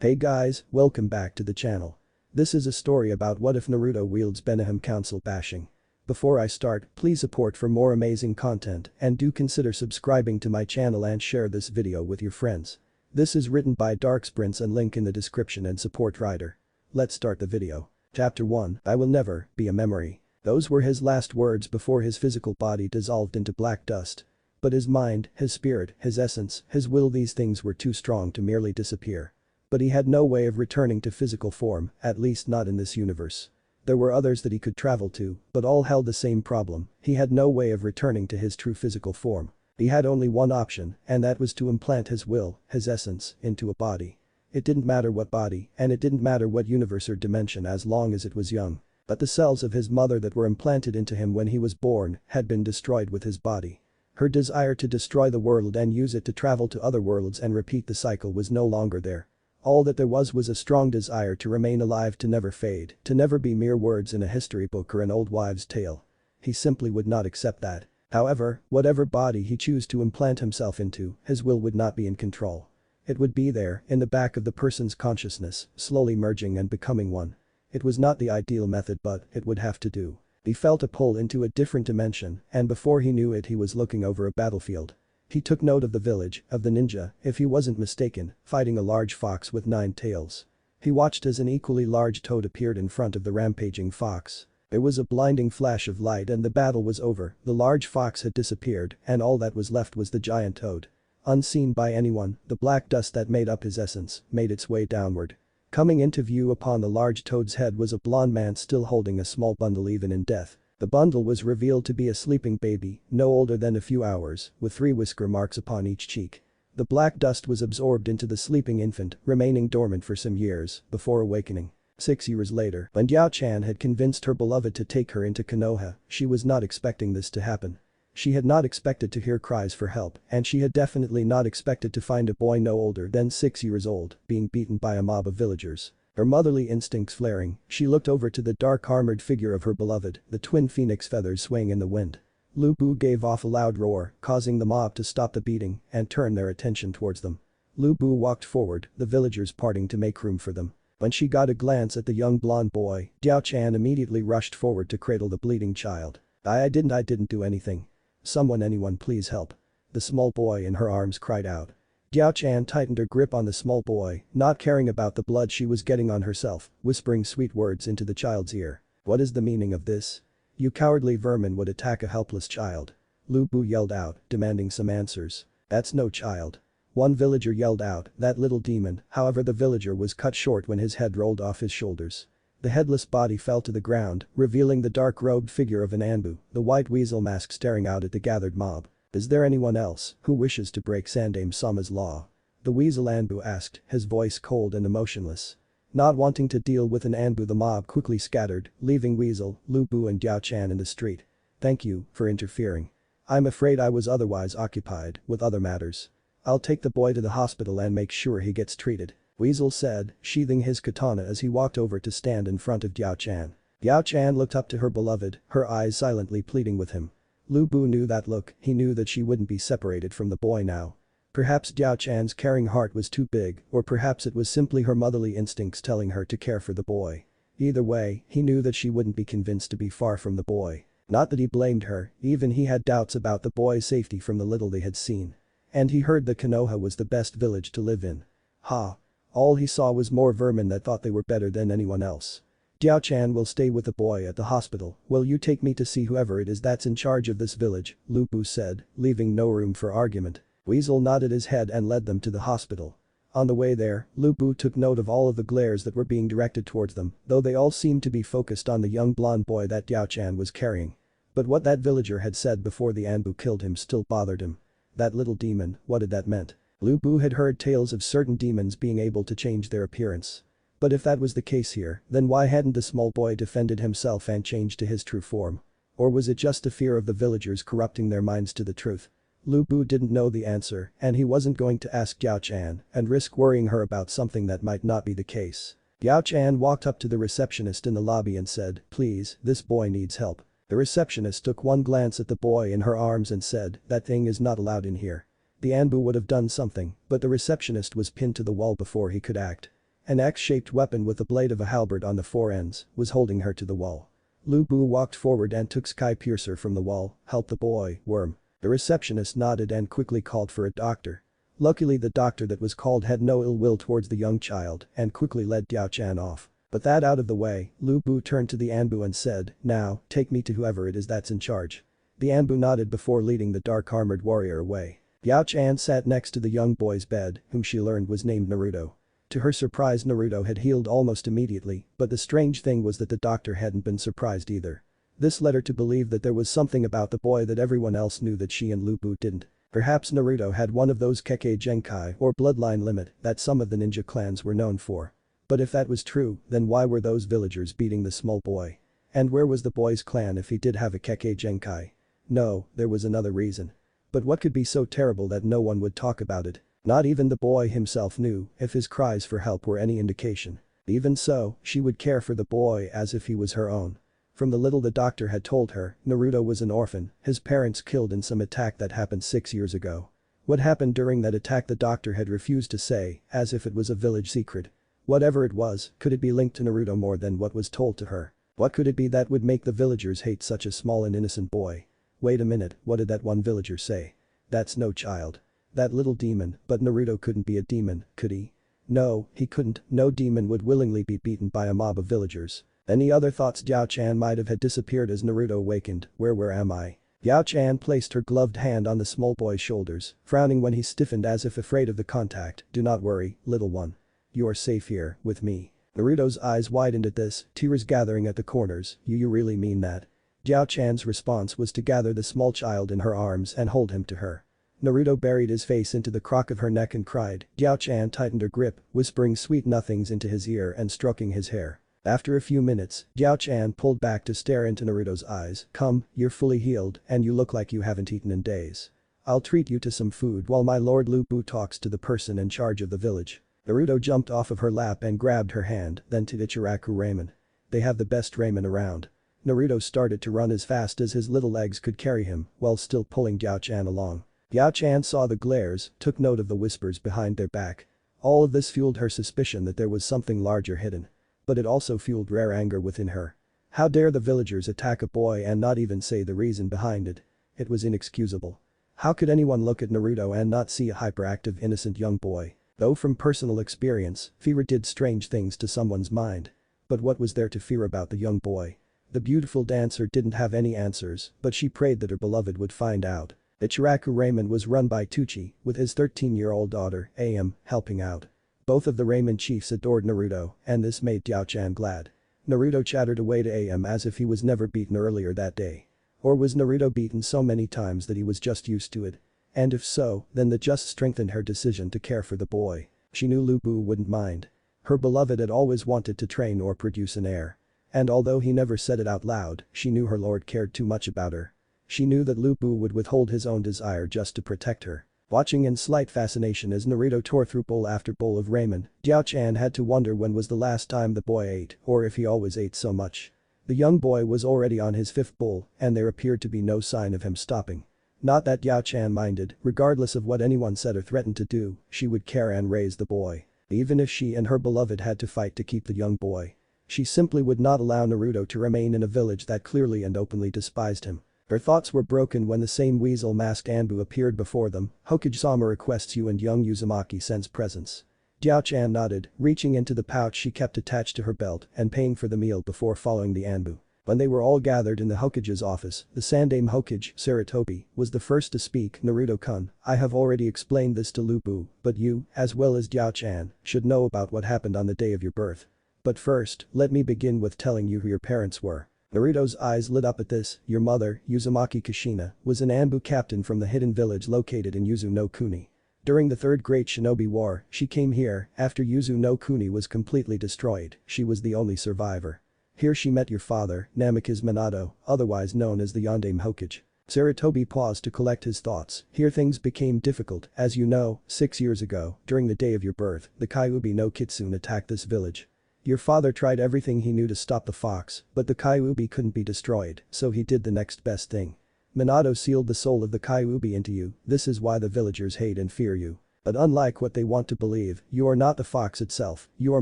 Hey guys, welcome back to the channel. This is a story about what if Naruto wields benihime council bashing. Before I start, please support for more amazing content and do consider subscribing to my channel and share this video with your friends. This is written by DarkxPrince and link in the description and support writer. Let's start the video. Chapter 1, I will never be a memory. Those were his last words before his physical body dissolved into black dust. But his mind, his spirit, his essence, his will, these things were too strong to merely disappear. But he had no way of returning to physical form, at least not in this universe. There were others that he could travel to, but all held the same problem: he had no way of returning to his true physical form. He had only one option, and that was to implant his will, his essence, into a body. It didn't matter what body, and it didn't matter what universe or dimension as long as it was young. But the cells of his mother that were implanted into him when he was born had been destroyed with his body. Her desire to destroy the world and use it to travel to other worlds and repeat the cycle was no longer there. All that there was a strong desire to remain alive, to never fade, to never be mere words in a history book or an old wives' tale. He simply would not accept that. However, whatever body he chose to implant himself into, his will would not be in control. It would be there, in the back of the person's consciousness, slowly merging and becoming one. It was not the ideal method, but it would have to do. He felt a pull into a different dimension, and before he knew it he was looking over a battlefield. He took note of the village, of the ninja, if he wasn't mistaken, fighting a large fox with 9 tails. He watched as an equally large toad appeared in front of the rampaging fox. There was a blinding flash of light and the battle was over. The large fox had disappeared and all that was left was the giant toad. Unseen by anyone, the black dust that made up his essence made its way downward. Coming into view upon the large toad's head was a blond man still holding a small bundle even in death. The bundle was revealed to be a sleeping baby, no older than a few hours, with 3 whisker marks upon each cheek. The black dust was absorbed into the sleeping infant, remaining dormant for some years, before awakening. 6 years later, when Diao-chan had convinced her beloved to take her into Konoha, she was not expecting this to happen. She had not expected to hear cries for help, and she had definitely not expected to find a boy no older than 6 years old, being beaten by a mob of villagers. Her motherly instincts flaring, she looked over to the dark armored figure of her beloved, the twin phoenix feathers swaying in the wind. Lu Bu gave off a loud roar, causing the mob to stop the beating and turn their attention towards them. Lu Bu walked forward, the villagers parting to make room for them. When she got a glance at the young blonde boy, Diao-chan immediately rushed forward to cradle the bleeding child. I didn't do anything. Anyone please help. The small boy in her arms cried out. Diao-chan tightened her grip on the small boy, not caring about the blood she was getting on herself, whispering sweet words into the child's ear. What is the meaning of this? You cowardly vermin would attack a helpless child. Lu Bu yelled out, demanding some answers. That's no child. One villager yelled out, that little demon. However, the villager was cut short when his head rolled off his shoulders. The headless body fell to the ground, revealing the dark-robed figure of an Anbu, the white weasel mask staring out at the gathered mob. Is there anyone else who wishes to break Sandaime-sama's law? The weasel Anbu asked, his voice cold and emotionless. Not wanting to deal with an Anbu, the mob quickly scattered, leaving Weasel, Lu Bu and Diao-chan in the street. Thank you for interfering. I'm afraid I was otherwise occupied with other matters. I'll take the boy to the hospital and make sure he gets treated, Weasel said, sheathing his katana as he walked over to stand in front of Diao-chan. Diao-chan looked up to her beloved, her eyes silently pleading with him. Lu Bu knew that look, he knew that she wouldn't be separated from the boy now. Perhaps Diao-chan's caring heart was too big, or perhaps it was simply her motherly instincts telling her to care for the boy. Either way, he knew that she wouldn't be convinced to be far from the boy. Not that he blamed her, even he had doubts about the boy's safety from the little they had seen. And he heard that Konoha was the best village to live in. All he saw was more vermin that thought they were better than anyone else. Diao-chan will stay with the boy at the hospital. Will you take me to see whoever it is that's in charge of this village? Lu Bu said, leaving no room for argument. Weasel nodded his head and led them to the hospital. On the way there, Lu Bu took note of all of the glares that were being directed towards them, though they all seemed to be focused on the young blonde boy that Diao-chan was carrying. But what that villager had said before the Anbu killed him still bothered him. That little demon, what did that mean? Lu Bu had heard tales of certain demons being able to change their appearance. But if that was the case here, then why hadn't the small boy defended himself and changed to his true form? Or was it just a fear of the villagers corrupting their minds to the truth? Lu Bu didn't know the answer, and he wasn't going to ask Diao-chan and risk worrying her about something that might not be the case. Diao-chan walked up to the receptionist in the lobby and said, please, this boy needs help. The receptionist took one glance at the boy in her arms and said, that thing is not allowed in here. The Anbu would have done something, but the receptionist was pinned to the wall before he could act. An X-shaped weapon with the blade of a halberd on the four ends was holding her to the wall. Lu Bu walked forward and took Sky Piercer from the wall. "Help the boy, worm." The receptionist nodded and quickly called for a doctor. Luckily the doctor that was called had no ill will towards the young child and quickly led Diao Chan off. But that out of the way, Lu Bu turned to the Anbu and said, "Now, take me to whoever it is that's in charge." The Anbu nodded before leading the dark-armored warrior away. Diao Chan sat next to the young boy's bed, whom she learned was named Naruto. To her surprise, Naruto had healed almost immediately, but the strange thing was that the doctor hadn't been surprised either. This led her to believe that there was something about the boy that everyone else knew that she and Lu Bu didn't. Perhaps Naruto had one of those Kekkei Genkai or bloodline limit that some of the ninja clans were known for. But if that was true, then why were those villagers beating the small boy? And where was the boy's clan if he did have a Kekkei Genkai? No, there was another reason. But what could be so terrible that no one would talk about it? Not even the boy himself knew if his cries for help were any indication. Even so, she would care for the boy as if he was her own. From the little the doctor had told her, Naruto was an orphan, his parents killed in some attack that happened 6 years ago. What happened during that attack the doctor had refused to say, as if it was a village secret. Whatever it was, could it be linked to Naruto more than what was told to her? What could it be that would make the villagers hate such a small and innocent boy? Wait a minute, what did that one villager say? That's no child. That little demon, but Naruto couldn't be a demon, could he? No, he couldn't, no demon would willingly be beaten by a mob of villagers. Any other thoughts Diao Chan might have had disappeared as Naruto awakened. Where am I? Diao Chan placed her gloved hand on the small boy's shoulders, frowning when he stiffened as if afraid of the contact. "Do not worry, little one. You are safe here, with me." Naruto's eyes widened at this, tears gathering at the corners. You really mean that?" Diao Chan's response was to gather the small child in her arms and hold him to her. Naruto buried his face into the crook of her neck and cried. Diao Chan tightened her grip, whispering sweet nothings into his ear and stroking his hair. After a few minutes, Diao Chan pulled back to stare into Naruto's eyes. "Come, you're fully healed and you look like you haven't eaten in days. I'll treat you to some food while my lord Lu Bu talks to the person in charge of the village." Naruto jumped off of her lap and grabbed her hand, then to Ichiraku ramen. "They have the best ramen around." Naruto started to run as fast as his little legs could carry him while still pulling Diao Chan along. Diao Chan saw the glares, took note of the whispers behind their back. All of this fueled her suspicion that there was something larger hidden. But it also fueled rare anger within her. How dare the villagers attack a boy and not even say the reason behind it? It was inexcusable. How could anyone look at Naruto and not see a hyperactive innocent young boy? Though from personal experience, fear did strange things to someone's mind. But what was there to fear about the young boy? The beautiful dancer didn't have any answers, but she prayed that her beloved would find out. Ichiraku ramen was run by Tucci, with his 13-year-old daughter, Am, helping out. Both of the ramen chiefs adored Naruto, and this made Diao Chan glad. Naruto chattered away to Am as if he was never beaten earlier that day. Or was Naruto beaten so many times that he was just used to it? And if so, then that just strengthened her decision to care for the boy. She knew Lu Bu wouldn't mind. Her beloved had always wanted to train or produce an heir. And although he never said it out loud, she knew her lord cared too much about her. She knew that Lu Bu would withhold his own desire just to protect her. Watching in slight fascination as Naruto tore through bowl after bowl of ramen, Diao Chan had to wonder when was the last time the boy ate or if he always ate so much. The young boy was already on his 5th bowl and there appeared to be no sign of him stopping. Not that Diao Chan minded, regardless of what anyone said or threatened to do, she would care and raise the boy. Even if she and her beloved had to fight to keep the young boy. She simply would not allow Naruto to remain in a village that clearly and openly despised him. Her thoughts were broken when the same weasel-masked Anbu appeared before them. "Hokage-sama requests you and young Uzumaki sends presents." Diao Chan nodded, reaching into the pouch she kept attached to her belt and paying for the meal before following the Anbu. When they were all gathered in the Hokage's office, the Sandame Hokage, Sarutobi, was the first to speak. "Naruto-kun, I have already explained this to Lu Bu, but you, as well as Diao Chan, should know about what happened on the day of your birth. But first, let me begin with telling you who your parents were." Naruto's eyes lit up at this. "Your mother, Uzumaki Kushina, was an Anbu captain from the hidden village located in Yuzu no Kuni. During the Third Great Shinobi War, she came here after Yuzu no Kuni was completely destroyed. She was the only survivor. Here she met your father, Namikaze Minato, otherwise known as the Yondaime Hokage." Sarutobi paused to collect his thoughts. "Here things became difficult, as you know, 6 years ago, during the day of your birth, the Kyuubi no Kitsune attacked this village. Your father tried everything he knew to stop the fox, but the Kyuubi couldn't be destroyed, so he did the next best thing. Minato sealed the soul of the Kyuubi into you, this is why the villagers hate and fear you. But unlike what they want to believe, you are not the fox itself, you are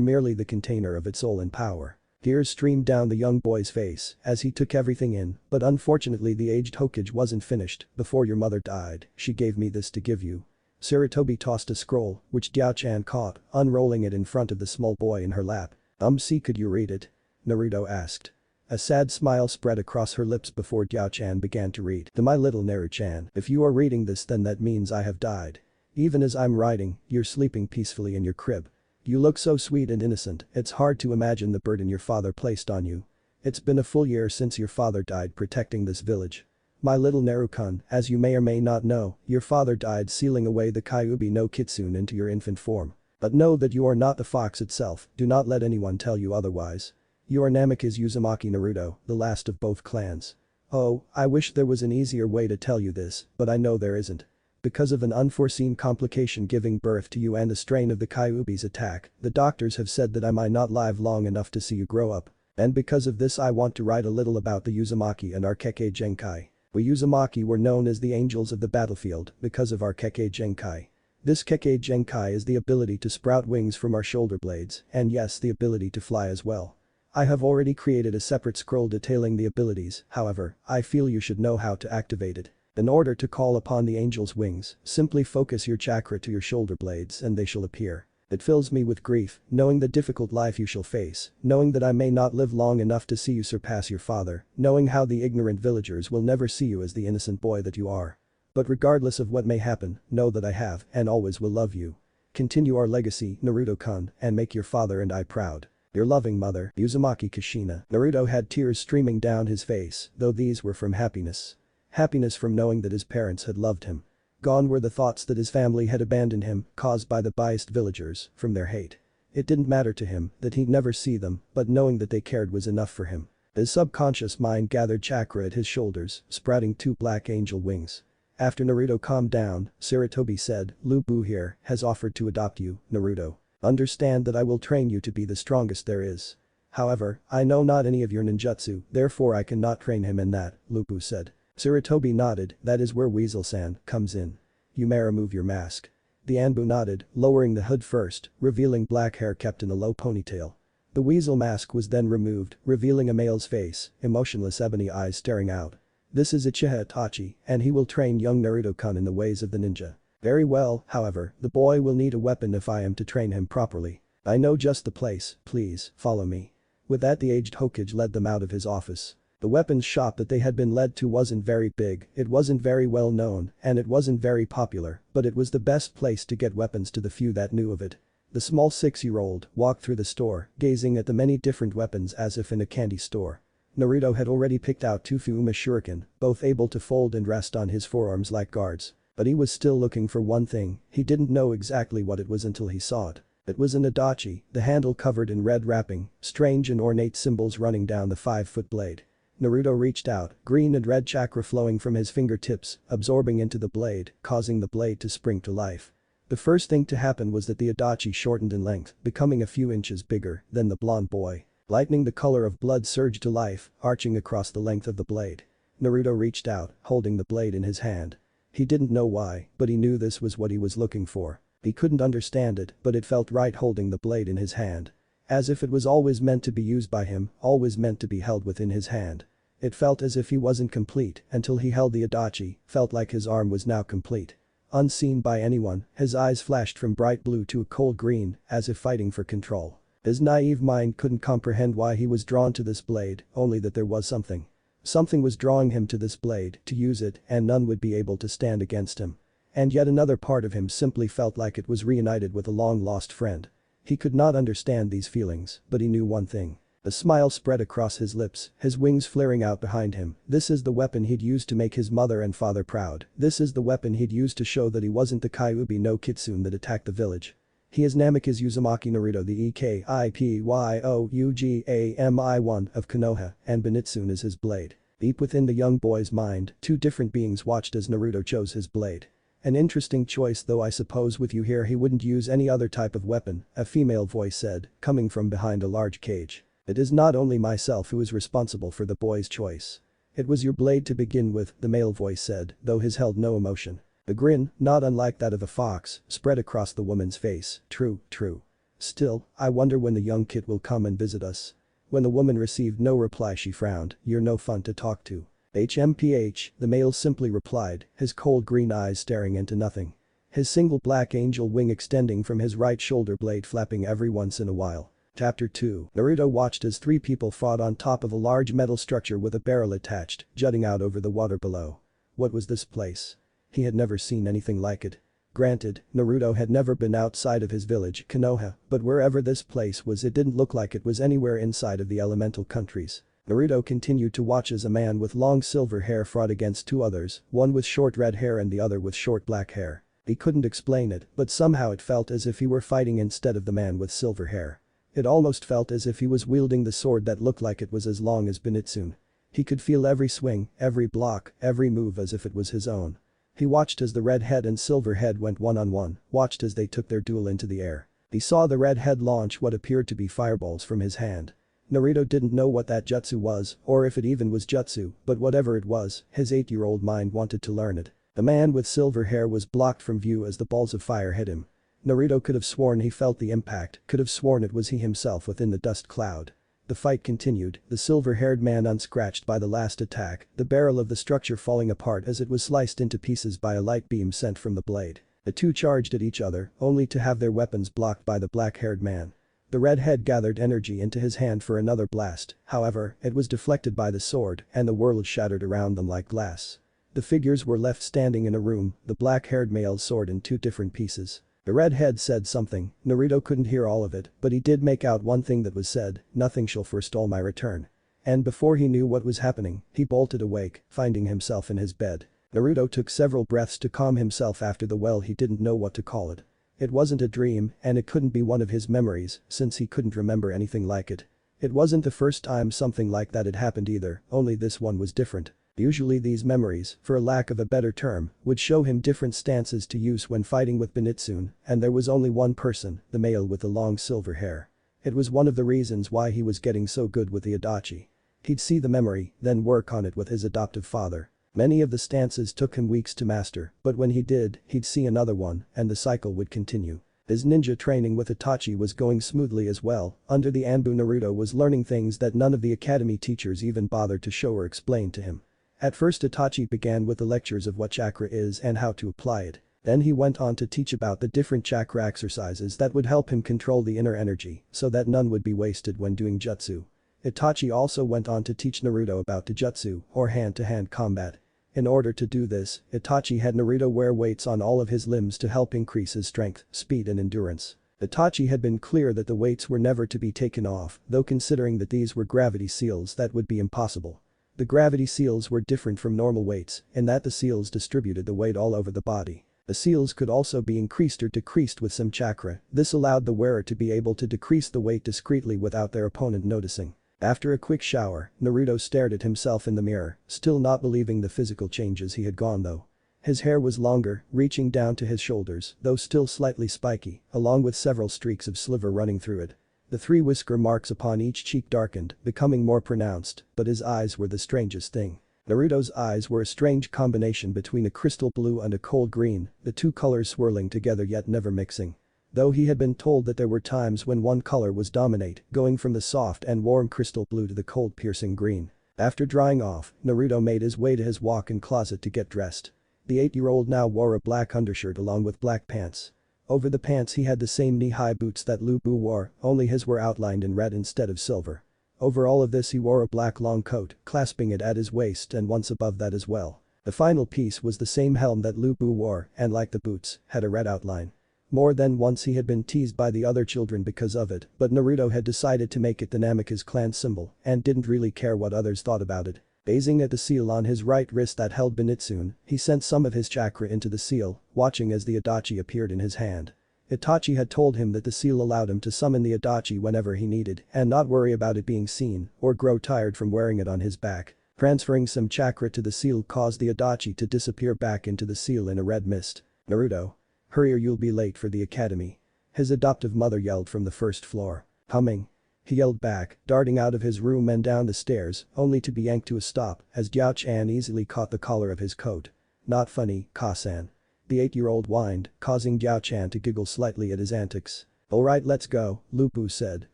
merely the container of its soul and power. Tears streamed down the young boy's face as he took everything in, but unfortunately the aged Hokage wasn't finished. Before your mother died, she gave me this to give you. Sarutobi tossed a scroll, which Diao-chan caught, unrolling it in front of the small boy in her lap. See, could you read it? Naruto asked. A sad smile spread across her lips before Diao-chan began to read. To my little Naru-chan, if you are reading this then that means I have died. Even as I'm writing, you're sleeping peacefully in your crib. You look so sweet and innocent, it's hard to imagine the burden your father placed on you. It's been a full year since your father died protecting this village. My little Naru-kun, as you may or may not know, your father died sealing away the Kyuubi no Kitsune into your infant form. But know that you are not the fox itself, do not let anyone tell you otherwise. You are Namikaze Uzumaki Naruto, the last of both clans. Oh, I wish there was an easier way to tell you this, but I know there isn't. Because of an unforeseen complication giving birth to you and the strain of the Kyuubi's attack, the doctors have said that I might not live long enough to see you grow up. And because of this I want to write a little about the Uzumaki and our Kekkei Genkai. We Uzumaki were known as the angels of the battlefield because of our Kekkei Genkai. This Kekkei Genkai is the ability to sprout wings from our shoulder blades, and yes, the ability to fly as well. I have already created a separate scroll detailing the abilities, however, I feel you should know how to activate it. In order to call upon the angel's wings, simply focus your chakra to your shoulder blades and they shall appear. It fills me with grief, knowing the difficult life you shall face, knowing that I may not live long enough to see you surpass your father, knowing how the ignorant villagers will never see you as the innocent boy that you are. But regardless of what may happen, know that I have and always will love you. Continue our legacy, Naruto-kun, and make your father and I proud. Your loving mother, Uzumaki Kushina. Naruto had tears streaming down his face, though these were from happiness. Happiness from knowing that his parents had loved him. Gone were the thoughts that his family had abandoned him, caused by the biased villagers, from their hate. It didn't matter to him that he'd never see them, but knowing that they cared was enough for him. His subconscious mind gathered chakra at his shoulders, sprouting 2 black angel wings. After Naruto calmed down, Sarutobi said, Lu Bu here has offered to adopt you, Naruto. Understand that I will train you to be the strongest there is. However, I know not any of your ninjutsu, therefore I cannot train him in that, Lu Bu said. Sarutobi nodded, that is where Weasel-san comes in. You may remove your mask. The Anbu nodded, lowering the hood first, revealing black hair kept in a low ponytail. The weasel mask was then removed, revealing a male's face, emotionless ebony eyes staring out. This is Uchiha Itachi, and he will train young Naruto-kun in the ways of the ninja. Very well, however, the boy will need a weapon if I am to train him properly. I know just the place, please, follow me. With that the aged Hokage led them out of his office. The weapons shop that they had been led to wasn't very big, it wasn't very well known, and it wasn't very popular, but it was the best place to get weapons to the few that knew of it. The small 6-year-old walked through the store, gazing at the many different weapons as if in a candy store. Naruto had already picked out 2 Fuma shuriken, both able to fold and rest on his forearms like guards. But he was still looking for one thing, he didn't know exactly what it was until he saw it. It was an adachi, the handle covered in red wrapping, strange and ornate symbols running down the 5-foot blade. Naruto reached out, green and red chakra flowing from his fingertips, absorbing into the blade, causing the blade to spring to life. The first thing to happen was that the adachi shortened in length, becoming a few inches bigger than the blonde boy. Lightning the color of blood surged to life, arching across the length of the blade. Naruto reached out, holding the blade in his hand. He didn't know why, but he knew this was what he was looking for. He couldn't understand it, but it felt right holding the blade in his hand. As if it was always meant to be used by him, always meant to be held within his hand. It felt as if he wasn't complete until he held the adachi, felt like his arm was now complete. Unseen by anyone, his eyes flashed from bright blue to a cold green, as if fighting for control. His naive mind couldn't comprehend why he was drawn to this blade, only that there was something. Something was drawing him to this blade, to use it, and none would be able to stand against him. And yet another part of him simply felt like it was reunited with a long-lost friend. He could not understand these feelings, but he knew one thing. A smile spread across his lips, his wings flaring out behind him. This is the weapon he'd used to make his mother and father proud. This is the weapon he'd used to show that he wasn't the Kyuubi no Kitsune that attacked the village. He is Namikaze Uzumaki Naruto, the Ekipyougami-1 of Konoha, and Benitsune is his blade. Deep within the young boy's mind, 2 different beings watched as Naruto chose his blade. An interesting choice, though I suppose with you here he wouldn't use any other type of weapon, a female voice said, coming from behind a large cage. It is not only myself who is responsible for the boy's choice. It was your blade to begin with, the male voice said, though his held no emotion. The grin, not unlike that of a fox, spread across the woman's face. True, true. Still, I wonder when the young kid will come and visit us. When the woman received no reply she frowned, you're no fun to talk to. HMPH, the male simply replied, his cold green eyes staring into nothing. His single black angel wing extending from his right shoulder blade flapping every once in a while. Chapter 2. Naruto watched as three people fought on top of a large metal structure with a barrel attached, jutting out over the water below. What was this place? He had never seen anything like it. Granted, Naruto had never been outside of his village, Konoha, but wherever this place was it didn't look like it was anywhere inside of the elemental countries. Naruto continued to watch as a man with long silver hair fought against two others, one with short red hair and the other with short black hair. He couldn't explain it, but somehow it felt as if he were fighting instead of the man with silver hair. It almost felt as if he was wielding the sword that looked like it was as long as Benihime. He could feel every swing, every block, every move as if it was his own. He watched as the red head and silver head went one-on-one, watched as they took their duel into the air. He saw the red head launch what appeared to be fireballs from his hand. Naruto didn't know what that jutsu was, or if it even was jutsu, but whatever it was, his 8-year-old mind wanted to learn it. The man with silver hair was blocked from view as the balls of fire hit him. Naruto could have sworn he felt the impact, could have sworn it was he himself within the dust cloud. The fight continued, the silver-haired man unscratched by the last attack, the barrel of the structure falling apart as it was sliced into pieces by a light beam sent from the blade. The two charged at each other, only to have their weapons blocked by the black-haired man. The redhead gathered energy into his hand for another blast, however, it was deflected by the sword, and the world shattered around them like glass. The figures were left standing in a room, the black-haired male's sword in two different pieces. The redhead said something, Naruto couldn't hear all of it, but he did make out one thing that was said, nothing shall forestall my return. And before he knew what was happening, he bolted awake, finding himself in his bed. Naruto took several breaths to calm himself after the well he didn't know what to call it. It wasn't a dream, and it couldn't be one of his memories, since he couldn't remember anything like it. It wasn't the first time something like that had happened either, only this one was different. Usually these memories, for a lack of a better term, would show him different stances to use when fighting with Benihime, and there was only one person, the male with the long silver hair. It was one of the reasons why he was getting so good with the Adachi. He'd see the memory, then work on it with his adoptive father. Many of the stances took him weeks to master, but when he did, he'd see another one, and the cycle would continue. His ninja training with Itachi was going smoothly as well. Under the Anbu, Naruto was learning things that none of the academy teachers even bothered to show or explain to him. At first Itachi began with the lectures of what chakra is and how to apply it. Then he went on to teach about the different chakra exercises that would help him control the inner energy so that none would be wasted when doing jutsu. Itachi also went on to teach Naruto about Taijutsu, or hand-to-hand combat. In order to do this, Itachi had Naruto wear weights on all of his limbs to help increase his strength, speed and endurance. Itachi had been clear that the weights were never to be taken off, though considering that these were gravity seals that would be impossible. The gravity seals were different from normal weights in that the seals distributed the weight all over the body. The seals could also be increased or decreased with some chakra. This allowed the wearer to be able to decrease the weight discreetly without their opponent noticing. After a quick shower, Naruto stared at himself in the mirror, still not believing the physical changes he had gone though. His hair was longer, reaching down to his shoulders, though still slightly spiky, along with several streaks of silver running through it. The 3 whisker marks upon each cheek darkened, becoming more pronounced, but his eyes were the strangest thing. Naruto's eyes were a strange combination between a crystal blue and a cold green, the two colors swirling together yet never mixing. Though he had been told that there were times when one color was dominate, going from the soft and warm crystal blue to the cold piercing green. After drying off, Naruto made his way to his walk-in closet to get dressed. The 8-year-old now wore a black undershirt along with black pants. Over the pants he had the same knee-high boots that Lu Bu wore, only his were outlined in red instead of silver. Over all of this he wore a black long coat, clasping it at his waist and once above that as well. The final piece was the same helm that Lu Bu wore and like the boots, had a red outline. More than once he had been teased by the other children because of it, but Naruto had decided to make it the Namikaze clan symbol and didn't really care what others thought about it. Gazing at the seal on his right wrist that held Benihime, he sent some of his chakra into the seal, watching as the Adachi appeared in his hand. Itachi had told him that the seal allowed him to summon the Adachi whenever he needed and not worry about it being seen or grow tired from wearing it on his back. Transferring some chakra to the seal caused the Adachi to disappear back into the seal in a red mist. "Naruto. Hurry or you'll be late for the academy," his adoptive mother yelled from the first floor. "Coming," he yelled back, darting out of his room and down the stairs, only to be yanked to a stop as Diao-chan easily caught the collar of his coat. "Not funny, Ka-san." The 8-year-old whined, causing Jiao-chan to giggle slightly at his antics. "Alright, let's go," Lu Bu said,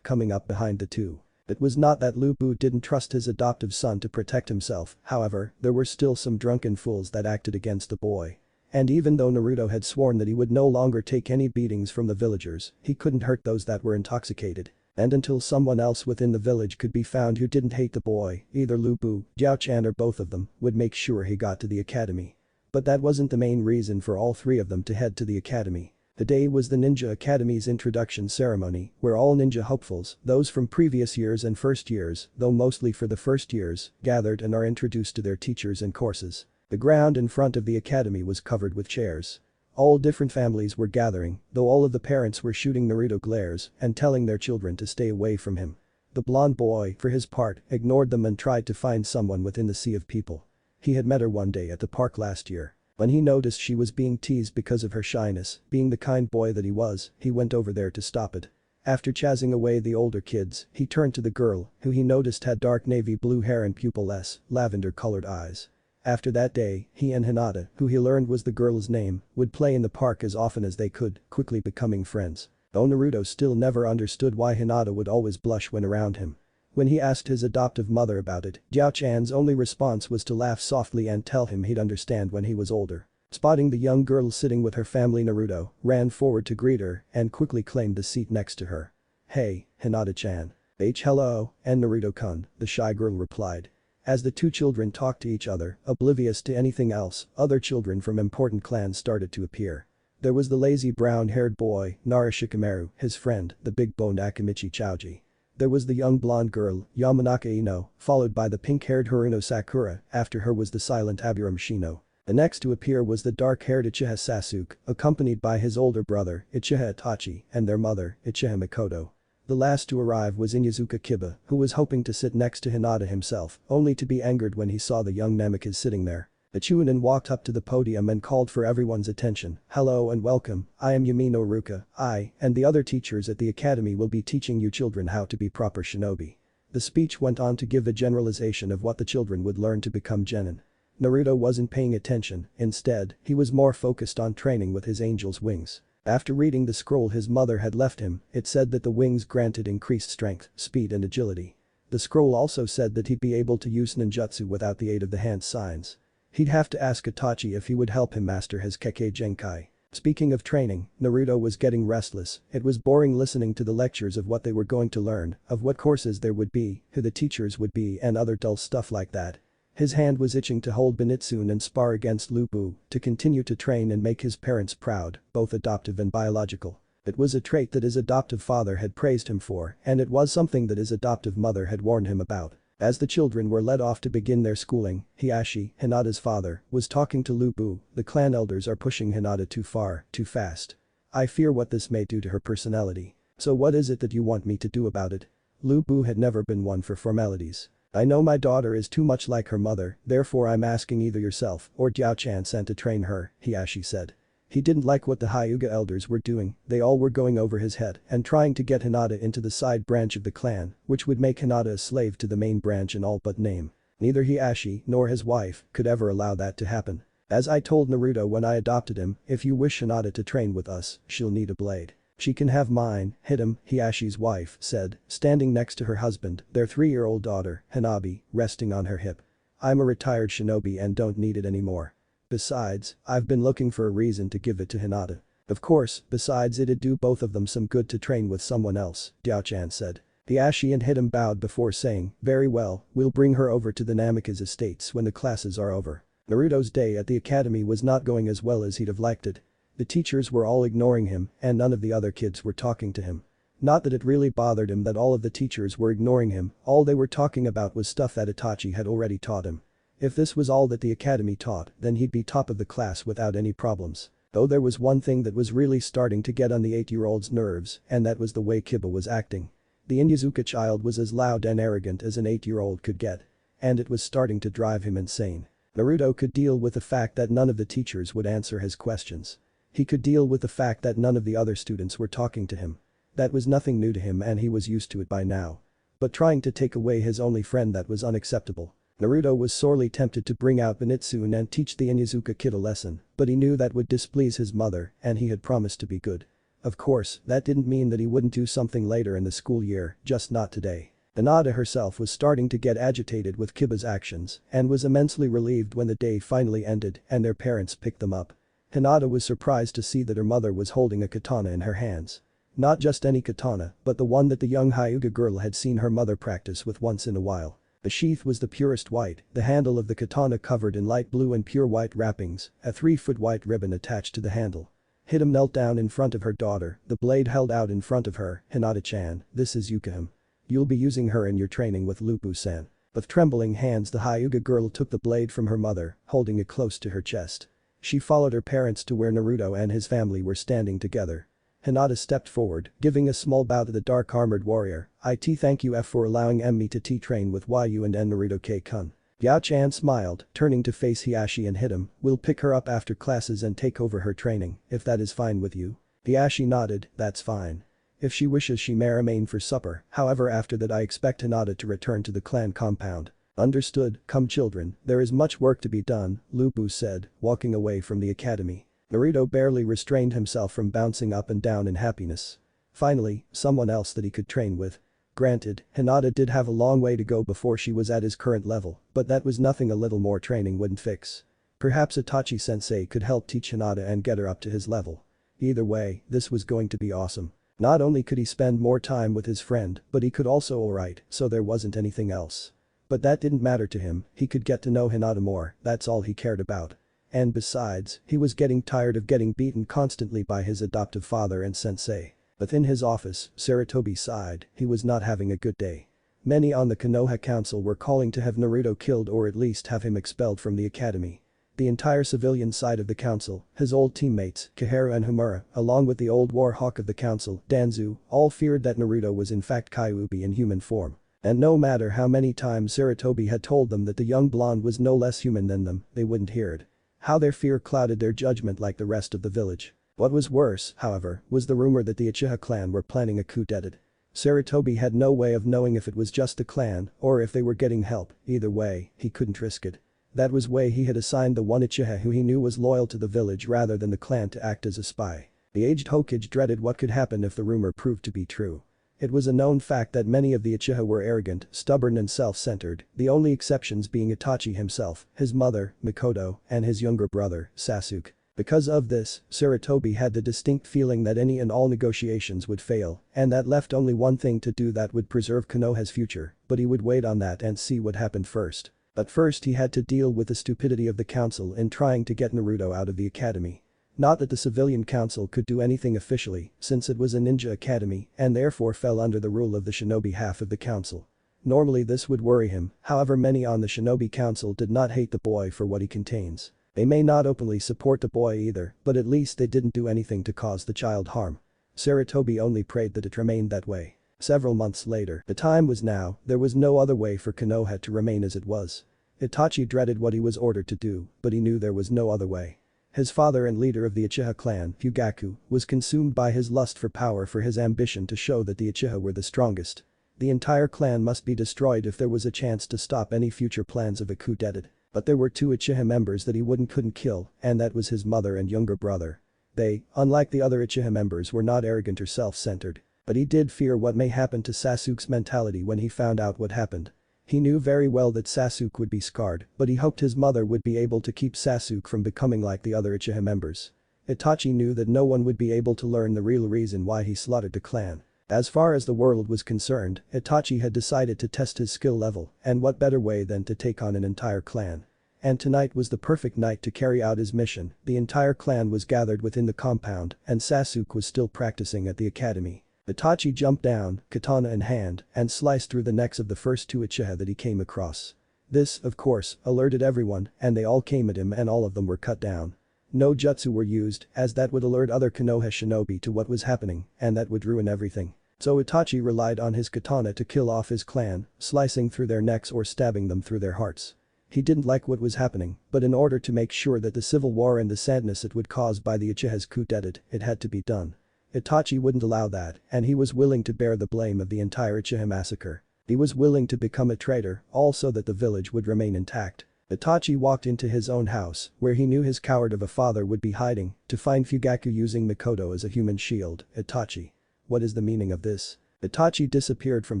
coming up behind the two. It was not that Lu Bu didn't trust his adoptive son to protect himself, however, there were still some drunken fools that acted against the boy. And even though Naruto had sworn that he would no longer take any beatings from the villagers, he couldn't hurt those that were intoxicated. And until someone else within the village could be found who didn't hate the boy, either Lu Bu, Jiao-chan or both of them, would make sure he got to the academy. But that wasn't the main reason for all three of them to head to the academy. The day was the Ninja Academy's introduction ceremony, where all ninja hopefuls, those from previous years and first years, though mostly for the first years, gathered and are introduced to their teachers and courses. The ground in front of the academy was covered with chairs. All different families were gathering, though all of the parents were shooting Naruto glares and telling their children to stay away from him. The blonde boy, for his part, ignored them and tried to find someone within the sea of people. He had met her one day at the park last year. When he noticed she was being teased because of her shyness, being the kind boy that he was, he went over there to stop it. After chasing away the older kids, he turned to the girl, who he noticed had dark navy blue hair and pupil-less, lavender-colored eyes. After that day, he and Hinata, who he learned was the girl's name, would play in the park as often as they could, quickly becoming friends. Though Naruto still never understood why Hinata would always blush when around him. When he asked his adoptive mother about it, Jiao-chan's only response was to laugh softly and tell him he'd understand when he was older. Spotting the young girl sitting with her family, Naruto ran forward to greet her and quickly claimed the seat next to her. "Hey, Hinata-chan." "Hello," and Naruto-kun, the shy girl replied. As the two children talked to each other, oblivious to anything else, other children from important clans started to appear. There was the lazy brown-haired boy, Nara Shikamaru, his friend, the big-boned Akimichi Chouji. There was the young blonde girl, Yamanaka Ino, followed by the pink-haired Haruno Sakura, after her was the silent Abiram Shino. The next to appear was the dark-haired Uchiha Sasuke, accompanied by his older brother, Uchiha Itachi, and their mother, Uchiha Mikoto. The last to arrive was Inyazuka Kiba, who was hoping to sit next to Hinata himself, only to be angered when he saw the young Namikaze sitting there. The Chunin walked up to the podium and called for everyone's attention. "Hello and welcome, I am Yumi no Ruka, I and the other teachers at the academy will be teaching you children how to be proper shinobi." The speech went on to give a generalization of what the children would learn to become genin. Naruto wasn't paying attention, instead, he was more focused on training with his angel's wings. After reading the scroll his mother had left him, it said that the wings granted increased strength, speed and agility. The scroll also said that he'd be able to use ninjutsu without the aid of the hand signs. He'd have to ask Itachi if he would help him master his Kekkei Genkai. Speaking of training, Naruto was getting restless. It was boring listening to the lectures of what they were going to learn, of what courses there would be, who the teachers would be and other dull stuff like that. His hand was itching to hold Benitsune and spar against Lu Bu, to continue to train and make his parents proud, both adoptive and biological. It was a trait that his adoptive father had praised him for, and it was something that his adoptive mother had warned him about. As the children were led off to begin their schooling, Hiashi, Hinata's father, was talking to Lu Bu. "The clan elders are pushing Hinata too far, too fast. I fear what this may do to her personality. So what is it that you want me to do about it?" Lu Bu had never been one for formalities. "I know my daughter is too much like her mother, therefore I'm asking either yourself or Jiao-chan sent to train her," Hiashi said. He didn't like what the Hyuga elders were doing, they all were going over his head and trying to get Hinata into the side branch of the clan, which would make Hinata a slave to the main branch in all but name. Neither Hiashi nor his wife could ever allow that to happen. "As I told Naruto when I adopted him, if you wish Hinata to train with us, she'll need a blade. She can have mine, hit him," Hiashi's wife said, standing next to her husband, their 3-year-old daughter, Hanabi, resting on her hip. "I'm a retired shinobi and don't need it anymore. Besides, I've been looking for a reason to give it to Hinata. Of course, besides it'd do both of them some good to train with someone else," Jiao-chan said. Hiashi and Hitam bowed before saying, "Very well, we'll bring her over to the Namikaze estates when the classes are over." Naruto's day at the academy was not going as well as he'd have liked it. The teachers were all ignoring him and none of the other kids were talking to him. Not that it really bothered him that all of the teachers were ignoring him, all they were talking about was stuff that Itachi had already taught him. If this was all that the academy taught, then he'd be top of the class without any problems. Though there was one thing that was really starting to get on the 8-year-old's nerves, and that was the way Kiba was acting. The Inyazuka child was as loud and arrogant as an 8-year-old could get. And it was starting to drive him insane. Naruto could deal with the fact that none of the teachers would answer his questions. He could deal with the fact that none of the other students were talking to him. That was nothing new to him and he was used to it by now. But trying to take away his only friend, that was unacceptable. Naruto was sorely tempted to bring out Zenitsu and teach the Inuzuka kid a lesson, but he knew that would displease his mother and he had promised to be good. Of course, that didn't mean that he wouldn't do something later in the school year, just not today. Hinata herself was starting to get agitated with Kiba's actions and was immensely relieved when the day finally ended and their parents picked them up. Hinata was surprised to see that her mother was holding a katana in her hands. Not just any katana, but the one that the young Hyuga girl had seen her mother practice with once in a while. The sheath was the purest white, the handle of the katana covered in light blue and pure white wrappings, a 3-foot white ribbon attached to the handle. Hitam knelt down in front of her daughter, the blade held out in front of her. "Hinata-chan, this is Yukihime. You'll be using her in your training with Lupu-san." With trembling hands the Hyuga girl took the blade from her mother, holding it close to her chest. She followed her parents to where Naruto and his family were standing together. Hinata stepped forward, giving a small bow to the dark-armored warrior. "Thank you for allowing me to train with you and Naruto K-kun." Yao-chan smiled, turning to face Hiashi and Hitam. "We'll pick her up after classes and take over her training, if that is fine with you." Hiashi nodded, "That's fine. If she wishes she may remain for supper, however after that I expect Hinata to return to the clan compound." "Understood, come children, there is much work to be done," Lupu said, walking away from the academy. Naruto barely restrained himself from bouncing up and down in happiness. Finally, someone else that he could train with. Granted, Hinata did have a long way to go before she was at his current level, but that was nothing a little more training wouldn't fix. Perhaps Itachi-sensei could help teach Hinata and get her up to his level. Either way, this was going to be awesome. Not only could he spend more time with his friend, but he could also alright, so there wasn't anything else. But that didn't matter to him, he could get to know Hinata more, that's all he cared about. And besides, he was getting tired of getting beaten constantly by his adoptive father and sensei. Within his office, Sarutobi sighed, he was not having a good day. Many on the Konoha Council were calling to have Naruto killed or at least have him expelled from the academy. The entire civilian side of the council, his old teammates, Kiharu and Homura, along with the old war hawk of the council, Danzu, all feared that Naruto was in fact Kyuubi in human form. And no matter how many times Sarutobi had told them that the young blonde was no less human than them, they wouldn't hear it. How their fear clouded their judgment like the rest of the village. What was worse, however, was the rumor that the Uchiha clan were planning a coup d'etat. Sarutobi had no way of knowing if it was just the clan or if they were getting help, either way, he couldn't risk it. That was why he had assigned the one Uchiha who he knew was loyal to the village rather than the clan to act as a spy. The aged Hokage dreaded what could happen if the rumor proved to be true. It was a known fact that many of the Uchiha were arrogant, stubborn and self-centered, the only exceptions being Itachi himself, his mother, Mikoto, and his younger brother, Sasuke. Because of this, Sarutobi had the distinct feeling that any and all negotiations would fail, and that left only one thing to do that would preserve Konoha's future, but he would wait on that and see what happened first. But first he had to deal with the stupidity of the council in trying to get Naruto out of the academy. Not that the civilian council could do anything officially, since it was a ninja academy and therefore fell under the rule of the shinobi half of the council. Normally this would worry him, however many on the shinobi council did not hate the boy for what he contains. They may not openly support the boy either, but at least they didn't do anything to cause the child harm. Sarutobi only prayed that it remained that way. Several months later, the time was now, there was no other way for Konoha to remain as it was. Itachi dreaded what he was ordered to do, but he knew there was no other way. His father and leader of the Uchiha clan, Fugaku, was consumed by his lust for power for his ambition to show that the Uchiha were the strongest. The entire clan must be destroyed if there was a chance to stop any future plans of a coup d'etat. But there were two Uchiha members that he couldn't kill, and that was his mother and younger brother. They, unlike the other Uchiha members, were not arrogant or self-centered. But he did fear what may happen to Sasuke's mentality when he found out what happened. He knew very well that Sasuke would be scarred, but he hoped his mother would be able to keep Sasuke from becoming like the other Uchiha members. Itachi knew that no one would be able to learn the real reason why he slaughtered the clan. As far as the world was concerned, Itachi had decided to test his skill level, and what better way than to take on an entire clan. And tonight was the perfect night to carry out his mission. The entire clan was gathered within the compound, and Sasuke was still practicing at the academy. Itachi jumped down, katana in hand, and sliced through the necks of the first two Uchiha that he came across. This, of course, alerted everyone, and they all came at him and all of them were cut down. No jutsu were used, as that would alert other Konoha shinobi to what was happening, and that would ruin everything. So Itachi relied on his katana to kill off his clan, slicing through their necks or stabbing them through their hearts. He didn't like what was happening, but in order to make sure that the civil war and the sadness it would cause by the Uchiha's coup d'etat, it had to be done. Itachi wouldn't allow that, and he was willing to bear the blame of the entire Uchiha massacre. He was willing to become a traitor, all so that the village would remain intact. Itachi walked into his own house, where he knew his coward of a father would be hiding, to find Fugaku using Mikoto as a human shield. Itachi. What is the meaning of this? Itachi disappeared from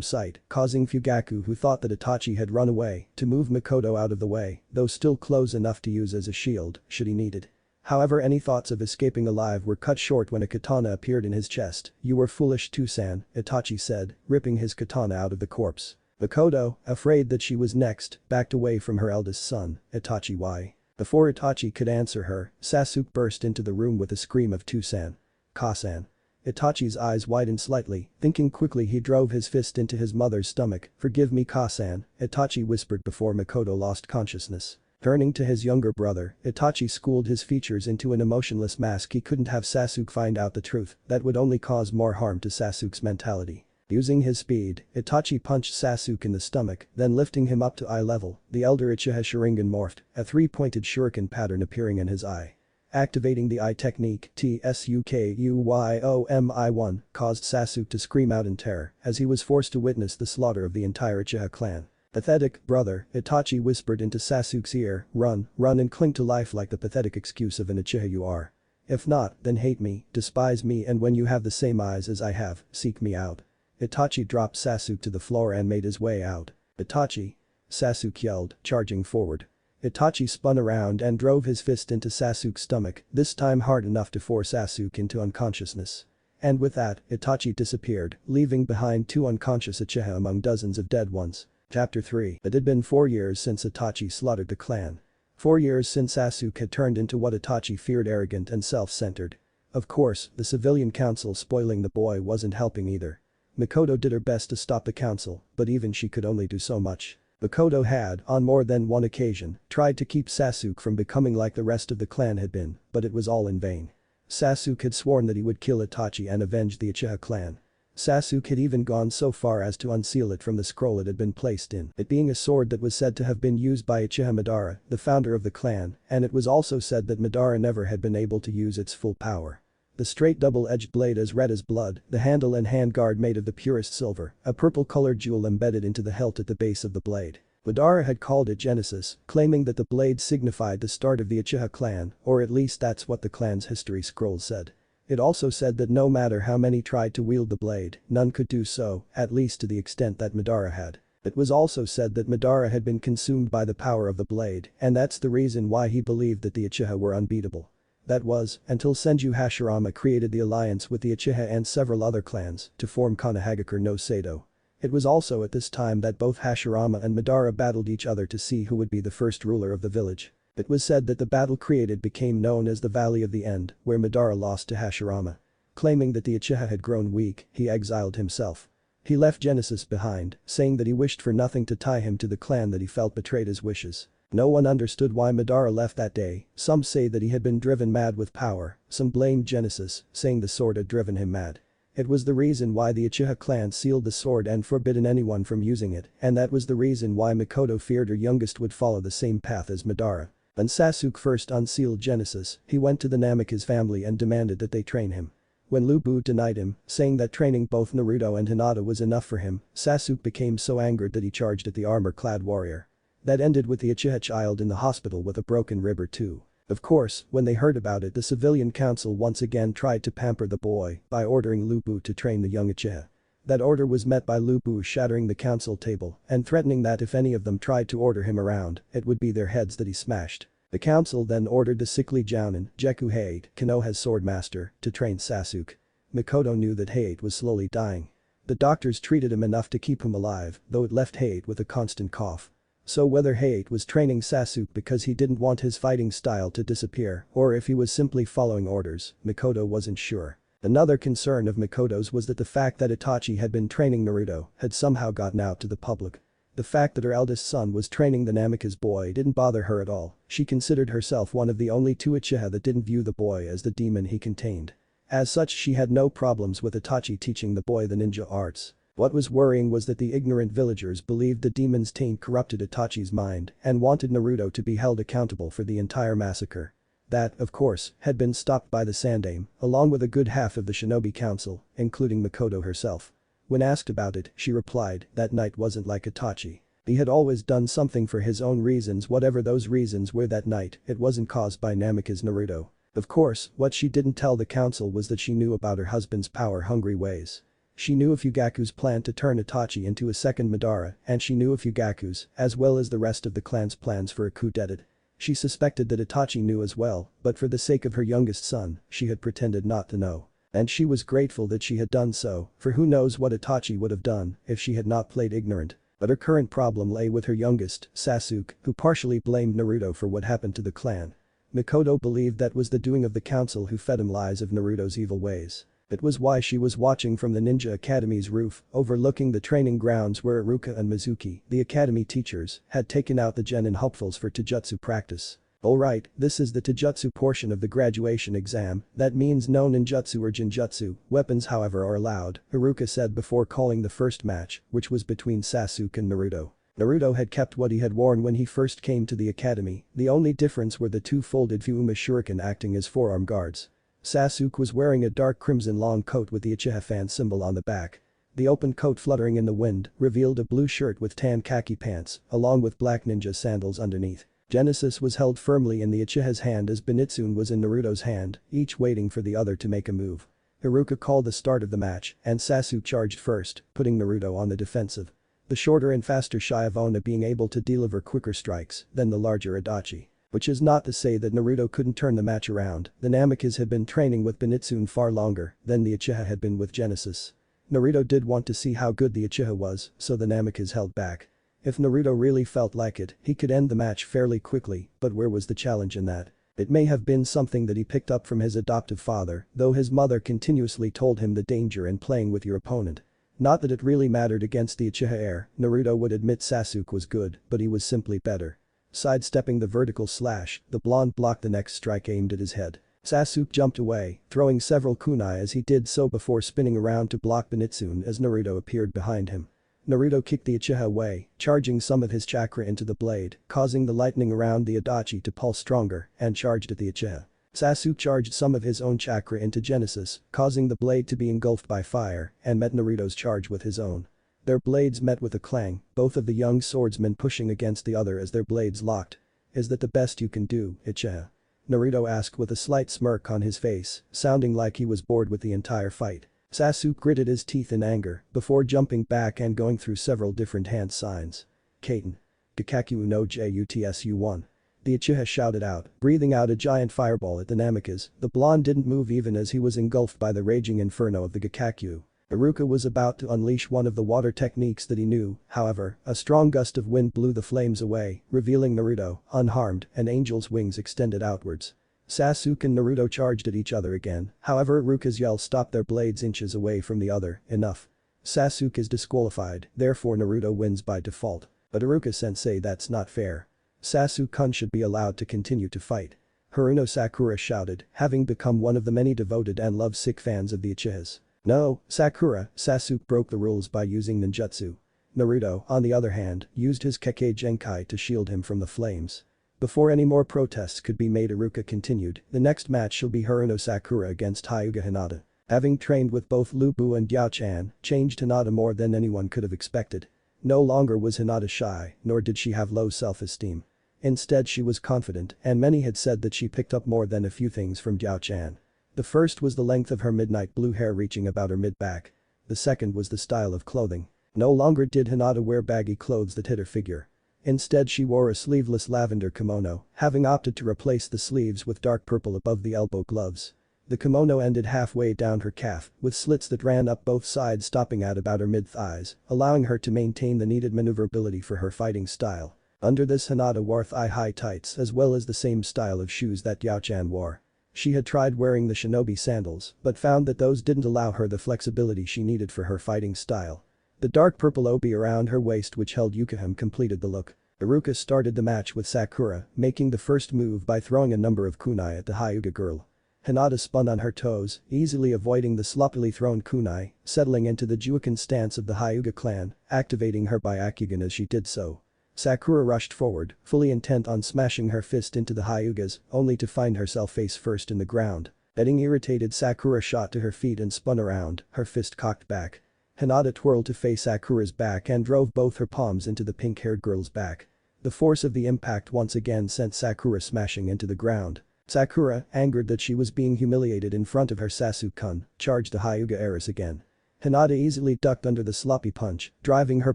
sight, causing Fugaku, who thought that Itachi had run away, to move Mikoto out of the way, though still close enough to use as a shield, should he need it. However, any thoughts of escaping alive were cut short when a katana appeared in his chest. "You were foolish too, San," Itachi said, ripping his katana out of the corpse. Mikoto, afraid that she was next, backed away from her eldest son. Itachi, why? Before Itachi could answer her, Sasuke burst into the room with a scream of "Tusan. Kasan." Itachi's eyes widened slightly, thinking quickly he drove his fist into his mother's stomach. "Forgive me, Kasan," Itachi whispered before Mikoto lost consciousness. Turning to his younger brother, Itachi schooled his features into an emotionless mask. He couldn't have Sasuke find out the truth, that would only cause more harm to Sasuke's mentality. Using his speed, Itachi punched Sasuke in the stomach, then lifting him up to eye level, the elder Uchiha Sharingan morphed, a three-pointed shuriken pattern appearing in his eye. Activating the eye technique TSUKUYOMI1 caused Sasuke to scream out in terror as he was forced to witness the slaughter of the entire Uchiha clan. "Pathetic, brother," Itachi whispered into Sasuke's ear, run and cling to life like the pathetic excuse of an Uchiha you are. If not, then hate me, despise me, and when you have the same eyes as I have, seek me out." Itachi dropped Sasuke to the floor and made his way out. "Itachi!" Sasuke yelled, charging forward. Itachi spun around and drove his fist into Sasuke's stomach, this time hard enough to force Sasuke into unconsciousness. And with that, Itachi disappeared, leaving behind 2 unconscious Uchiha among dozens of dead ones. Chapter 3. It had been 4 years since Itachi slaughtered the clan. 4 years since Sasuke had turned into what Itachi feared, arrogant and self-centered. Of course, the civilian council spoiling the boy wasn't helping either. Mikoto did her best to stop the council, but even she could only do so much. Mikoto had, on more than one occasion, tried to keep Sasuke from becoming like the rest of the clan had been, but it was all in vain. Sasuke had sworn that he would kill Itachi and avenge the Uchiha clan. Sasuke had even gone so far as to unseal it from the scroll it had been placed in, it being a sword that was said to have been used by Uchiha Madara, the founder of the clan, and it was also said that Madara never had been able to use its full power. The straight double-edged blade as red as blood, the handle and handguard made of the purest silver, a purple-colored jewel embedded into the hilt at the base of the blade. Madara had called it Genesis, claiming that the blade signified the start of the Uchiha clan, or at least that's what the clan's history scrolls said. It also said that no matter how many tried to wield the blade, none could do so, at least to the extent that Madara had. It was also said that Madara had been consumed by the power of the blade, and that's the reason why he believed that the Uchiha were unbeatable. That was, until Senju Hashirama created the alliance with the Uchiha and several other clans to form Konohagakure no Sado. It was also at this time that both Hashirama and Madara battled each other to see who would be the first ruler of the village. It was said that the battle created became known as the Valley of the End, where Madara lost to Hashirama. Claiming that the Uchiha had grown weak, he exiled himself. He left Genesis behind, saying that he wished for nothing to tie him to the clan that he felt betrayed his wishes. No one understood why Madara left that day, some say that he had been driven mad with power, some blamed Genesis, saying the sword had driven him mad. It was the reason why the Uchiha clan sealed the sword and forbidden anyone from using it, and that was the reason why Mikoto feared her youngest would follow the same path as Madara. When Sasuke first unsealed Genesis, he went to the Namikaze family and demanded that they train him. When Lu Bu denied him, saying that training both Naruto and Hinata was enough for him, Sasuke became so angered that he charged at the armor-clad warrior. That ended with the Uchiha child in the hospital with a broken rib or two. Of course, when they heard about it, the civilian council once again tried to pamper the boy by ordering Lu Bu to train the young Uchiha. That order was met by Lu Bu shattering the council table and threatening that if any of them tried to order him around, it would be their heads that he smashed. The council then ordered the sickly Jounin, Jeku Hate, Konoha's swordmaster, to train Sasuke. Mikoto knew that Hate was slowly dying. The doctors treated him enough to keep him alive, though it left Hate with a constant cough. So whether Hate was training Sasuke because he didn't want his fighting style to disappear or if he was simply following orders, Mikoto wasn't sure. Another concern of Mikoto's was that the fact that Itachi had been training Naruto had somehow gotten out to the public. The fact that her eldest son was training the Namikaze boy didn't bother her at all, she considered herself one of the only 2 Uchiha that didn't view the boy as the demon he contained. As such, she had no problems with Itachi teaching the boy the ninja arts. What was worrying was that the ignorant villagers believed the demon's taint corrupted Itachi's mind and wanted Naruto to be held accountable for the entire massacre. That, of course, had been stopped by the Sandaime, along with a good half of the shinobi council, including Mikoto herself. When asked about it, she replied, that night wasn't like Itachi. He had always done something for his own reasons, whatever those reasons were that night, it wasn't caused by Namika's Naruto. Of course, what she didn't tell the council was that she knew about her husband's power-hungry ways. She knew of Yugaku's plan to turn Itachi into a second Madara, and she knew of Yugaku's, as well as the rest of the clan's plans for a coup d'etat. She suspected that Itachi knew as well, but for the sake of her youngest son, she had pretended not to know. And she was grateful that she had done so, for who knows what Itachi would have done if she had not played ignorant. But her current problem lay with her youngest, Sasuke, who partially blamed Naruto for what happened to the clan. Mikoto believed that was the doing of the council who fed him lies of Naruto's evil ways. It was why she was watching from the Ninja Academy's roof, overlooking the training grounds where Iruka and Mizuki, the academy teachers, had taken out the genin hopefuls for Taijutsu practice. Alright, this is the Taijutsu portion of the graduation exam, that means no ninjutsu or jinjutsu, weapons however are allowed, Iruka said before calling the first match, which was between Sasuke and Naruto. Naruto had kept what he had worn when he first came to the academy, the only difference were the two folded Fuma shuriken acting as forearm guards. Sasuke was wearing a dark crimson long coat with the Uchiha fan symbol on the back. The open coat fluttering in the wind revealed a blue shirt with tan khaki pants, along with black ninja sandals underneath. Genesis was held firmly in the Uchiha's hand as Benitsune was in Naruto's hand, each waiting for the other to make a move. Iruka called the start of the match, and Sasuke charged first, putting Naruto on the defensive. The shorter and faster shy of Onna being able to deliver quicker strikes than the larger Adachi. Which is not to say that Naruto couldn't turn the match around, the Namikas had been training with Benitsune far longer than the Uchiha had been with Genesis. Naruto did want to see how good the Uchiha was, so the Namikas held back. If Naruto really felt like it, he could end the match fairly quickly, but where was the challenge in that? It may have been something that he picked up from his adoptive father, though his mother continuously told him the danger in playing with your opponent. Not that it really mattered against the Uchiha heir, Naruto would admit Sasuke was good, but he was simply better. Sidestepping the vertical slash, the blonde blocked the next strike aimed at his head. Sasuke jumped away, throwing several kunai as he did so before spinning around to block Benitsune as Naruto appeared behind him. Naruto kicked the Uchiha away, charging some of his chakra into the blade, causing the lightning around the Adachi to pulse stronger, and charged at the Uchiha. Sasuke charged some of his own chakra into Genesis, causing the blade to be engulfed by fire, and met Naruto's charge with his own. Their blades met with a clang, both of the young swordsmen pushing against the other as their blades locked. Is that the best you can do, Uchiha? Naruto asked with a slight smirk on his face, sounding like he was bored with the entire fight. Sasuke gritted his teeth in anger, before jumping back and going through several different hand signs. Kaiten. Gakakyu no Jutsu-1. The Uchiha shouted out, breathing out a giant fireball at the Namikas. The blonde didn't move even as he was engulfed by the raging inferno of the Gakakyu. Iruka was about to unleash one of the water techniques that he knew, however, a strong gust of wind blew the flames away, revealing Naruto, unharmed, and Angel's wings extended outwards. Sasuke and Naruto charged at each other again, however Iruka's yell stopped their blades inches away from the other, enough. Sasuke is disqualified, therefore Naruto wins by default. But Iruka-sensei, that's not fair. Sasuke-kun should be allowed to continue to fight. Haruno Sakura shouted, having become one of the many devoted and lovesick fans of the Uchihas. No, Sakura, Sasuke broke the rules by using ninjutsu. Naruto, on the other hand, used his Kekkei Genkai to shield him from the flames. Before any more protests could be made, Iruka continued, the next match shall be Haruno Sakura against Hyuga Hinata. Having trained with both Lu Bu and Yao Chan, changed Hinata more than anyone could have expected. No longer was Hinata shy, nor did she have low self-esteem. Instead she was confident, and many had said that she picked up more than a few things from Yao Chan. The first was the length of her midnight blue hair reaching about her mid-back. The second was the style of clothing. No longer did Hinata wear baggy clothes that hid her figure. Instead she wore a sleeveless lavender kimono, having opted to replace the sleeves with dark purple above the elbow gloves. The kimono ended halfway down her calf, with slits that ran up both sides stopping at about her mid-thighs, allowing her to maintain the needed maneuverability for her fighting style. Under this Hinata wore thigh-high tights as well as the same style of shoes that Yao Chan wore. She had tried wearing the shinobi sandals, but found that those didn't allow her the flexibility she needed for her fighting style. The dark purple obi around her waist which held Yukihime completed the look. Iruka started the match with Sakura, making the first move by throwing a number of kunai at the Hyuga girl. Hinata spun on her toes, easily avoiding the sloppily thrown kunai, settling into the Juiken stance of the Hyuga clan, activating her Byakugan as she did so. Sakura rushed forward, fully intent on smashing her fist into the Hyugas, only to find herself face first in the ground. Getting irritated, Sakura shot to her feet and spun around, her fist cocked back. Hinata twirled to face Sakura's back and drove both her palms into the pink-haired girl's back. The force of the impact once again sent Sakura smashing into the ground. Sakura, angered that she was being humiliated in front of her Sasuke-kun, charged the Hyuga heiress again. Hinata easily ducked under the sloppy punch, driving her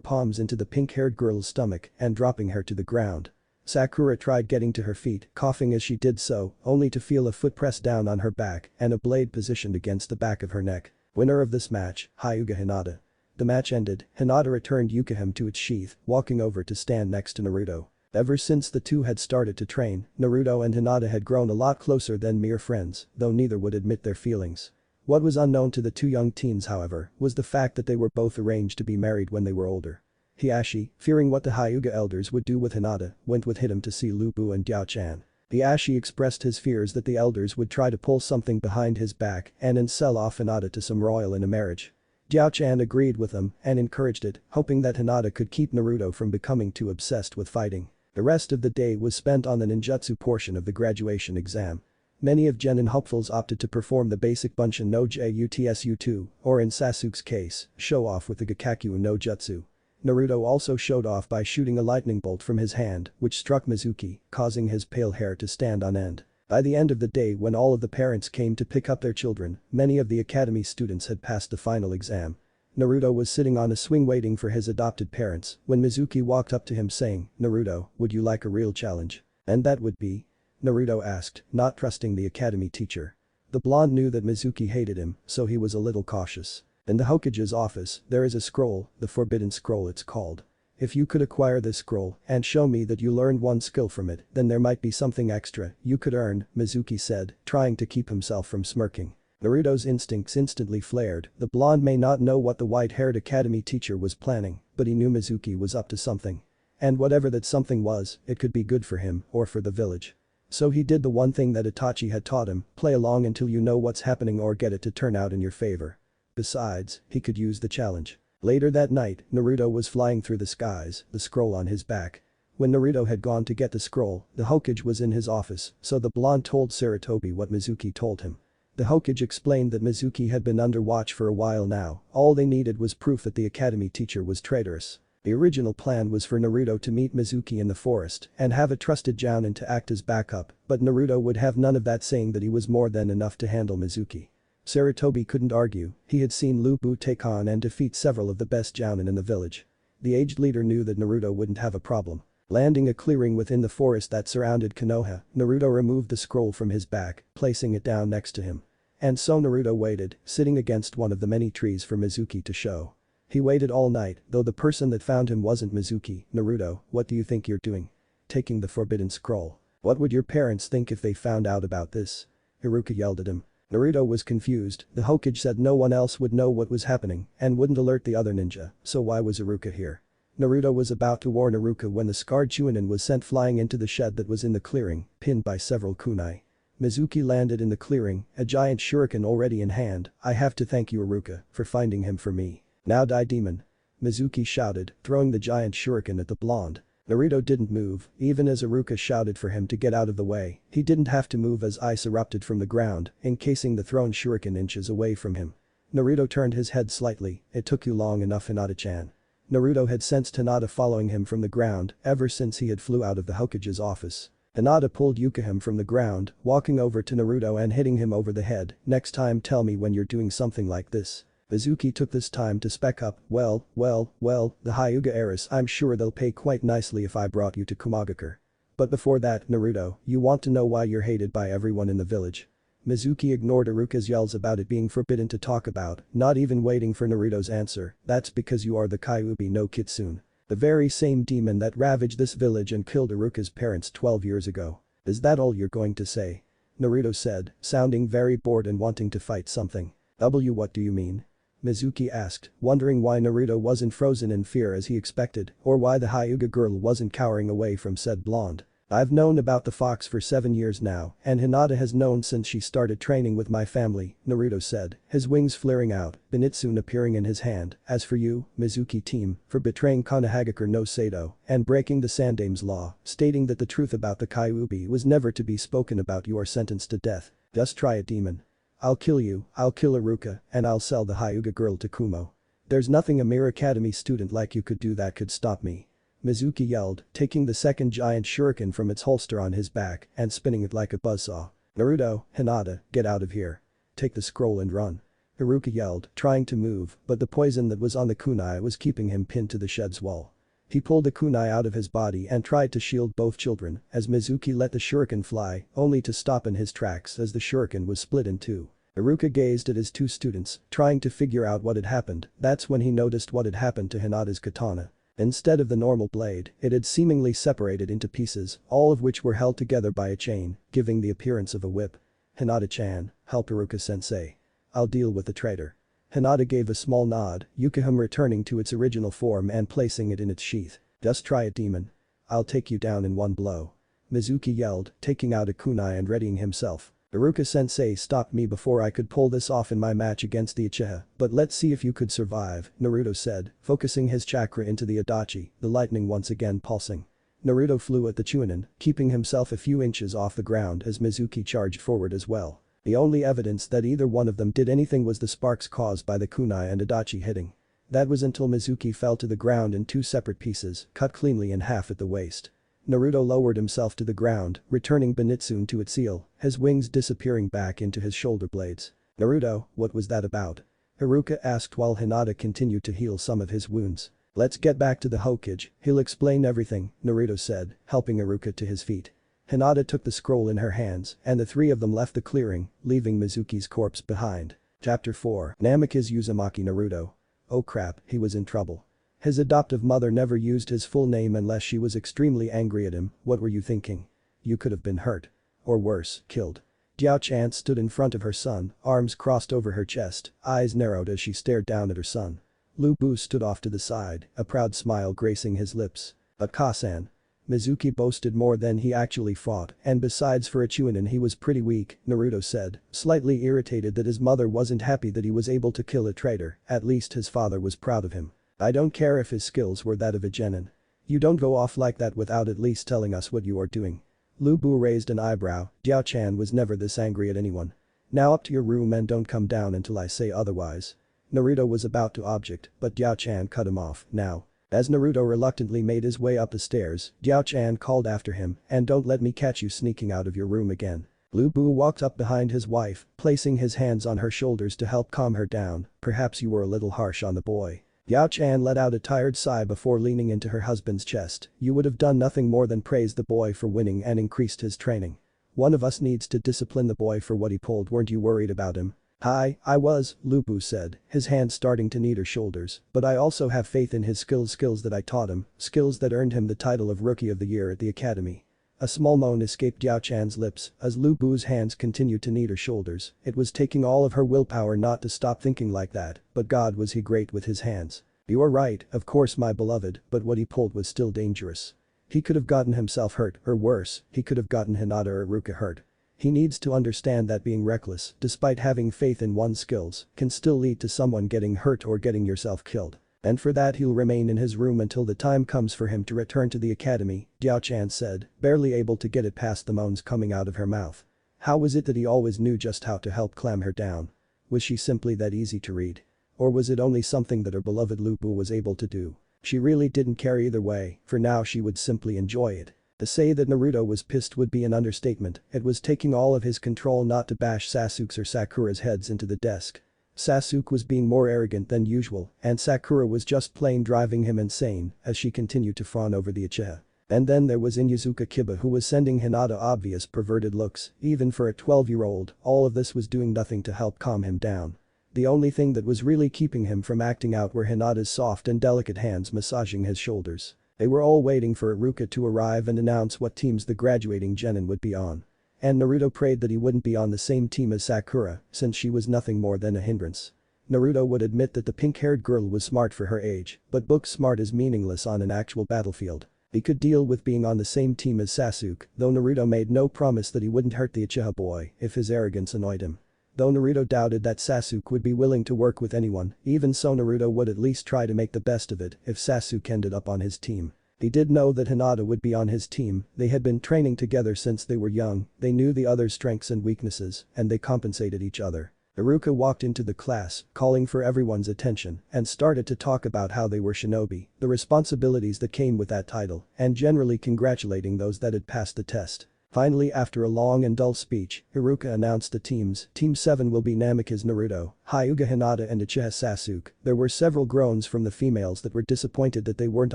palms into the pink-haired girl's stomach and dropping her to the ground. Sakura tried getting to her feet, coughing as she did so, only to feel a foot pressed down on her back and a blade positioned against the back of her neck. Winner of this match, Hyuga Hinata. The match ended, Hinata returned Yukihime to its sheath, walking over to stand next to Naruto. Ever since the two had started to train, Naruto and Hinata had grown a lot closer than mere friends, though neither would admit their feelings. What was unknown to the two young teens, however, was the fact that they were both arranged to be married when they were older. Hiashi, fearing what the Hyuga elders would do with Hinata, went with him to see Lu Bu and Diao-chan. Hiashi expressed his fears that the elders would try to pull something behind his back and sell off Hinata to some royal in a marriage. Diao-chan agreed with him and encouraged it, hoping that Hinata could keep Naruto from becoming too obsessed with fighting. The rest of the day was spent on the ninjutsu portion of the graduation exam. Many of Genin hopefuls opted to perform the basic Bunshin no Jutsu, or in Sasuke's case, show off with the Gakakyu no Jutsu. Naruto also showed off by shooting a lightning bolt from his hand, which struck Mizuki, causing his pale hair to stand on end. By the end of the day, when all of the parents came to pick up their children, many of the academy students had passed the final exam. Naruto was sitting on a swing waiting for his adopted parents when Mizuki walked up to him saying, "Naruto, would you like a real challenge?" "And that would be?" Naruto asked, not trusting the academy teacher. The blonde knew that Mizuki hated him, so he was a little cautious. "In the Hokage's office, there is a scroll, the Forbidden Scroll it's called. If you could acquire this scroll and show me that you learned one skill from it, then there might be something extra you could earn," Mizuki said, trying to keep himself from smirking. Naruto's instincts instantly flared. The blonde may not know what the white-haired academy teacher was planning, but he knew Mizuki was up to something. And whatever that something was, it could be good for him or for the village. So he did the one thing that Itachi had taught him, play along until you know what's happening or get it to turn out in your favor. Besides, he could use the challenge. Later that night, Naruto was flying through the skies, the scroll on his back. When Naruto had gone to get the scroll, the Hokage was in his office, so the blonde told Sarutobi what Mizuki told him. The Hokage explained that Mizuki had been under watch for a while now, all they needed was proof that the academy teacher was traitorous. The original plan was for Naruto to meet Mizuki in the forest and have a trusted jounin to act as backup, but Naruto would have none of that, saying that he was more than enough to handle Mizuki. Sarutobi couldn't argue, he had seen Lu Bu take on and defeat several of the best jounin in the village. The aged leader knew that Naruto wouldn't have a problem. Landing a clearing within the forest that surrounded Konoha, Naruto removed the scroll from his back, placing it down next to him. And so Naruto waited, sitting against one of the many trees for Mizuki to show. He waited all night, though the person that found him wasn't Mizuki. "Naruto, what do you think you're doing? Taking the forbidden scroll. What would your parents think if they found out about this?" Iruka yelled at him. Naruto was confused. The Hokage said no one else would know what was happening and wouldn't alert the other ninja, so why was Iruka here? Naruto was about to warn Iruka when the scarred Chunin was sent flying into the shed that was in the clearing, pinned by several kunai. Mizuki landed in the clearing, a giant shuriken already in hand. "I have to thank you, Iruka, for finding him for me. Now die, demon," Mizuki shouted, throwing the giant shuriken at the blonde. Naruto didn't move, even as Iruka shouted for him to get out of the way. He didn't have to move as ice erupted from the ground, encasing the thrown shuriken inches away from him. Naruto turned his head slightly. "It took you long enough, Hinata-chan." Naruto had sensed Hinata following him from the ground ever since he had flew out of the Hokage's office. Hinata pulled Yukihime from the ground, walking over to Naruto and hitting him over the head. "Next time tell me when you're doing something like this." Mizuki took this time to spec up, well, the Hyuga heiress, I'm sure they'll pay quite nicely if I brought you to Kumagakure. But before that, Naruto, you want to know why you're hated by everyone in the village? Mizuki ignored Iruka's yells about it being forbidden to talk about, not even waiting for Naruto's answer. "That's because you are the Kyuubi no Kitsune. The very same demon that ravaged this village and killed Iruka's parents 12 years ago. Is that all you're going to say?" Naruto said, sounding very bored and wanting to fight something. What do you mean?" Mizuki asked, wondering why Naruto wasn't frozen in fear as he expected, or why the Hyuga girl wasn't cowering away from said blonde. "I've known about the fox for 7 years now, and Hinata has known since she started training with my family," Naruto said, his wings flaring out, Benitsune appearing in his hand. "As for you, Mizuki team, for betraying Konohagakure no Sado and breaking the Sandame's law, stating that the truth about the Kyuubi was never to be spoken about, you are sentenced to death. Just try it, demon. I'll kill you, I'll kill Iruka, and I'll sell the Hyuga girl to Kumo." There's nothing a mere academy student like you could do that could stop me. Mizuki yelled, taking the second giant shuriken from its holster on his back and spinning it like a buzzsaw. Naruto, Hinata, get out of here. Take the scroll and run. Iruka yelled, trying to move, but the poison that was on the kunai was keeping him pinned to the shed's wall. He pulled the kunai out of his body and tried to shield both children as Mizuki let the shuriken fly, only to stop in his tracks as the shuriken was split in two. Iruka gazed at his two students, trying to figure out what had happened. That's when he noticed what had happened to Hinata's katana. Instead of the normal blade, it had seemingly separated into pieces, all of which were held together by a chain, giving the appearance of a whip. Hinata-chan, help Iruka-sensei. I'll deal with the traitor. Hinata gave a small nod, Yukihime returning to its original form and placing it in its sheath. Just try it, demon. I'll take you down in one blow. Mizuki yelled, taking out a kunai and readying himself. Iruka-sensei stopped me before I could pull this off in my match against the Uchiha, but let's see if you could survive, Naruto said, focusing his chakra into the Adachi, the lightning once again pulsing. Naruto flew at the Chunin, keeping himself a few inches off the ground as Mizuki charged forward as well. The only evidence that either one of them did anything was the sparks caused by the kunai and Adachi hitting. That was until Mizuki fell to the ground in two separate pieces, cut cleanly in half at the waist. Naruto lowered himself to the ground, returning Benitsune to its heel, his wings disappearing back into his shoulder blades. Naruto, what was that about? Iruka asked while Hinata continued to heal some of his wounds. Let's get back to the Hokage, he'll explain everything, Naruto said, helping Iruka to his feet. Hinata took the scroll in her hands and the three of them left the clearing, leaving Mizuki's corpse behind. Chapter 4 Namikaze Uzumaki Naruto. Oh crap, he was in trouble. His adoptive mother never used his full name unless she was extremely angry at him. What were you thinking? You could have been hurt. Or worse, killed. Diao-chan stood in front of her son, arms crossed over her chest, eyes narrowed as she stared down at her son. Lu Bu stood off to the side, a proud smile gracing his lips. But Ka-san. Mizuki boasted more than he actually fought, and besides for a Chunin he was pretty weak, Naruto said, slightly irritated that his mother wasn't happy that he was able to kill a traitor, at least his father was proud of him. I don't care if his skills were that of a genin. You don't go off like that without at least telling us what you are doing. Lu Bu raised an eyebrow, Diao-chan was never this angry at anyone. Now up to your room and don't come down until I say otherwise. Naruto was about to object, but Diao-chan cut him off, now. As Naruto reluctantly made his way up the stairs, Diao-chan called after him, and don't let me catch you sneaking out of your room again. Lu Bu walked up behind his wife, placing his hands on her shoulders to help calm her down. Perhaps you were a little harsh on the boy. Diao-chan let out a tired sigh before leaning into her husband's chest. You would have done nothing more than praise the boy for winning and increased his training. One of us needs to discipline the boy for what he pulled. Weren't you worried about him? I was, Lu Bu said, his hands starting to knead her shoulders, but I also have faith in his skills that I taught him, skills that earned him the title of Rookie of the Year at the academy. A small moan escaped Diao-chan's lips as Lu Bu's hands continued to knead her shoulders. It was taking all of her willpower not to stop thinking like that, but God was he great with his hands. You are right, of course my beloved, but what he pulled was still dangerous. He could have gotten himself hurt, or worse, he could have gotten Hinata or Iruka hurt. He needs to understand that being reckless, despite having faith in one's skills, can still lead to someone getting hurt or getting yourself killed. And for that he'll remain in his room until the time comes for him to return to the academy, Diao-chan said, barely able to get it past the moans coming out of her mouth. How was it that he always knew just how to help calm her down? Was she simply that easy to read? Or was it only something that her beloved Lu Bu was able to do? She really didn't care either way, for now she would simply enjoy it. To say that Naruto was pissed would be an understatement, it was taking all of his control not to bash Sasuke's or Sakura's heads into the desk. Sasuke was being more arrogant than usual, and Sakura was just plain driving him insane as she continued to fawn over the Uchiha. And then there was Inyazuka Kiba who was sending Hinata obvious perverted looks, even for a 12-year-old, all of this was doing nothing to help calm him down. The only thing that was really keeping him from acting out were Hinata's soft and delicate hands massaging his shoulders. They were all waiting for Iruka to arrive and announce what teams the graduating genin would be on. And Naruto prayed that he wouldn't be on the same team as Sakura, since she was nothing more than a hindrance. Naruto would admit that the pink-haired girl was smart for her age, but book smart is meaningless on an actual battlefield. He could deal with being on the same team as Sasuke, though Naruto made no promise that he wouldn't hurt the Uchiha boy if his arrogance annoyed him. Though Naruto doubted that Sasuke would be willing to work with anyone, even so Naruto would at least try to make the best of it if Sasuke ended up on his team. He did know that Hinata would be on his team, they had been training together since they were young, they knew the other's strengths and weaknesses, and they compensated each other. Iruka walked into the class, calling for everyone's attention, and started to talk about how they were shinobi, the responsibilities that came with that title, and generally congratulating those that had passed the test. Finally, after a long and dull speech, Iruka announced the teams. Team 7 will be Namikaze Naruto, Hyuga Hinata and Uchiha Sasuke. There were several groans from the females that were disappointed that they weren't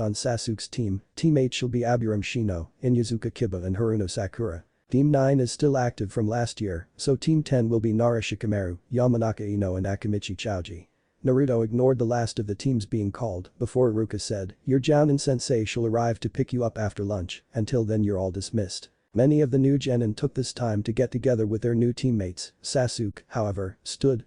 on Sasuke's team. Team 8 shall be Aburame Shino, Inyazuka Kiba and Haruno Sakura. Team 9 is still active from last year, so Team 10 will be Nara Shikamaru, Yamanaka Ino and Akimichi Chouji. Naruto ignored the last of the teams being called before Iruka said, "Your Jounin sensei shall arrive to pick you up after lunch, until then you're all dismissed." Many of the new genin took this time to get together with their new teammates. Sasuke, however,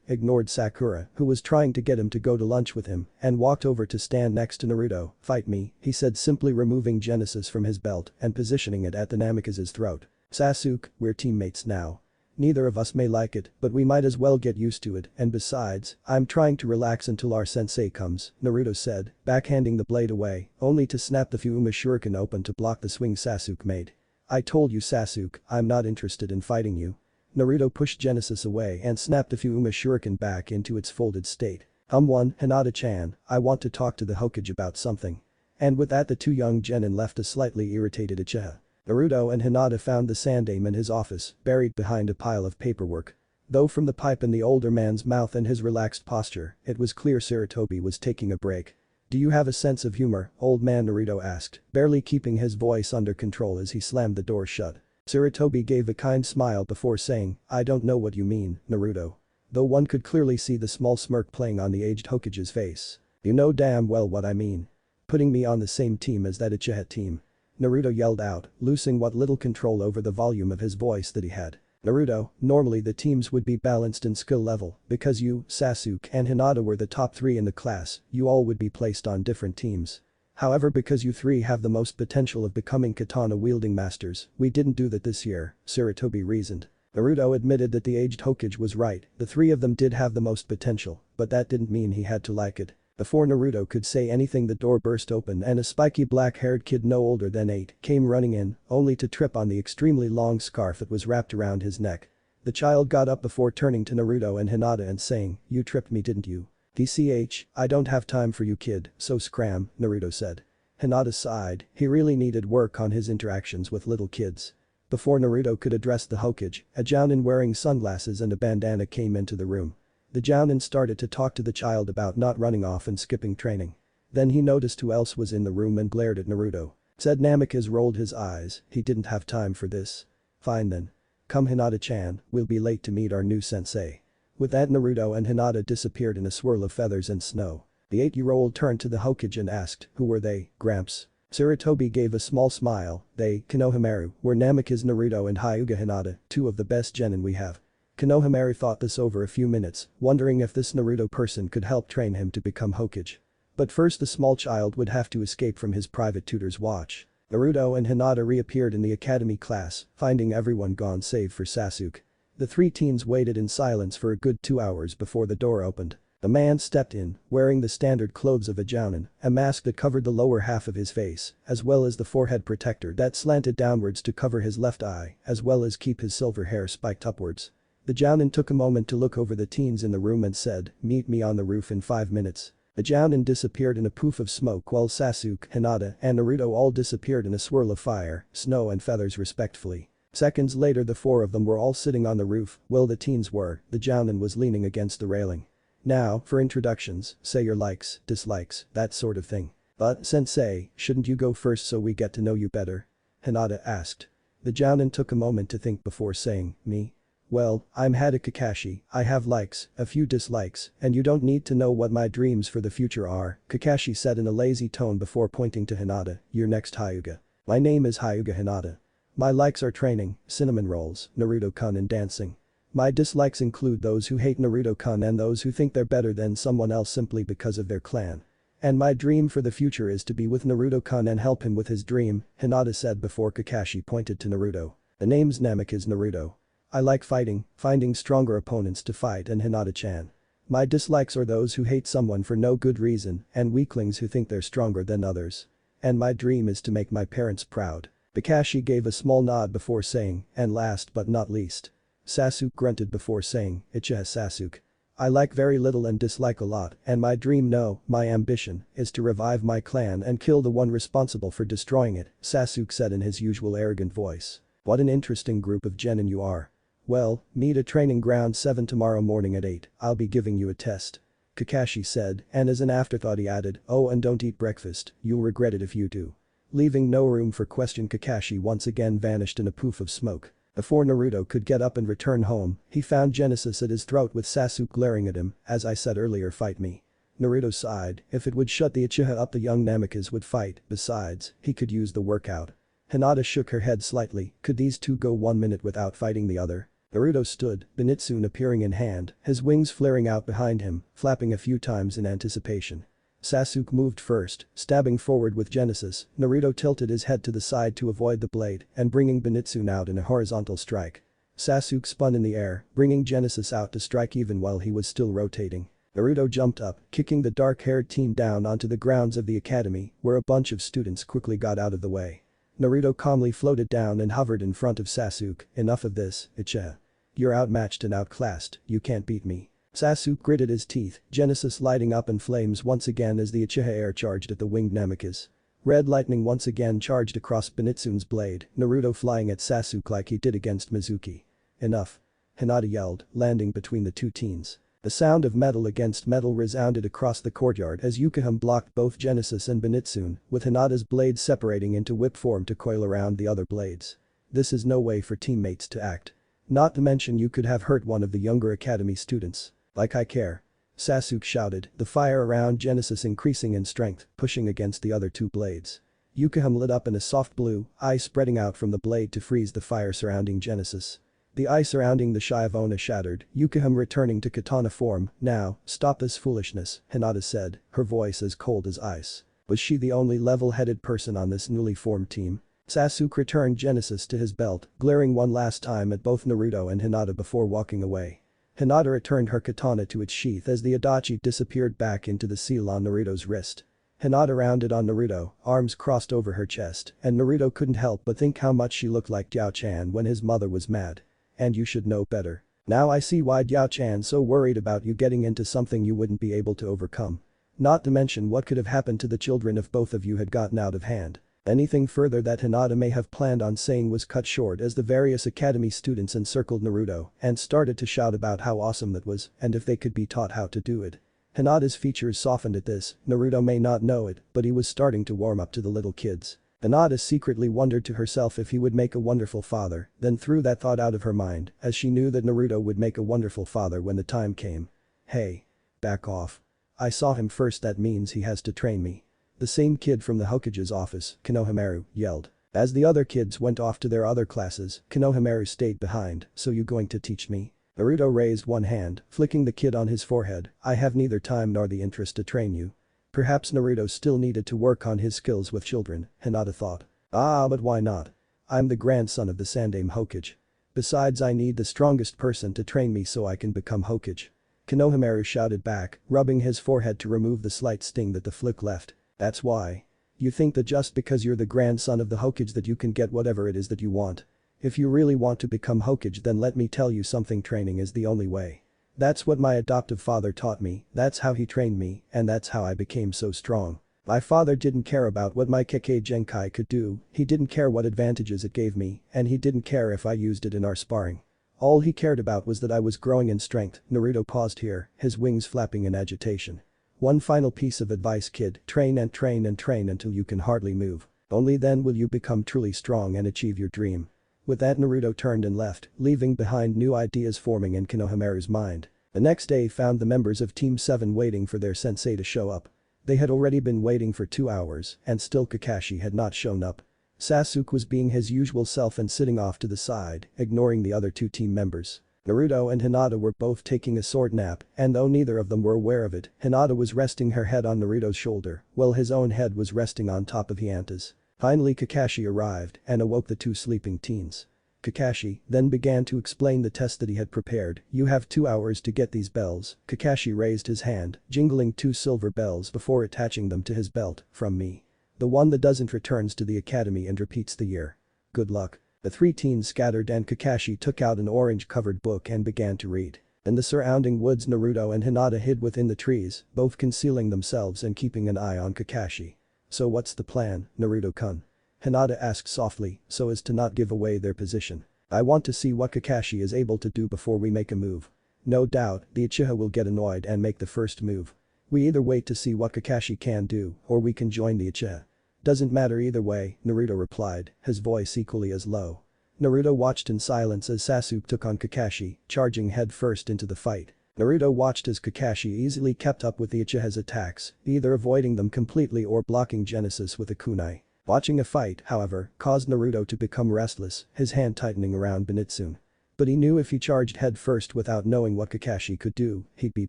ignored Sakura, who was trying to get him to go to lunch with him, and walked over to stand next to Naruto. "Fight me," he said, simply removing Genesis from his belt and positioning it at the Namikaze's throat. "Sasuke, we're teammates now. Neither of us may like it, but we might as well get used to it, and besides, I'm trying to relax until our sensei comes," Naruto said, backhanding the blade away, only to snap the Fuma shuriken open to block the swing Sasuke made. "I told you, Sasuke, I'm not interested in fighting you." Naruto pushed Genesis away and snapped the Fuma shuriken back into its folded state. Hinata-chan, I want to talk to the Hokage about something." And with that the two young genin left a slightly irritated Uchiha. Naruto and Hinata found the Sandaime in his office, buried behind a pile of paperwork. Though from the pipe in the older man's mouth and his relaxed posture, it was clear Sarutobi was taking a break. "Do you have a sense of humor, old man?" Naruto asked, barely keeping his voice under control as he slammed the door shut. Sarutobi gave a kind smile before saying, "I don't know what you mean, Naruto." Though one could clearly see the small smirk playing on the aged Hokage's face. "You know damn well what I mean. Putting me on the same team as that Uchiha team." Naruto yelled out, losing what little control over the volume of his voice that he had. "Naruto, normally the teams would be balanced in skill level, because you, Sasuke and Hinata were the top 3 in the class, you all would be placed on different teams. However, because you 3 have the most potential of becoming katana-wielding masters, we didn't do that this year," Sarutobi reasoned. Naruto admitted that the aged Hokage was right, the 3 of them did have the most potential, but that didn't mean he had to like it. Before Naruto could say anything the door burst open and a spiky black-haired kid no older than 8 came running in, only to trip on the extremely long scarf that was wrapped around his neck. The child got up before turning to Naruto and Hinata and saying, "You tripped me, didn't you?" "TCH, I don't have time for you, kid, so scram," Naruto said. Hinata sighed, he really needed work on his interactions with little kids. Before Naruto could address the Hokage, a Jounin wearing sunglasses and a bandana came into the room. The Jounin started to talk to the child about not running off and skipping training. Then he noticed who else was in the room and glared at Naruto. Said Namikaze rolled his eyes, he didn't have time for this. "Fine then. Come Hinata-chan, we'll be late to meet our new sensei." With that Naruto and Hinata disappeared in a swirl of feathers and snow. The 8-year-old turned to the Hokage and asked, "Who were they, Gramps?" Sarutobi gave a small smile. "They, Konohamaru, were Namikaze Naruto and Hyuga Hinata, 2 of the best genin we have." Konohamaru thought this over a few minutes, wondering if this Naruto person could help train him to become Hokage. But first the small child would have to escape from his private tutor's watch. Naruto and Hinata reappeared in the academy class, finding everyone gone save for Sasuke. The 3 teens waited in silence for a good 2 hours before the door opened. The man stepped in, wearing the standard clothes of a Jounin, a mask that covered the lower half of his face, as well as the forehead protector that slanted downwards to cover his left eye, as well as keep his silver hair spiked upwards. The Jounin took a moment to look over the teens in the room and said, "Meet me on the roof in 5 minutes." The Jounin disappeared in a poof of smoke while Sasuke, Hinata, and Naruto all disappeared in a swirl of fire, snow and feathers respectively. Seconds later the 4 of them were all sitting on the roof, while the teens were, the Jounin was leaning against the railing. "Now, for introductions, say your likes, dislikes, that sort of thing." "But, sensei, shouldn't you go first so we get to know you better?" Hinata asked. The Jounin took a moment to think before saying, "Me? Well, I'm Hada Kakashi, I have likes, a few dislikes, and you don't need to know what my dreams for the future are," Kakashi said in a lazy tone before pointing to Hinata. "You're next, Hyuga." "My name is Hyuga Hinata. My likes are training, cinnamon rolls, Naruto-kun and dancing. My dislikes include those who hate Naruto-kun and those who think they're better than someone else simply because of their clan. And my dream for the future is to be with Naruto-kun and help him with his dream," Hinata said before Kakashi pointed to Naruto. "The name's Namikaze Naruto. I like fighting, finding stronger opponents to fight and Hinata-chan. My dislikes are those who hate someone for no good reason and weaklings who think they're stronger than others. And my dream is to make my parents proud." Kakashi gave a small nod before saying, "And last but not least." Sasuke grunted before saying, "Uchiha Sasuke." I like very little and dislike a lot, and my dream, no, my ambition, is to revive my clan and kill the one responsible for destroying it, Sasuke said in his usual arrogant voice. What an interesting group of genin you are. Well, meet at training ground 7 tomorrow morning at 8, I'll be giving you a test. Kakashi said, and as an afterthought he added, oh, and don't eat breakfast, you'll regret it if you do. Leaving no room for question, Kakashi once again vanished in a poof of smoke. Before Naruto could get up and return home, he found Genesis at his throat with Sasuke glaring at him, as I said earlier, fight me. Naruto sighed, if it would shut the Uchiha up the young Namikaze would fight, besides, he could use the workout. Hinata shook her head slightly, could these two go 1 minute without fighting the other? Naruto stood, Zenitsu appearing in hand, his wings flaring out behind him, flapping a few times in anticipation. Sasuke moved first, stabbing forward with Genesis. Naruto tilted his head to the side to avoid the blade and bringing Zenitsu out in a horizontal strike. Sasuke spun in the air, bringing Genesis out to strike even while he was still rotating. Naruto jumped up, kicking the dark-haired teen down onto the grounds of the academy, where a bunch of students quickly got out of the way. Naruto calmly floated down and hovered in front of Sasuke, enough of this, Uchiha. You're outmatched and outclassed, you can't beat me. Sasuke gritted his teeth, Genesis lighting up in flames once again as the Uchiha air charged at the winged Namikaze. Red lightning once again charged across Zenitsu's blade, Naruto flying at Sasuke like he did against Mizuki. Enough. Hinata yelled, landing between the two teens. The sound of metal against metal resounded across the courtyard as Yukiham blocked both Genesis and Zenitsu, with Hinata's blades separating into whip form to coil around the other blades. This is no way for teammates to act. Not to mention you could have hurt one of the younger academy students. Like I care. Sasuke shouted, the fire around Genesis increasing in strength, pushing against the other two blades. Yukiham lit up in a soft blue, eye spreading out from the blade to freeze the fire surrounding Genesis. The eye surrounding the Shyavona shattered, Yukiham returning to katana form, now, stop this foolishness, Hinata said, her voice as cold as ice. Was she the only level-headed person on this newly formed team? Sasuke returned Genesis to his belt, glaring one last time at both Naruto and Hinata before walking away. Hinata returned her katana to its sheath as the Adachi disappeared back into the seal on Naruto's wrist. Hinata rounded on Naruto, arms crossed over her chest, and Naruto couldn't help but think how much she looked like Diao-chan when his mother was mad. And you should know better. Now I see why Diao-chan's so worried about you getting into something you wouldn't be able to overcome. Not to mention what could have happened to the children if both of you had gotten out of hand. Anything further that Hinata may have planned on saying was cut short as the various academy students encircled Naruto and started to shout about how awesome that was and if they could be taught how to do it. Hinata's features softened at this, Naruto may not know it, but he was starting to warm up to the little kids. Hinata secretly wondered to herself if he would make a wonderful father, then threw that thought out of her mind as she knew that Naruto would make a wonderful father when the time came. Hey. Back off. I saw him first, that means he has to train me. The same kid from the Hokage's office, Konohamaru, yelled. As the other kids went off to their other classes, Konohamaru stayed behind, so you going to teach me? Naruto raised one hand, flicking the kid on his forehead, I have neither time nor the interest to train you. Perhaps Naruto still needed to work on his skills with children, Hinata thought. Ah, but why not? I'm the grandson of the Sandaime Hokage. Besides, I need the strongest person to train me so I can become Hokage. Konohamaru shouted back, rubbing his forehead to remove the slight sting that the flick left. That's why. You think that just because you're the grandson of the Hokage that you can get whatever it is that you want. If you really want to become Hokage, then let me tell you something, training is the only way. That's what my adoptive father taught me, that's how he trained me, and that's how I became so strong. My father didn't care about what my Kekkei Genkai could do, he didn't care what advantages it gave me, and he didn't care if I used it in our sparring. All he cared about was that I was growing in strength. Naruto paused here, his wings flapping in agitation. One final piece of advice, kid, train and train and train until you can hardly move. Only then will you become truly strong and achieve your dream. With that, Naruto turned and left, leaving behind new ideas forming in Konohamaru's mind. The next day found the members of Team 7 waiting for their sensei to show up. They had already been waiting for 2 hours and still Kakashi had not shown up. Sasuke was being his usual self and sitting off to the side, ignoring the other 2 team members. Naruto and Hinata were both taking a short nap, and though neither of them were aware of it, Hinata was resting her head on Naruto's shoulder, while his own head was resting on top of Hinata's. Finally Kakashi arrived and awoke the 2 sleeping teens. Kakashi then began to explain the test that he had prepared. You have 2 hours to get these bells. Kakashi raised his hand, jingling 2 silver bells before attaching them to his belt, from me. The one that doesn't returns to the academy and repeats the year. Good luck. The 3 teens scattered and Kakashi took out an orange-covered book and began to read. In the surrounding woods Naruto and Hinata hid within the trees, both concealing themselves and keeping an eye on Kakashi. "So what's the plan, Naruto-kun?" Hinata asked softly, so as to not give away their position. "I want to see what Kakashi is able to do before we make a move. No doubt, the Uchiha will get annoyed and make the first move. We either wait to see what Kakashi can do, or we can join the Uchiha." "Doesn't matter either way," Naruto replied, his voice equally as low. Naruto watched in silence as Sasuke took on Kakashi, charging headfirst into the fight. Naruto watched as Kakashi easily kept up with the Uchiha's attacks, either avoiding them completely or blocking Genesis with a kunai. Watching a fight, however, caused Naruto to become restless, his hand tightening around Benihime. But he knew if he charged headfirst without knowing what Kakashi could do, he'd be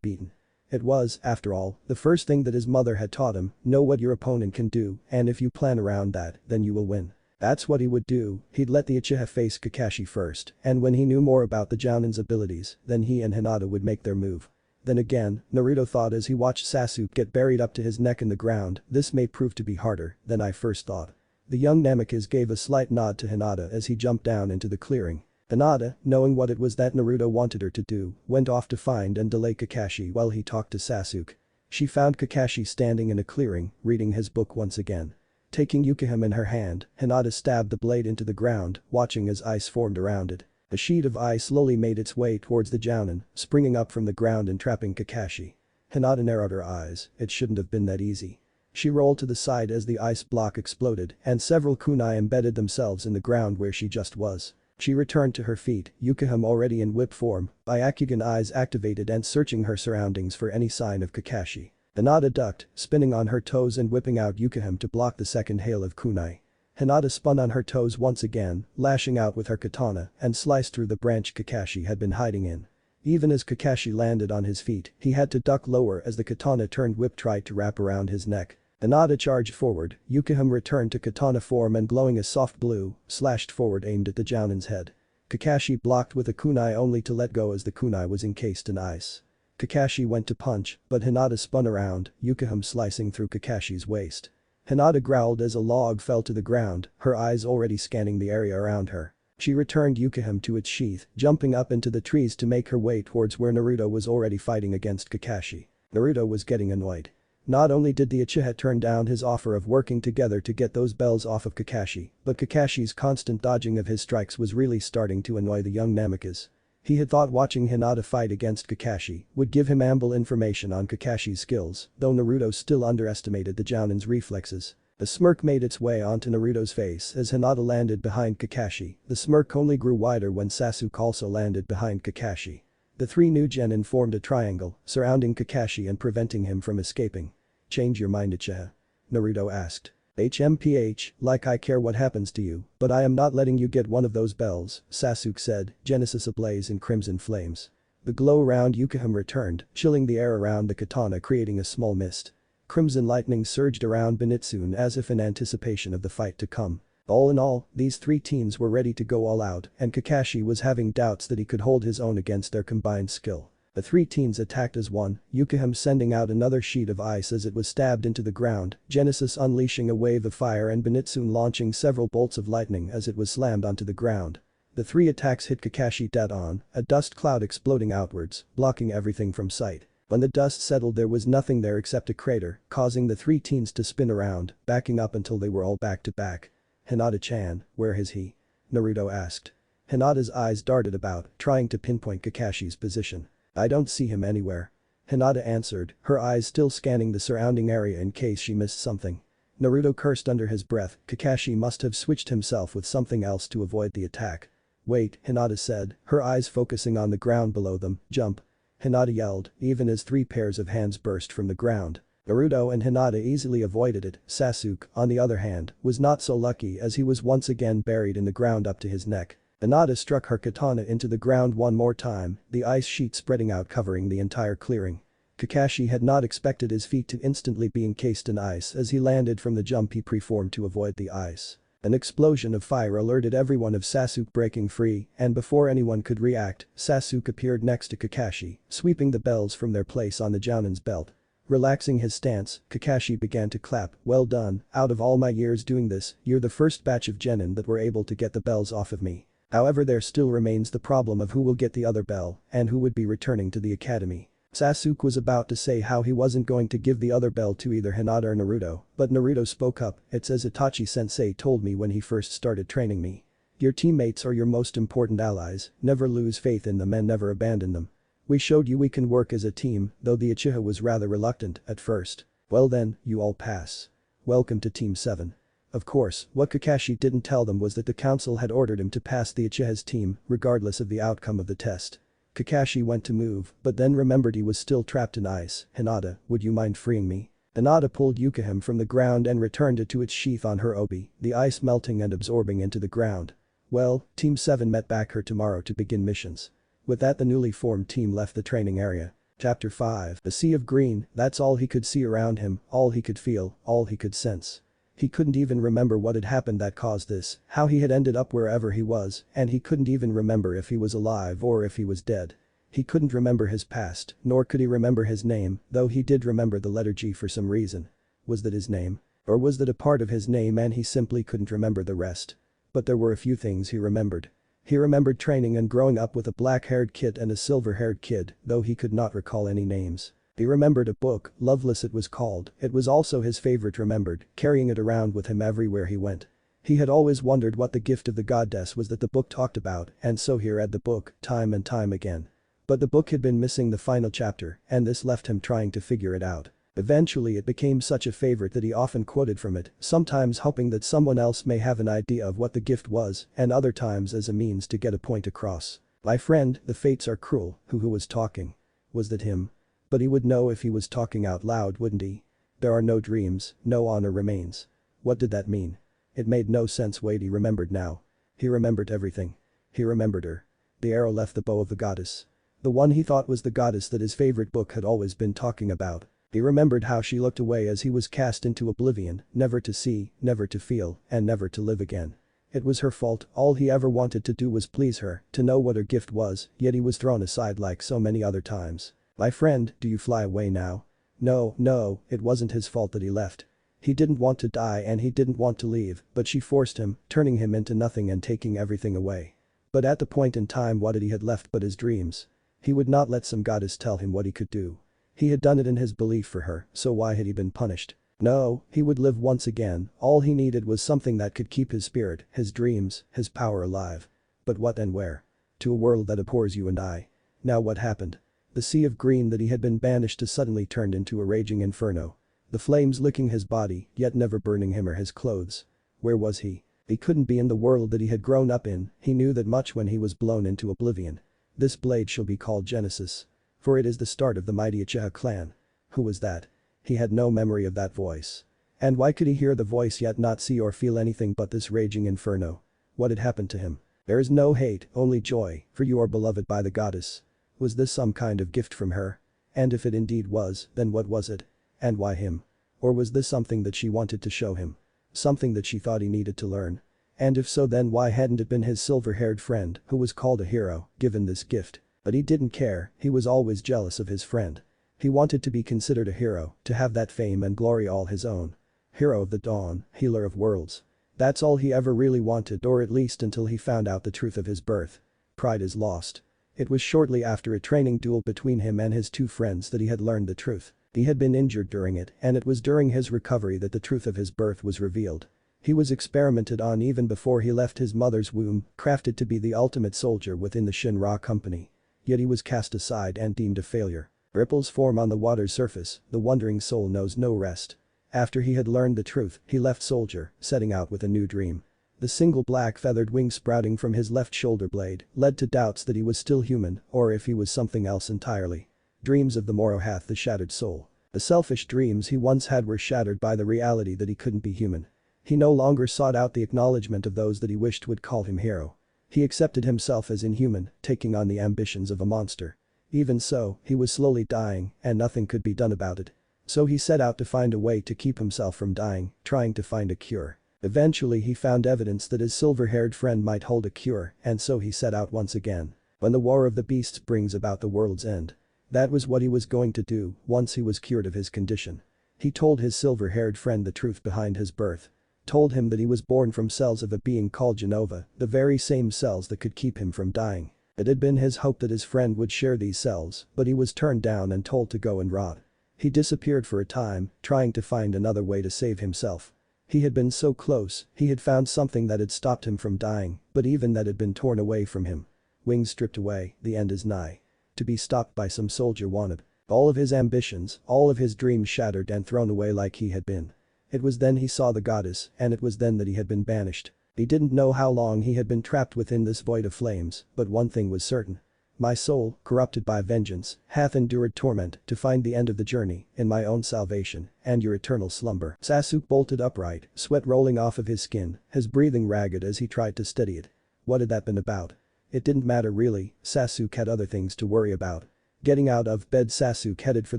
beaten. It was, after all, the first thing that his mother had taught him: know what your opponent can do, and if you plan around that, then you will win. That's what he would do. He'd let the Uchiha face Kakashi first, and when he knew more about the Jounin's abilities, then he and Hinata would make their move. Then again, Naruto thought as he watched Sasuke get buried up to his neck in the ground, this may prove to be harder than I first thought. The young Namikaze gave a slight nod to Hinata as he jumped down into the clearing. Hinata, knowing what it was that Naruto wanted her to do, went off to find and delay Kakashi while he talked to Sasuke. She found Kakashi standing in a clearing, reading his book once again. Taking Yukihime in her hand, Hinata stabbed the blade into the ground, watching as ice formed around it. A sheet of ice slowly made its way towards the Jounin, springing up from the ground and trapping Kakashi. Hinata narrowed her eyes, it shouldn't have been that easy. She rolled to the side as the ice block exploded and several kunai embedded themselves in the ground where she just was. She returned to her feet, Yukihime already in whip form, Byakugan eyes activated and searching her surroundings for any sign of Kakashi. Hinata ducked, spinning on her toes and whipping out Yukihime to block the second hail of kunai. Hinata spun on her toes once again, lashing out with her katana and sliced through the branch Kakashi had been hiding in. Even as Kakashi landed on his feet, he had to duck lower as the katana turned whip tried to wrap around his neck. Hinata charged forward, Yukihime returned to katana form and glowing a soft blue, slashed forward aimed at the Jounin's head. Kakashi blocked with a kunai only to let go as the kunai was encased in ice. Kakashi went to punch, but Hinata spun around, Yukihime slicing through Kakashi's waist. Hinata growled as a log fell to the ground, her eyes already scanning the area around her. She returned Yukihime to its sheath, jumping up into the trees to make her way towards where Naruto was already fighting against Kakashi. Naruto was getting annoyed. Not only did the Uchiha turn down his offer of working together to get those bells off of Kakashi, but Kakashi's constant dodging of his strikes was really starting to annoy the young Namikaze. He had thought watching Hinata fight against Kakashi would give him ample information on Kakashi's skills, though Naruto still underestimated the Jounin's reflexes. A smirk made its way onto Naruto's face as Hinata landed behind Kakashi. The smirk only grew wider when Sasuke also landed behind Kakashi. The three new genin formed a triangle, surrounding Kakashi and preventing him from escaping. "Change your mind, Uchiha?" Naruto asked. "HMPH, like I care what happens to you, but I am not letting you get one of those bells," Sasuke said, Genesis ablaze in crimson flames. The glow around Yukihime returned, chilling the air around the katana creating a small mist. Crimson lightning surged around Benihime as if in anticipation of the fight to come. All in all, these three teens were ready to go all out and Kakashi was having doubts that he could hold his own against their combined skill. The three teens attacked as one, Yukihime sending out another sheet of ice as it was stabbed into the ground, Genesis unleashing a wave of fire and Benihime launching several bolts of lightning as it was slammed onto the ground. The three attacks hit Kakashi dead on, a dust cloud exploding outwards, blocking everything from sight. When the dust settled there was nothing there except a crater, causing the three teens to spin around, backing up until they were all back to back. "Hinata-chan, where is he?" Naruto asked. Hinata's eyes darted about, trying to pinpoint Kakashi's position. "I don't see him anywhere." Hinata answered, her eyes still scanning the surrounding area in case she missed something. Naruto cursed under his breath, Kakashi must have switched himself with something else to avoid the attack. "Wait," Hinata said, her eyes focusing on the ground below them, "jump." Hinata yelled, even as three pairs of hands burst from the ground. Naruto and Hinata easily avoided it, Sasuke, on the other hand, was not so lucky as he was once again buried in the ground up to his neck. Hinata struck her katana into the ground one more time, the ice sheet spreading out covering the entire clearing. Kakashi had not expected his feet to instantly be encased in ice as he landed from the jump he preformed to avoid the ice. An explosion of fire alerted everyone of Sasuke breaking free, and before anyone could react, Sasuke appeared next to Kakashi, sweeping the bells from their place on the Jounin's belt. Relaxing his stance, Kakashi began to clap, "Well done, out of all my years doing this, you're the first batch of genin that were able to get the bells off of me. However, there still remains the problem of who will get the other bell and who would be returning to the academy. Sasuke was about to say how he wasn't going to give the other bell to either Hinata or Naruto, but Naruto spoke up. "It's as Itachi-sensei told me when he first started training me. Your teammates are your most important allies, never lose faith in them and never abandon them. We showed you we can work as a team, though the Uchiha was rather reluctant at first. Well then, you all pass. Welcome to Team 7. Of course, what Kakashi didn't tell them was that the council had ordered him to pass the Uchiha's team, regardless of the outcome of the test. Kakashi went to move, but then remembered he was still trapped in ice. "Hinata, would you mind freeing me?" Hinata pulled Yukihime from the ground and returned it to its sheath on her obi, the ice melting and absorbing into the ground. Well, Team 7 met back here tomorrow to begin missions. With that, the newly formed team left the training area. Chapter 5. A sea of green, that's all he could see around him, all he could feel, all he could sense. He couldn't even remember what had happened that caused this, how he had ended up wherever he was, and he couldn't even remember if he was alive or if he was dead. He couldn't remember his past, nor could he remember his name, though he did remember the letter G for some reason. Was that his name? Or was that a part of his name and he simply couldn't remember the rest? But there were a few things he remembered. He remembered training and growing up with a black-haired kid and a silver-haired kid, though he could not recall any names. He remembered a book, Loveless it was called. It was also his favorite, remembered, carrying it around with him everywhere he went. He had always wondered what the gift of the goddess was that the book talked about, and so he read the book time and time again. But the book had been missing the final chapter, and this left him trying to figure it out. Eventually it became such a favorite that he often quoted from it, sometimes hoping that someone else may have an idea of what the gift was, and other times as a means to get a point across. "My friend, the fates are cruel." Who was talking? Was that him? But he would know if he was talking out loud, wouldn't he? There are no dreams, no honor remains. What did that mean? It made no sense. Wait, he remembered now. He remembered everything. He remembered her. The arrow left the bow of the goddess. The one he thought was the goddess that his favorite book had always been talking about. He remembered how she looked away as he was cast into oblivion, never to see, never to feel, and never to live again. It was her fault, all he ever wanted to do was please her, to know what her gift was, yet he was thrown aside like so many other times. "My friend, do you fly away now?" No, it wasn't his fault that he left. He didn't want to die and he didn't want to leave, but she forced him, turning him into nothing and taking everything away. But at the point in time, what had he had left but his dreams? He would not let some goddess tell him what he could do. He had done it in his belief for her, so why had he been punished? No, he would live once again, all he needed was something that could keep his spirit, his dreams, his power alive. But what and where? To a world that abhors you and I. Now what happened? The sea of green that he had been banished to suddenly turned into a raging inferno. The flames licking his body, yet never burning him or his clothes. Where was he? He couldn't be in the world that he had grown up in, he knew that much when he was blown into oblivion. This blade shall be called Genesis. For it is the start of the mighty Uchiha clan. Who was that? He had no memory of that voice. And why could he hear the voice yet not see or feel anything but this raging inferno? What had happened to him? There is no hate, only joy, for you are beloved by the goddess. Was this some kind of gift from her? And if it indeed was, then what was it? And why him? Or was this something that she wanted to show him? Something that she thought he needed to learn? And if so, then why hadn't it been his silver-haired friend, who was called a hero, given this gift? But he didn't care, he was always jealous of his friend. He wanted to be considered a hero, to have that fame and glory all his own. Hero of the dawn, healer of worlds. That's all he ever really wanted, or at least until he found out the truth of his birth. Pride is lost. It was shortly after a training duel between him and his two friends that he had learned the truth. He had been injured during it, and it was during his recovery that the truth of his birth was revealed. He was experimented on even before he left his mother's womb, crafted to be the ultimate soldier within the Shinra company. Yet he was cast aside and deemed a failure. Ripples form on the water's surface, the wandering soul knows no rest. After he had learned the truth, he left soldier, setting out with a new dream. The single black feathered wing sprouting from his left shoulder blade led to doubts that he was still human or if he was something else entirely. Dreams of the morrow hath the shattered soul. The selfish dreams he once had were shattered by the reality that he couldn't be human. He no longer sought out the acknowledgement of those that he wished would call him hero. He accepted himself as inhuman, taking on the ambitions of a monster. Even so, he was slowly dying and nothing could be done about it. So he set out to find a way to keep himself from dying, trying to find a cure. Eventually he found evidence that his silver-haired friend might hold a cure, and so he set out once again. When the war of the beasts brings about the world's end. That was what he was going to do once he was cured of his condition. He told his silver-haired friend the truth behind his birth. told him that he was born from cells of a being called Genova, the very same cells that could keep him from dying. It had been his hope that his friend would share these cells, but he was turned down and told to go and rot. He disappeared for a time, trying to find another way to save himself. He had been so close, he had found something that had stopped him from dying, but even that had been torn away from him. Wings stripped away, the end is nigh. To be stopped by some soldier wanted. All of his ambitions, all of his dreams shattered and thrown away like he had been. It was then he saw the goddess, and it was then that he had been banished. He didn't know how long he had been trapped within this void of flames, but one thing was certain. My soul, corrupted by vengeance, hath endured torment to find the end of the journey, in my own salvation, and your eternal slumber. Sasuke bolted upright, sweat rolling off of his skin, his breathing ragged as he tried to steady it. What had that been about? It didn't matter really, Sasuke had other things to worry about. Getting out of bed, Sasuke headed for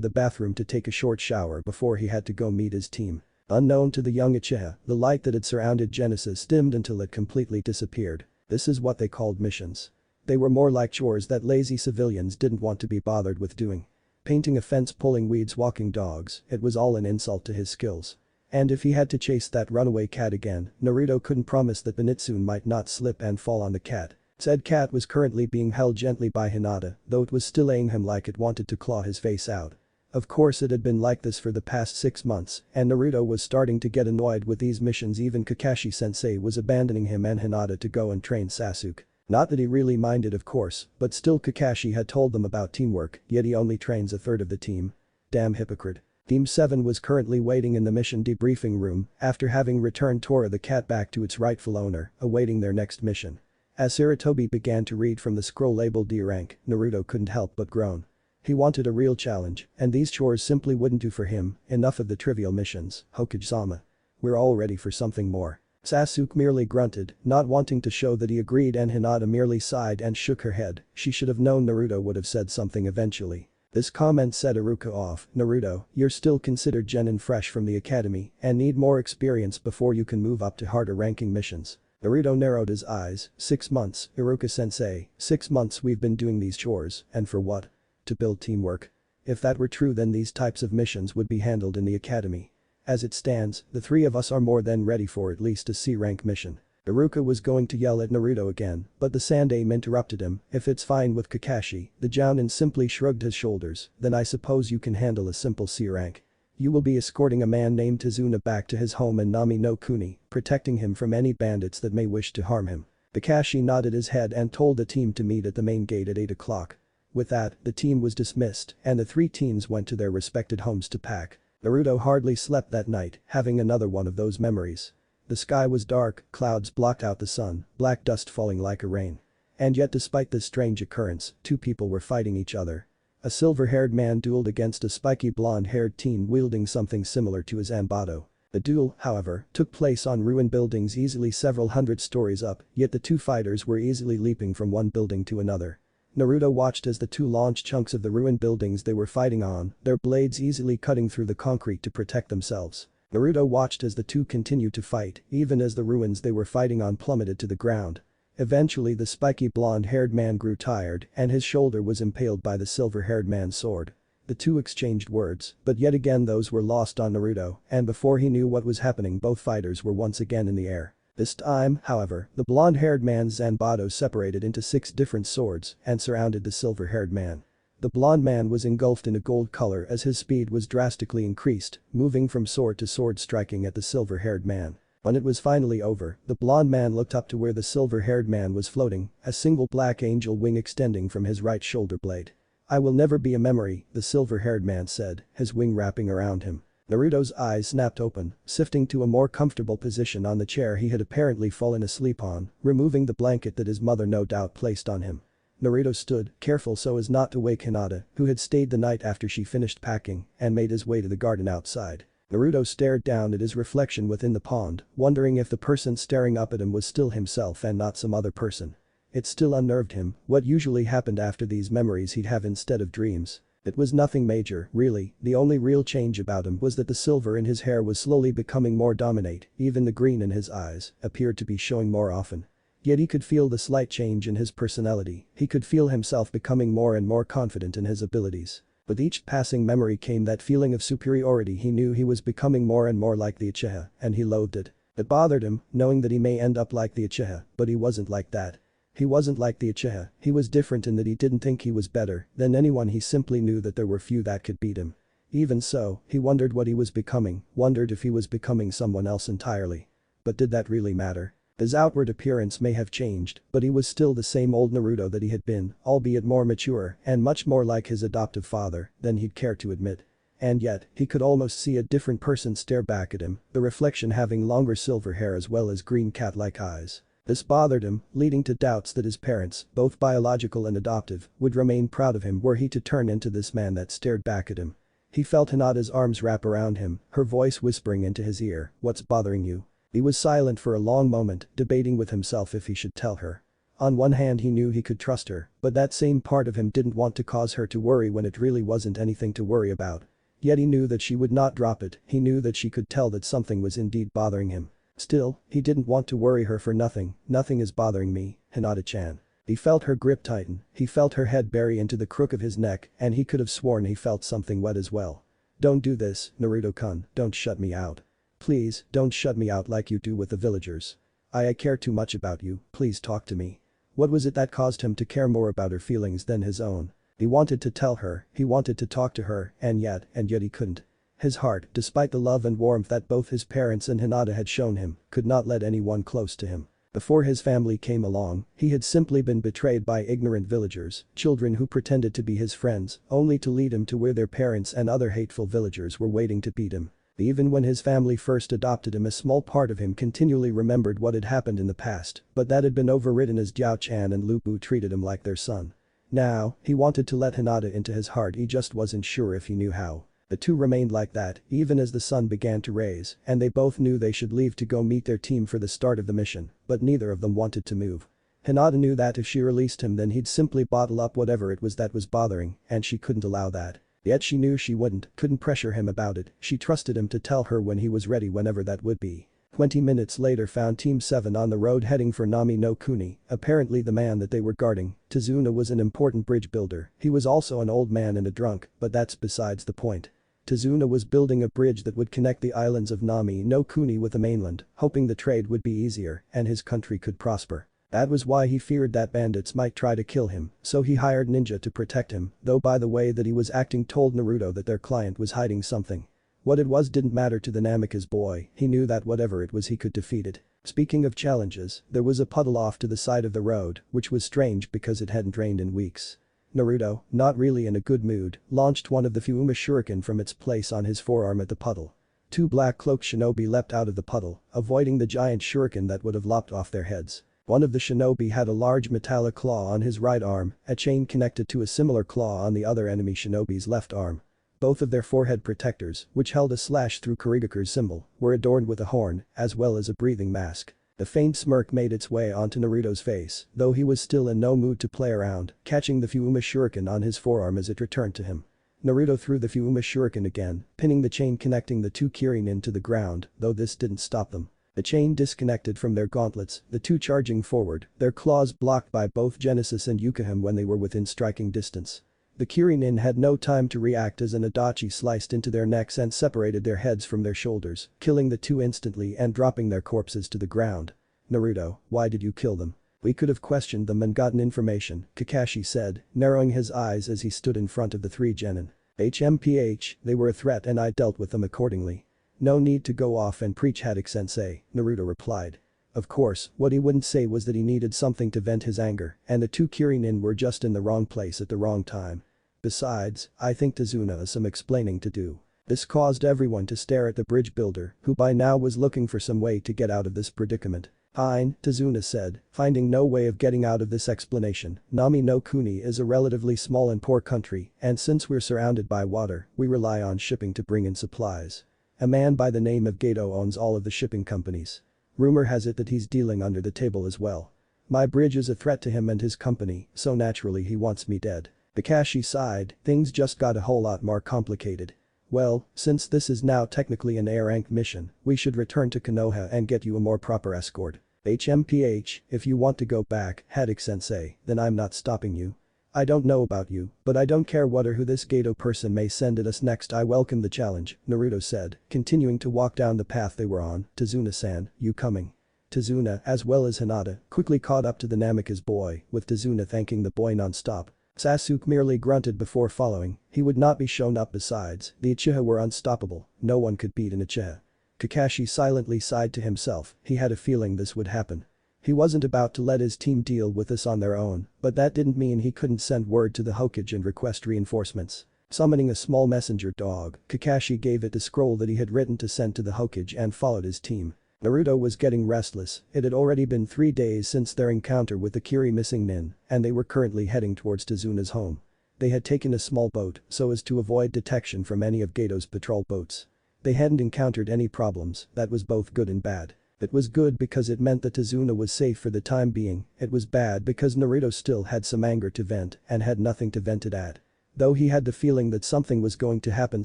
the bathroom to take a short shower before he had to go meet his team. Unknown to the young Uchiha, the light that had surrounded Genesis dimmed until it completely disappeared. This is what they called missions. They were more like chores that lazy civilians didn't want to be bothered with doing. Painting a fence, pulling weeds, walking dogs, it was all an insult to his skills. And if he had to chase that runaway cat again, Naruto couldn't promise that Zenitsu might not slip and fall on the cat. Said cat was currently being held gently by Hinata, though it was still eyeing him like it wanted to claw his face out. Of course it had been like this for the past 6 months, and Naruto was starting to get annoyed with these missions. Even Kakashi-sensei was abandoning him and Hinata to go and train Sasuke. Not that he really minded, of course, but still Kakashi had told them about teamwork, yet he only trains a third of the team. Damn hypocrite. Team 7 was currently waiting in the mission debriefing room after having returned Tora the cat back to its rightful owner, awaiting their next mission. As Sarutobi began to read from the scroll labeled D rank, Naruto couldn't help but groan. He wanted a real challenge, and these chores simply wouldn't do for him. Enough of the trivial missions, Hokage-sama. We're all ready for something more. Sasuke merely grunted, not wanting to show that he agreed, and Hinata merely sighed and shook her head. She should have known Naruto would have said something eventually. This comment set Iruka off. Naruto, you're still considered genin fresh from the academy and need more experience before you can move up to harder ranking missions. Naruto narrowed his eyes. 6 months, Iruka-sensei, 6 months we've been doing these chores, and for what? To build teamwork. If that were true, then these types of missions would be handled in the academy. As it stands, the 3 of us are more than ready for at least a C-rank mission. Iruka was going to yell at Naruto again, but the Sandaime interrupted him. If it's fine with Kakashi, the Jounin simply shrugged his shoulders, then I suppose you can handle a simple C-rank. You will be escorting a man named Tazuna back to his home in Nami no Kuni, protecting him from any bandits that may wish to harm him. Kakashi nodded his head and told the team to meet at the main gate at 8 o'clock. With that, the team was dismissed, and the 3 teams went to their respected homes to pack. Naruto hardly slept that night, having another one of those memories. The sky was dark, clouds blocked out the sun, black dust falling like a rain. And yet despite this strange occurrence, 2 people were fighting each other. A silver-haired man dueled against a spiky blonde-haired teen wielding something similar to his zanbato. The duel, however, took place on ruined buildings easily several hundred stories up, yet the 2 fighters were easily leaping from one building to another. Naruto watched as the 2 launched chunks of the ruined buildings they were fighting on, their blades easily cutting through the concrete to protect themselves. Naruto watched as the 2 continued to fight, even as the ruins they were fighting on plummeted to the ground. Eventually the spiky blonde-haired man grew tired and his shoulder was impaled by the silver-haired man's sword. The 2 exchanged words, but yet again those were lost on Naruto, and before he knew what was happening, both fighters were once again in the air. This time, however, the blonde-haired man's zanbato separated into 6 different swords and surrounded the silver-haired man. The blonde man was engulfed in a gold color as his speed was drastically increased, moving from sword to sword striking at the silver-haired man. When it was finally over, the blonde man looked up to where the silver-haired man was floating, a single black angel wing extending from his right shoulder blade. I will never be a memory, the silver-haired man said, his wing wrapping around him. Naruto's eyes snapped open, shifting to a more comfortable position on the chair he had apparently fallen asleep on, removing the blanket that his mother no doubt placed on him. Naruto stood, careful so as not to wake Hinata, who had stayed the night after she finished packing, and made his way to the garden outside. Naruto stared down at his reflection within the pond, wondering if the person staring up at him was still himself and not some other person. It still unnerved him. What usually happened after these memories he'd have instead of dreams. It was nothing major, really. The only real change about him was that the silver in his hair was slowly becoming more dominant, even the green in his eyes appeared to be showing more often. Yet he could feel the slight change in his personality, he could feel himself becoming more and more confident in his abilities. With each passing memory came that feeling of superiority. He knew he was becoming more and more like the Uchiha, and he loathed it. It bothered him, knowing that he may end up like the Uchiha, but he wasn't like that. He wasn't like the Uchiha, he was different in that he didn't think he was better than anyone, he simply knew that there were few that could beat him. Even so, he wondered what he was becoming, wondered if he was becoming someone else entirely. But did that really matter? His outward appearance may have changed, but he was still the same old Naruto that he had been, albeit more mature and much more like his adoptive father than he'd care to admit. And yet, he could almost see a different person stare back at him, the reflection having longer silver hair as well as green cat-like eyes. This bothered him, leading to doubts that his parents, both biological and adoptive, would remain proud of him were he to turn into this man that stared back at him. He felt Hinata's arms wrap around him, her voice whispering into his ear, "What's bothering you?" He was silent for a long moment, debating with himself if he should tell her. On one hand he knew he could trust her, but that same part of him didn't want to cause her to worry when it really wasn't anything to worry about. Yet he knew that she would not drop it, he knew that she could tell that something was indeed bothering him. Still, he didn't want to worry her for nothing. "Nothing is bothering me, Hinata-chan." He felt her grip tighten, he felt her head bury into the crook of his neck, and he could have sworn he felt something wet as well. "Don't do this, Naruto-kun, don't shut me out. Please, don't shut me out like you do with the villagers. I care too much about you, please talk to me." What was it that caused him to care more about her feelings than his own? He wanted to tell her, he wanted to talk to her, and yet he couldn't. His heart, despite the love and warmth that both his parents and Hinata had shown him, could not let anyone close to him. Before his family came along, he had simply been betrayed by ignorant villagers, children who pretended to be his friends, only to lead him to where their parents and other hateful villagers were waiting to beat him. Even when his family first adopted him, a small part of him continually remembered what had happened in the past, but that had been overridden as Diao-chan and Lu Bu treated him like their son. Now, he wanted to let Hinata into his heart, he just wasn't sure if he knew how. The two remained like that, even as the sun began to rise, and they both knew they should leave to go meet their team for the start of the mission, but neither of them wanted to move. Hinata knew that if she released him then he'd simply bottle up whatever it was that was bothering, and she couldn't allow that. Yet she knew she couldn't pressure him about it, she trusted him to tell her when he was ready, whenever that would be. 20 minutes later found Team 7 on the road heading for Nami no Kuni, apparently the man that they were guarding. Tazuna was an important bridge builder, he was also an old man and a drunk, but that's besides the point. Tazuna was building a bridge that would connect the islands of Nami no Kuni with the mainland, hoping the trade would be easier and his country could prosper. That was why he feared that bandits might try to kill him, so he hired ninja to protect him, though by the way that he was acting told Naruto that their client was hiding something. What it was didn't matter to the Namikaze boy, he knew that whatever it was he could defeat it. Speaking of challenges, there was a puddle off to the side of the road, which was strange because it hadn't rained in weeks. Naruto, not really in a good mood, launched one of the Fuma shuriken from its place on his forearm at the puddle. Two black-cloaked shinobi leapt out of the puddle, avoiding the giant shuriken that would have lopped off their heads. One of the shinobi had a large metallic claw on his right arm, a chain connected to a similar claw on the other enemy shinobi's left arm. Both of their forehead protectors, which held a slash through Kurigaku's symbol, were adorned with a horn, as well as a breathing mask. A faint smirk made its way onto Naruto's face, though he was still in no mood to play around, catching the Fuma shuriken on his forearm as it returned to him. Naruto threw the Fuma shuriken again, pinning the chain connecting the two Kirinin to the ground, though this didn't stop them. The chain disconnected from their gauntlets, the two charging forward, their claws blocked by both Genesis and Yukihime when they were within striking distance. The Kirinin had no time to react as an adachi sliced into their necks and separated their heads from their shoulders, killing the two instantly and dropping their corpses to the ground. "Naruto, why did you kill them? We could have questioned them and gotten information," Kakashi said, narrowing his eyes as he stood in front of the three genin. They were a threat and I dealt with them accordingly." "No need to go off and preach, Haddock-sensei," Naruto replied. Of course, what he wouldn't say was that he needed something to vent his anger, and the two Kirinin were just in the wrong place at the wrong time. Besides, I think Tazuna has some explaining to do. This caused everyone to stare at the bridge builder, who by now was looking for some way to get out of this predicament. "Fine," Tazuna said, finding no way of getting out of this explanation. "Nami no Kuni is a relatively small and poor country, and since we're surrounded by water, we rely on shipping to bring in supplies. A man by the name of Gato owns all of the shipping companies. Rumor has it that he's dealing under the table as well. My bridge is a threat to him and his company, so naturally he wants me dead." Kakashi sighed, things just got a whole lot more complicated. "Well, since this is now technically an A-rank mission, we should return to Konoha and get you a more proper escort. If you want to go back, Haddock-sensei, then I'm not stopping you. I don't know about you, but I don't care what or who this Gato person may send at us next. I welcome the challenge, Naruto said, continuing to walk down the path they were on. Tazuna-san, you coming? Tazuna, as well as Hinata, quickly caught up to the Namikaze boy, with Tazuna thanking the boy non-stop. Sasuke merely grunted before following. He would not be shown up. Besides, the Uchiha were unstoppable. No one could beat an Uchiha. Kakashi silently sighed to himself. He had a feeling this would happen. He wasn't about to let his team deal with this on their own, but that didn't mean he couldn't send word to the Hokage and request reinforcements. Summoning a small messenger dog, Kakashi gave it the scroll that he had written to send to the Hokage and followed his team. Naruto was getting restless. It had already been 3 days since their encounter with the Kiri missing nin, and they were currently heading towards Tazuna's home. They had taken a small boat so as to avoid detection from any of Gato's patrol boats. They hadn't encountered any problems. That was both good and bad. It was good because it meant that Tazuna was safe for the time being. It was bad because Naruto still had some anger to vent and had nothing to vent it at. Though he had the feeling that something was going to happen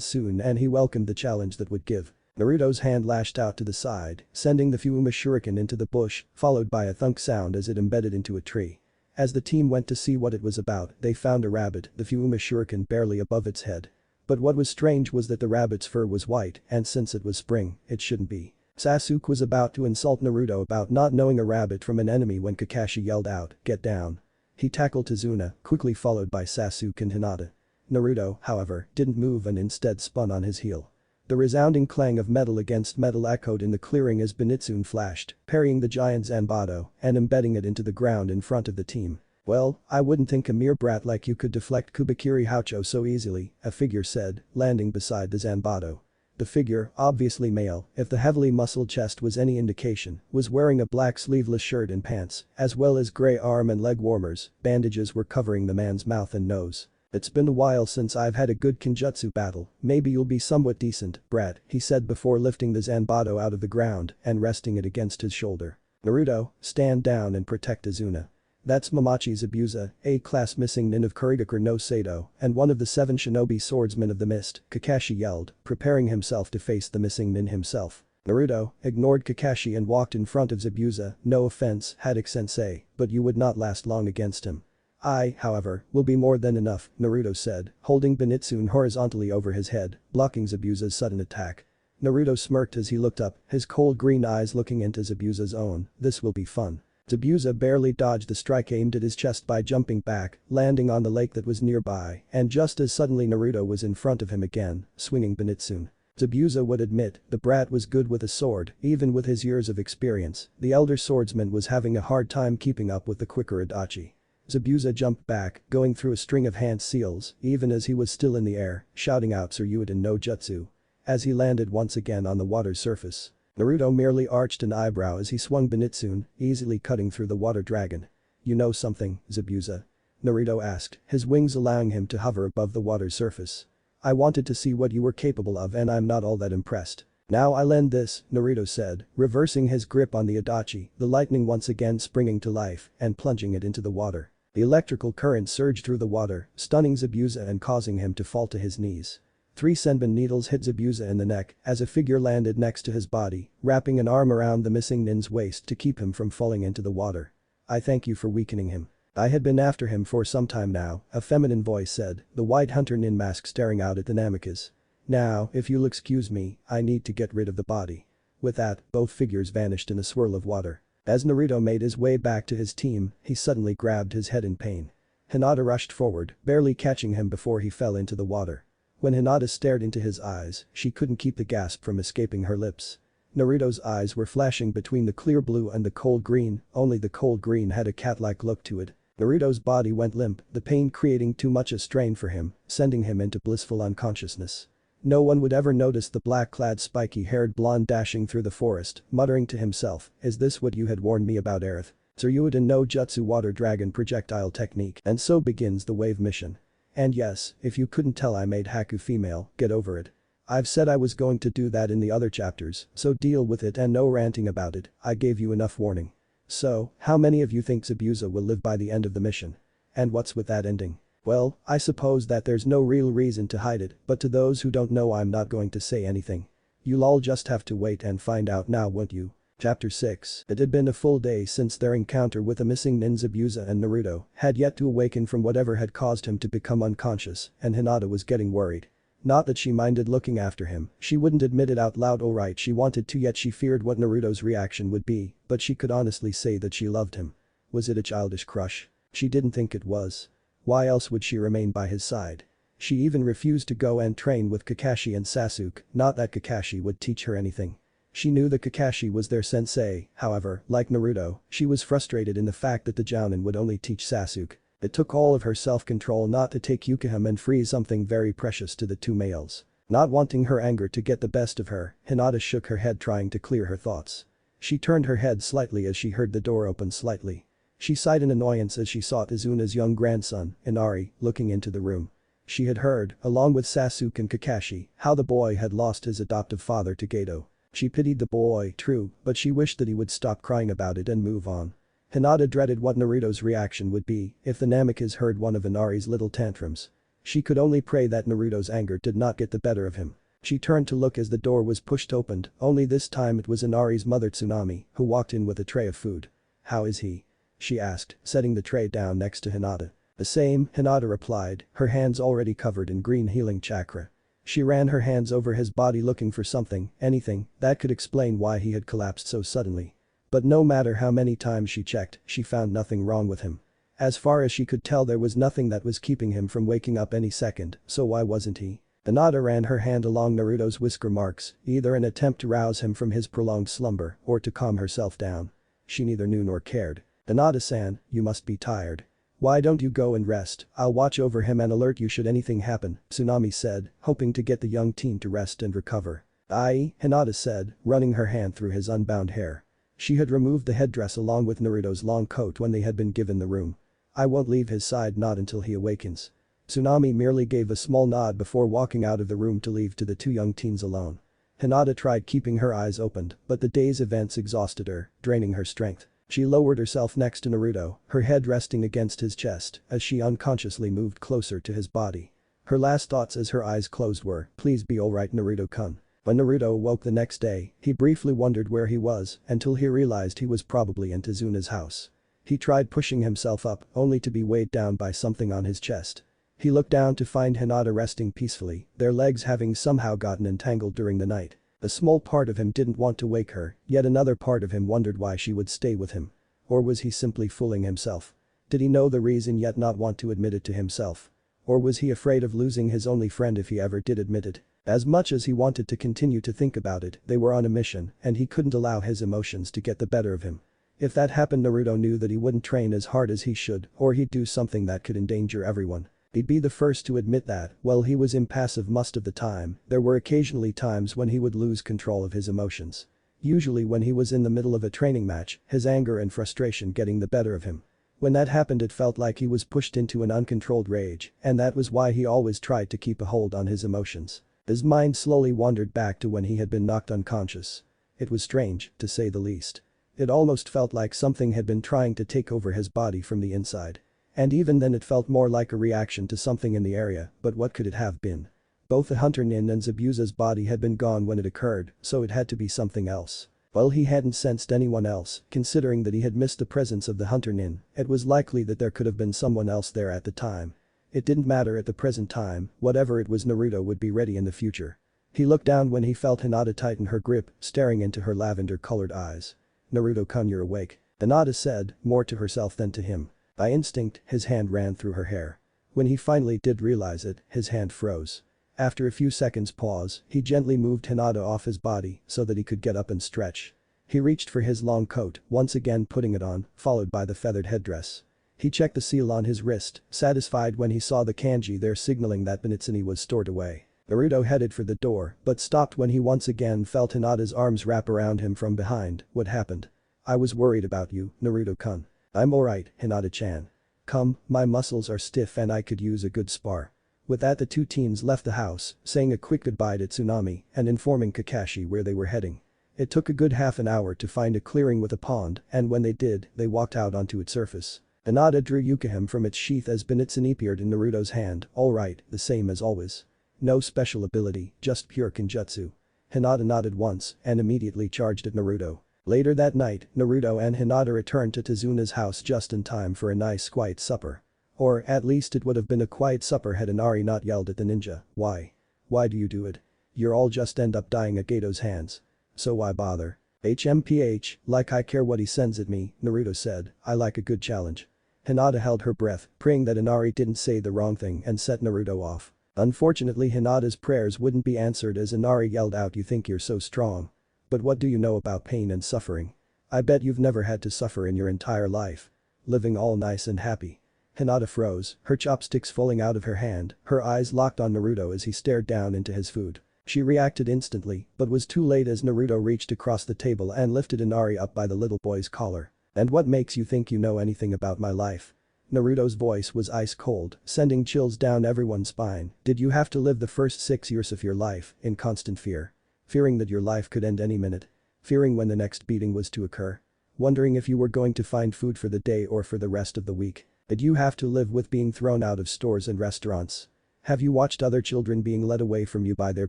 soon and he welcomed the challenge that would give. Naruto's hand lashed out to the side, sending the Fuuma shuriken into the bush, followed by a thunk sound as it embedded into a tree. As the team went to see what it was about, they found a rabbit, the Fuuma shuriken barely above its head. But what was strange was that the rabbit's fur was white, and since it was spring, it shouldn't be. Sasuke was about to insult Naruto about not knowing a rabbit from an enemy when Kakashi yelled out, "Get down." He tackled Tazuna, quickly followed by Sasuke and Hinata. Naruto, however, didn't move and instead spun on his heel. The resounding clang of metal against metal echoed in the clearing as Benitsune flashed, parrying the giant Zanbato and embedding it into the ground in front of the team. "Well, I wouldn't think a mere brat like you could deflect Kubikiri Haucho so easily," a figure said, landing beside the Zanbato. The figure, obviously male, if the heavily muscled chest was any indication, was wearing a black sleeveless shirt and pants, as well as grey arm and leg warmers. Bandages were covering the man's mouth and nose. "It's been a while since I've had a good Kenjutsu battle. Maybe you'll be somewhat decent, brat," he said before lifting the Zanbato out of the ground and resting it against his shoulder. "Naruto, stand down and protect Azuna. That's Momochi Zabuza, A-class missing nin of Kurigakure no Sato and one of the 7 shinobi swordsmen of the mist," Kakashi yelled, preparing himself to face the missing nin himself. Naruto ignored Kakashi and walked in front of Zabuza. "No offense, Haddock-sensei, but you would not last long against him." "I, however, will be more than enough," Naruto said, holding Benitsune horizontally over his head, blocking Zabuza's sudden attack. Naruto smirked as he looked up, his cold green eyes looking into Zabuza's own. "This will be fun." Zabuza barely dodged the strike aimed at his chest by jumping back, landing on the lake that was nearby, and just as suddenly Naruto was in front of him again, swinging Benitsune. Zabuza would admit the brat was good with a sword, even with his years of experience. The elder swordsman was having a hard time keeping up with the quicker Adachi. Zabuza jumped back, going through a string of hand seals, even as he was still in the air, shouting out Tsuryuiden no Jutsu. As he landed once again on the water's surface, Naruto merely arched an eyebrow as he swung Benitsune, easily cutting through the water dragon. "You know something, Zabuza?" Naruto asked, his wings allowing him to hover above the water's surface. "I wanted to see what you were capable of and I'm not all that impressed." "Now I lend this," Naruto said, reversing his grip on the Adachi, the lightning once again springing to life and plunging it into the water. The electrical current surged through the water, stunning Zabuza and causing him to fall to his knees. 3 senbon needles hit Zabuza in the neck as a figure landed next to his body, wrapping an arm around the missing nin's waist to keep him from falling into the water. "I thank you for weakening him. I had been after him for some time now," a feminine voice said, the white hunter nin mask staring out at the Namikaze. "Now, if you'll excuse me, I need to get rid of the body." With that, both figures vanished in a swirl of water. As Naruto made his way back to his team, he suddenly grabbed his head in pain. Hinata rushed forward, barely catching him before he fell into the water. When Hinata stared into his eyes, she couldn't keep the gasp from escaping her lips. Naruto's eyes were flashing between the clear blue and the cold green, only the cold green had a cat-like look to it. Naruto's body went limp, the pain creating too much a strain for him, sending him into blissful unconsciousness. No one would ever notice the black-clad spiky-haired blonde dashing through the forest, muttering to himself, "Is this what you had warned me about, Aerith? Tsuryuiden no Jutsu water dragon projectile technique." And so begins the wave mission. And yes, if you couldn't tell, I made Haku female, get over it. I've said I was going to do that in the other chapters, so deal with it and no ranting about it. I gave you enough warning. So, how many of you think Zabuza will live by the end of the mission? And what's with that ending? Well, I suppose that there's no real reason to hide it, but to those who don't know, I'm not going to say anything. You'll all just have to wait and find out now, won't you? Chapter 6. It had been a full day since their encounter with the missing Ninzabuza, and Naruto had yet to awaken from whatever had caused him to become unconscious, and Hinata was getting worried. Not that she minded looking after him, she wouldn't admit it out loud. Alright, she wanted to, yet she feared what Naruto's reaction would be, but she could honestly say that she loved him. Was it a childish crush? She didn't think it was. Why else would she remain by his side? She even refused to go and train with Kakashi and Sasuke, not that Kakashi would teach her anything. She knew that Kakashi was their sensei, however, like Naruto, she was frustrated in the fact that the Jounin would only teach Sasuke. It took all of her self-control not to take Yukihime and free something very precious to the two males. Not wanting her anger to get the best of her, Hinata shook her head trying to clear her thoughts. She turned her head slightly as she heard the door open slightly. She sighed in annoyance as she saw Izuna's young grandson, Inari, looking into the room. She had heard, along with Sasuke and Kakashi, how the boy had lost his adoptive father to Geto. She pitied the boy, true, but she wished that he would stop crying about it and move on. Hinata dreaded what Naruto's reaction would be if the Namikaze heard one of Inari's little tantrums. She could only pray that Naruto's anger did not get the better of him. She turned to look as the door was pushed open, only this time it was Inari's mother Tsunami, who walked in with a tray of food. "How is he?" she asked, setting the tray down next to Hinata. "The same," Hinata replied, her hands already covered in green healing chakra. She ran her hands over his body looking for something, anything, that could explain why he had collapsed so suddenly. But no matter how many times she checked, she found nothing wrong with him. As far as she could tell, there was nothing that was keeping him from waking up any second, so why wasn't he? Hinata ran her hand along Naruto's whisker marks, either an attempt to rouse him from his prolonged slumber or to calm herself down. She neither knew nor cared. "Hinata-san, you must be tired. Why don't you go and rest? I'll watch over him and alert you should anything happen," Tsunami said, hoping to get the young teen to rest and recover. "Aye," Hinata said, running her hand through his unbound hair. She had removed the headdress along with Naruto's long coat when they had been given the room. "I won't leave his side, not until he awakens." Tsunami merely gave a small nod before walking out of the room to leave to the two young teens alone. Hinata tried keeping her eyes opened, but the day's events exhausted her, draining her strength. She lowered herself next to Naruto, her head resting against his chest as she unconsciously moved closer to his body. Her last thoughts as her eyes closed were, "Please be alright, Naruto-kun." When Naruto awoke the next day, he briefly wondered where he was until he realized he was probably in Izuna's house. He tried pushing himself up, only to be weighed down by something on his chest. He looked down to find Hinata resting peacefully, their legs having somehow gotten entangled during the night. A small part of him didn't want to wake her, yet another part of him wondered why she would stay with him. Or was he simply fooling himself? Did he know the reason yet not want to admit it to himself? Or was he afraid of losing his only friend if he ever did admit it? As much as he wanted to continue to think about it, they were on a mission and he couldn't allow his emotions to get the better of him. If that happened, Naruto knew that he wouldn't train as hard as he should, or he'd do something that could endanger everyone. He'd be the first to admit that, while he was impassive most of the time, there were occasionally times when he would lose control of his emotions. Usually when he was in the middle of a training match, his anger and frustration getting the better of him. When that happened, it felt like he was pushed into an uncontrolled rage, and that was why he always tried to keep a hold on his emotions. His mind slowly wandered back to when he had been knocked unconscious. It was strange, to say the least. It almost felt like something had been trying to take over his body from the inside. And even then it felt more like a reaction to something in the area, but what could it have been? Both the Hunter Nin and Zabuza's body had been gone when it occurred, so it had to be something else. Well, he hadn't sensed anyone else, considering that he had missed the presence of the Hunter Nin, it was likely that there could have been someone else there at the time. It didn't matter at the present time, whatever it was, Naruto would be ready in the future. He looked down when he felt Hinata tighten her grip, staring into her lavender-colored eyes. "Naruto-kun, you're awake," Hinata said, more to herself than to him. By instinct, his hand ran through her hair. When he finally did realize it, his hand froze. After a few seconds pause, he gently moved Hinata off his body so that he could get up and stretch. He reached for his long coat, once again putting it on, followed by the feathered headdress. He checked the seal on his wrist, satisfied when he saw the kanji there signaling that benihime was stored away. Naruto headed for the door, but stopped when he once again felt Hinata's arms wrap around him from behind. "What happened?" "I was worried about you, Naruto-kun." "I'm alright, Hinata-chan. Come, my muscles are stiff and I could use a good spar." With that, the two teens left the house, saying a quick goodbye to Tsunami and informing Kakashi where they were heading. It took a good half an hour to find a clearing with a pond, and when they did, they walked out onto its surface. Hinata drew Yukihime from its sheath as benihime appeared in Naruto's hand. "Alright, the same as always. No special ability, just pure kenjutsu." Hinata nodded once and immediately charged at Naruto. Later that night, Naruto and Hinata returned to Tezuna's house just in time for a nice quiet supper. Or, at least it would have been a quiet supper had Inari not yelled at the ninja. Why? Why do you do it? You'll all just end up dying at Gato's hands. So why bother? HMPH, like I care what he sends at me, Naruto said, I like a good challenge. Hinata held her breath, praying that Inari didn't say the wrong thing and set Naruto off. Unfortunately Hinata's prayers wouldn't be answered as Inari yelled out, you think you're so strong. But what do you know about pain and suffering? I bet you've never had to suffer in your entire life. Living all nice and happy. Hinata froze, her chopsticks falling out of her hand, her eyes locked on Naruto as he stared down into his food. She reacted instantly, but was too late as Naruto reached across the table and lifted Inari up by the little boy's collar. And what makes you think you know anything about my life? Naruto's voice was ice cold, sending chills down everyone's spine. Did you have to live the first 6 years of your life in constant fear? Fearing that your life could end any minute? Fearing when the next beating was to occur? Wondering if you were going to find food for the day or for the rest of the week? Did you have to live with being thrown out of stores and restaurants? Have you watched other children being led away from you by their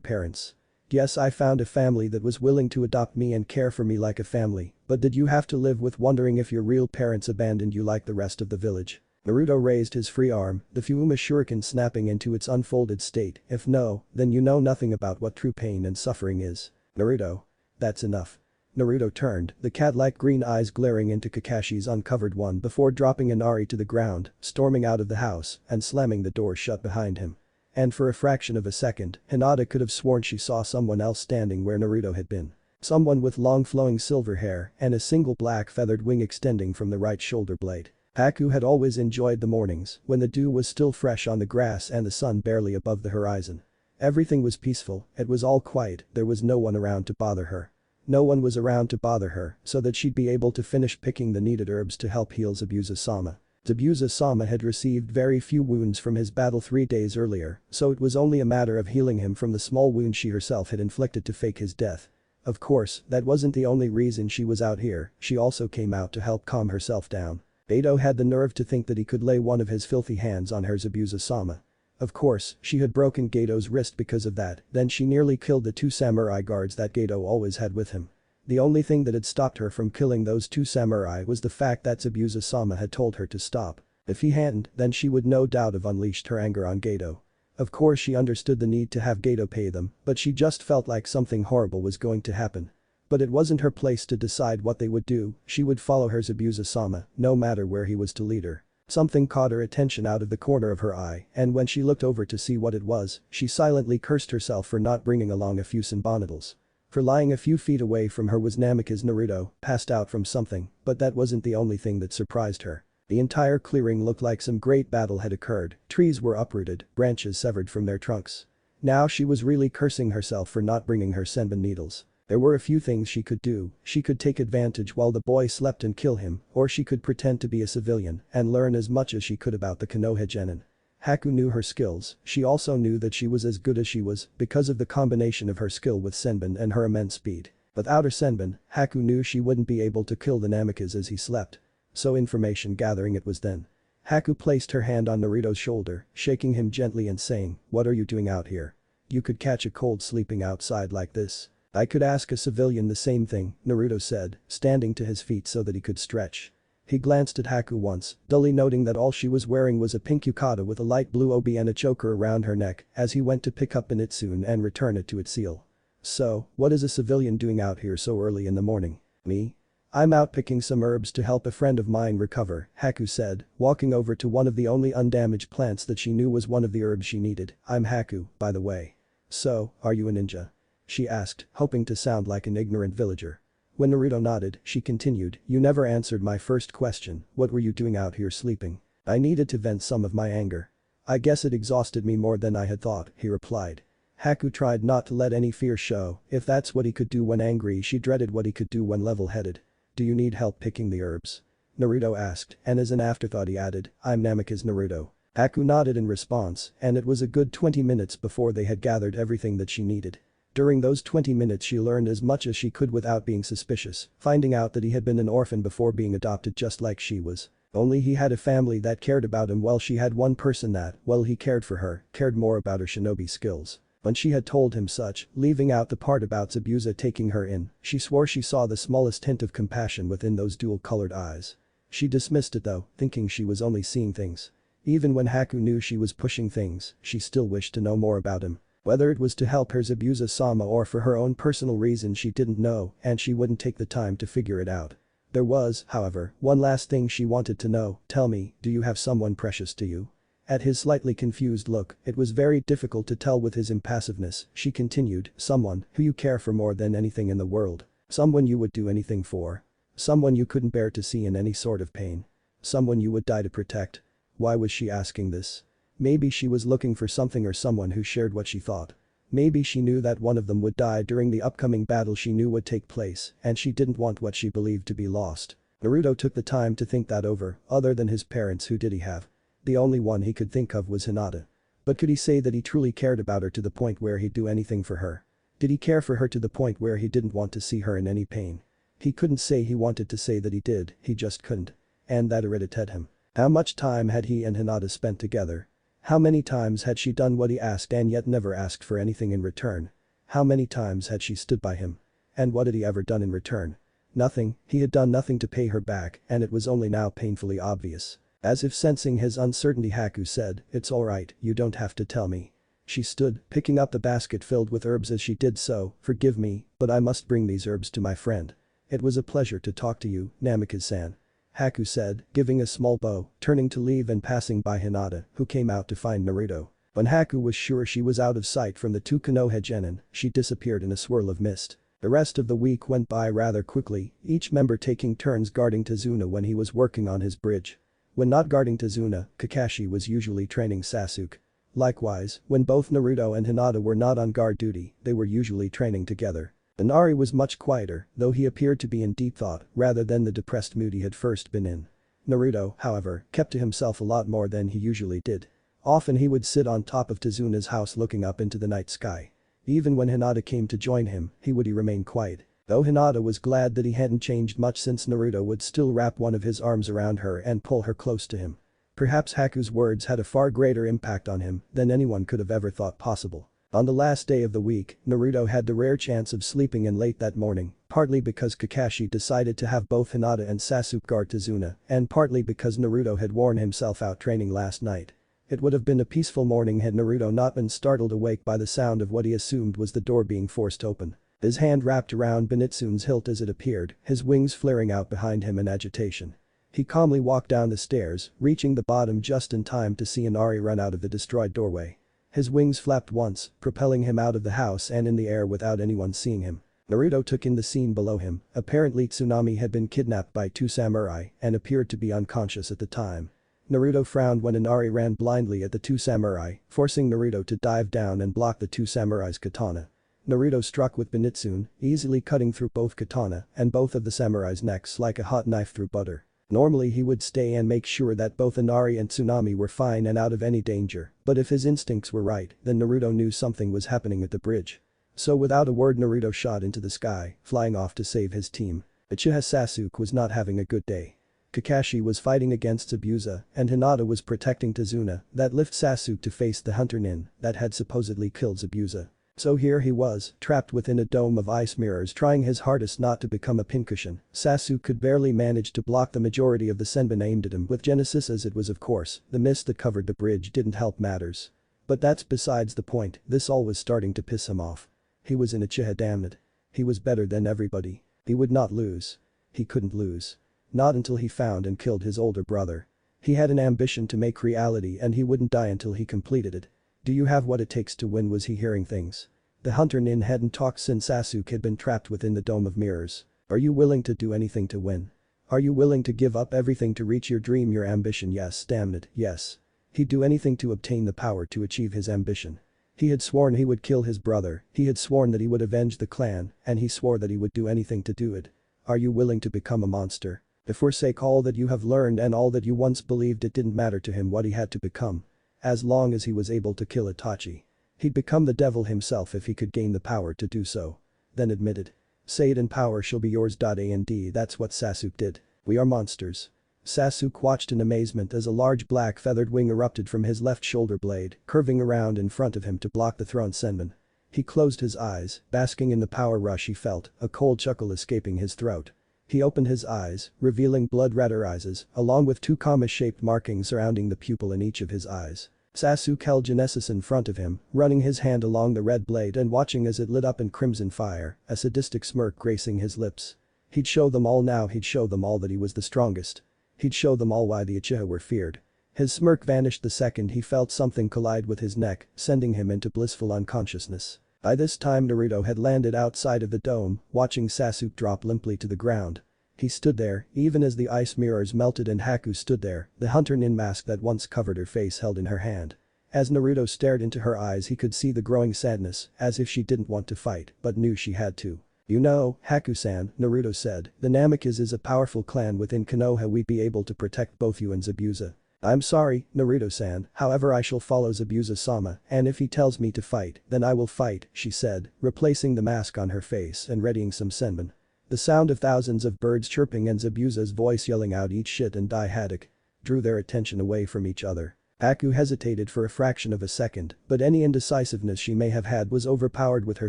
parents? Yes, I found a family that was willing to adopt me and care for me like a family, but did you have to live with wondering if your real parents abandoned you like the rest of the village? Naruto raised his free arm, the Fuma shuriken snapping into its unfolded state. If no, then you know nothing about what true pain and suffering is. Naruto. That's enough. Naruto turned, the cat-like green eyes glaring into Kakashi's uncovered one before dropping Inari to the ground, storming out of the house, and slamming the door shut behind him. And for a fraction of a second, Hinata could have sworn she saw someone else standing where Naruto had been. Someone with long flowing silver hair and a single black feathered wing extending from the right shoulder blade. Haku had always enjoyed the mornings, when the dew was still fresh on the grass and the sun barely above the horizon. Everything was peaceful, it was all quiet, there was no one around to bother her. No one was around to bother her, so that she'd be able to finish picking the needed herbs to help heal Zabuza-sama. Zabuza-sama had received very few wounds from his battle 3 days earlier, so it was only a matter of healing him from the small wound she herself had inflicted to fake his death. Of course, that wasn't the only reason she was out here, she also came out to help calm herself down. Beto had the nerve to think that he could lay one of his filthy hands on her Zabuza-sama. Of course, she had broken Gato's wrist because of that, then she nearly killed the 2 samurai guards that Gato always had with him. The only thing that had stopped her from killing those 2 samurai was the fact that Zabuza-sama had told her to stop. If he hadn't, then she would no doubt have unleashed her anger on Gato. Of course she understood the need to have Gato pay them, but she just felt like something horrible was going to happen. But it wasn't her place to decide what they would do, she would follow her Zabuza-sama, no matter where he was to lead her. Something caught her attention out of the corner of her eye, and when she looked over to see what it was, she silently cursed herself for not bringing along a few sunbonetals. For lying a few feet away from her was Namikaze Naruto, passed out from something, but that wasn't the only thing that surprised her. The entire clearing looked like some great battle had occurred, trees were uprooted, branches severed from their trunks. Now she was really cursing herself for not bringing her senbon needles. There were a few things she could do, she could take advantage while the boy slept and kill him, or she could pretend to be a civilian and learn as much as she could about the Konoha genin. Haku knew her skills, she also knew that she was as good as she was because of the combination of her skill with senbon and her immense speed. Without her senbon, Haku knew she wouldn't be able to kill the Namikaze as he slept. So information gathering it was then. Haku placed her hand on Naruto's shoulder, shaking him gently and saying, "What are you doing out here? You could catch a cold sleeping outside like this." "I could ask a civilian the same thing," Naruto said, standing to his feet so that he could stretch. He glanced at Haku once, dully noting that all she was wearing was a pink yukata with a light blue obi and a choker around her neck as he went to pick up Benitsune and return it to its seal. "So, what is a civilian doing out here so early in the morning?" "Me? I'm out picking some herbs to help a friend of mine recover," Haku said, walking over to one of the only undamaged plants that she knew was one of the herbs she needed. "I'm Haku, by the way." "So, are you a ninja?" she asked, hoping to sound like an ignorant villager. When Naruto nodded, she continued, "You never answered my first question, what were you doing out here sleeping?" "I needed to vent some of my anger. I guess it exhausted me more than I had thought," he replied. Haku tried not to let any fear show, if that's what he could do when angry she dreaded what he could do when level-headed. "Do you need help picking the herbs?" Naruto asked, and as an afterthought he added, "I'm Namikaze Naruto." Haku nodded in response, and it was a good 20 minutes before they had gathered everything that she needed. During those 20 minutes she learned as much as she could without being suspicious, finding out that he had been an orphan before being adopted just like she was. Only he had a family that cared about him while she had one person that, well he cared for her, cared more about her shinobi skills. When she had told him such, leaving out the part about Zabuza taking her in, she swore she saw the smallest hint of compassion within those dual-colored eyes. She dismissed it though, thinking she was only seeing things. Even when Haku knew she was pushing things, she still wished to know more about him. Whether it was to help her Zabuza-sama or for her own personal reasons she didn't know, and she wouldn't take the time to figure it out. There was, however, one last thing she wanted to know. Tell me, do you have someone precious to you? At his slightly confused look, it was very difficult to tell with his impassiveness, she continued, someone who you care for more than anything in the world. Someone you would do anything for. Someone you couldn't bear to see in any sort of pain. Someone you would die to protect. Why was she asking this? Maybe she was looking for something or someone who shared what she thought. Maybe she knew that one of them would die during the upcoming battle she knew would take place, and she didn't want what she believed to be lost. Naruto took the time to think that over. Other than his parents, who did he have? The only one he could think of was Hinata. But could he say that he truly cared about her to the point where he'd do anything for her? Did he care for her to the point where he didn't want to see her in any pain? He couldn't say he wanted to say that he did, he just couldn't. And that irritated him. How much time had he and Hinata spent together? How many times had she done what he asked and yet never asked for anything in return? How many times had she stood by him? And what had he ever done in return? Nothing, he had done nothing to pay her back, and it was only now painfully obvious. As if sensing his uncertainty, Haku said, "It's alright, you don't have to tell me." She stood, picking up the basket filled with herbs as she did so. "Forgive me, but I must bring these herbs to my friend." "It was a pleasure to talk to you, Namikaze-san," Haku said, giving a small bow, turning to leave and passing by Hinata, who came out to find Naruto. When Haku was sure she was out of sight from the two Konoha genin, she disappeared in a swirl of mist. The rest of the week went by rather quickly, each member taking turns guarding Tazuna when he was working on his bridge. When not guarding Tazuna, Kakashi was usually training Sasuke. Likewise, when both Naruto and Hinata were not on guard duty, they were usually training together. Inari was much quieter, though he appeared to be in deep thought rather than the depressed mood he had first been in. Naruto, however, kept to himself a lot more than he usually did. Often he would sit on top of Tazuna's house looking up into the night sky. Even when Hinata came to join him, he would remain quiet. Though Hinata was glad that he hadn't changed much since Naruto would still wrap one of his arms around her and pull her close to him. Perhaps Haku's words had a far greater impact on him than anyone could have ever thought possible. On the last day of the week, Naruto had the rare chance of sleeping in late that morning, partly because Kakashi decided to have both Hinata and Sasuke guard Tazuna, and partly because Naruto had worn himself out training last night. It would have been a peaceful morning had Naruto not been startled awake by the sound of what he assumed was the door being forced open. His hand wrapped around Benitsune's hilt as it appeared, his wings flaring out behind him in agitation. He calmly walked down the stairs, reaching the bottom just in time to see Inari run out of the destroyed doorway. His wings flapped once, propelling him out of the house and in the air without anyone seeing him. Naruto took in the scene below him. Apparently Tsunami had been kidnapped by two samurai and appeared to be unconscious at the time. Naruto frowned when Inari ran blindly at the two samurai, forcing Naruto to dive down and block the two samurai's katana. Naruto struck with Benitsune, easily cutting through both katana and both of the samurai's necks like a hot knife through butter. Normally he would stay and make sure that both Inari and Tsunami were fine and out of any danger, but if his instincts were right, then Naruto knew something was happening at the bridge. So without a word Naruto shot into the sky, flying off to save his team. Uchiha Sasuke was not having a good day. Kakashi was fighting against Zabuza, and Hinata was protecting Tazuna, that left Sasuke to face the hunter nin that had supposedly killed Zabuza. So here he was, trapped within a dome of ice mirrors trying his hardest not to become a pincushion. Sasuke could barely manage to block the majority of the senbon aimed at him with Genesis as it was of course, the mist that covered the bridge didn't help matters. But that's besides the point, this all was starting to piss him off. He was in Uchiha, damn it. He was better than everybody. He would not lose. He couldn't lose. Not until he found and killed his older brother. He had an ambition to make reality and he wouldn't die until he completed it. Do you have what it takes to win? Was he hearing things? The hunter nin hadn't talked since Sasuke had been trapped within the dome of mirrors. Are you willing to do anything to win? Are you willing to give up everything to reach your dream, your ambition? Yes, damn it, yes. He'd do anything to obtain the power to achieve his ambition. He had sworn he would kill his brother, he had sworn that he would avenge the clan, and he swore that he would do anything to do it. Are you willing to become a monster? To forsake all that you have learned and all that you once believed? It didn't matter to him what he had to become. As long as he was able to kill Itachi. He'd become the devil himself if he could gain the power to do so. Then admit it. Say it and power shall be yours. And that's what Sasuke did. We are monsters. Sasuke watched in amazement as a large black feathered wing erupted from his left shoulder blade, curving around in front of him to block the thrown senbon. He closed his eyes, basking in the power rush he felt, a cold chuckle escaping his throat. He opened his eyes, revealing blood-red irises, along with 2 comma-shaped markings surrounding the pupil in each of his eyes. Sasuke held Genesis in front of him, running his hand along the red blade and watching as it lit up in crimson fire, a sadistic smirk gracing his lips. He'd show them all now, he'd show them all that he was the strongest. He'd show them all why the Uchiha were feared. His smirk vanished the second he felt something collide with his neck, sending him into blissful unconsciousness. By this time Naruto had landed outside of the dome, watching Sasuke drop limply to the ground. He stood there, even as the ice mirrors melted and Haku stood there, the hunter nin mask that once covered her face held in her hand. As Naruto stared into her eyes he could see the growing sadness, as if she didn't want to fight, but knew she had to. "You know, Haku-san," Naruto said, "the Namikaze is a powerful clan within Konoha. We'd be able to protect both you and Zabuza." "I'm sorry, Naruto-san, however I shall follow Zabuza-sama, and if he tells me to fight, then I will fight," she said, replacing the mask on her face and readying some senbon. The sound of thousands of birds chirping and Zabuza's voice yelling out "eat shit and die haddock" drew their attention away from each other. Haku hesitated for a fraction of a second, but any indecisiveness she may have had was overpowered with her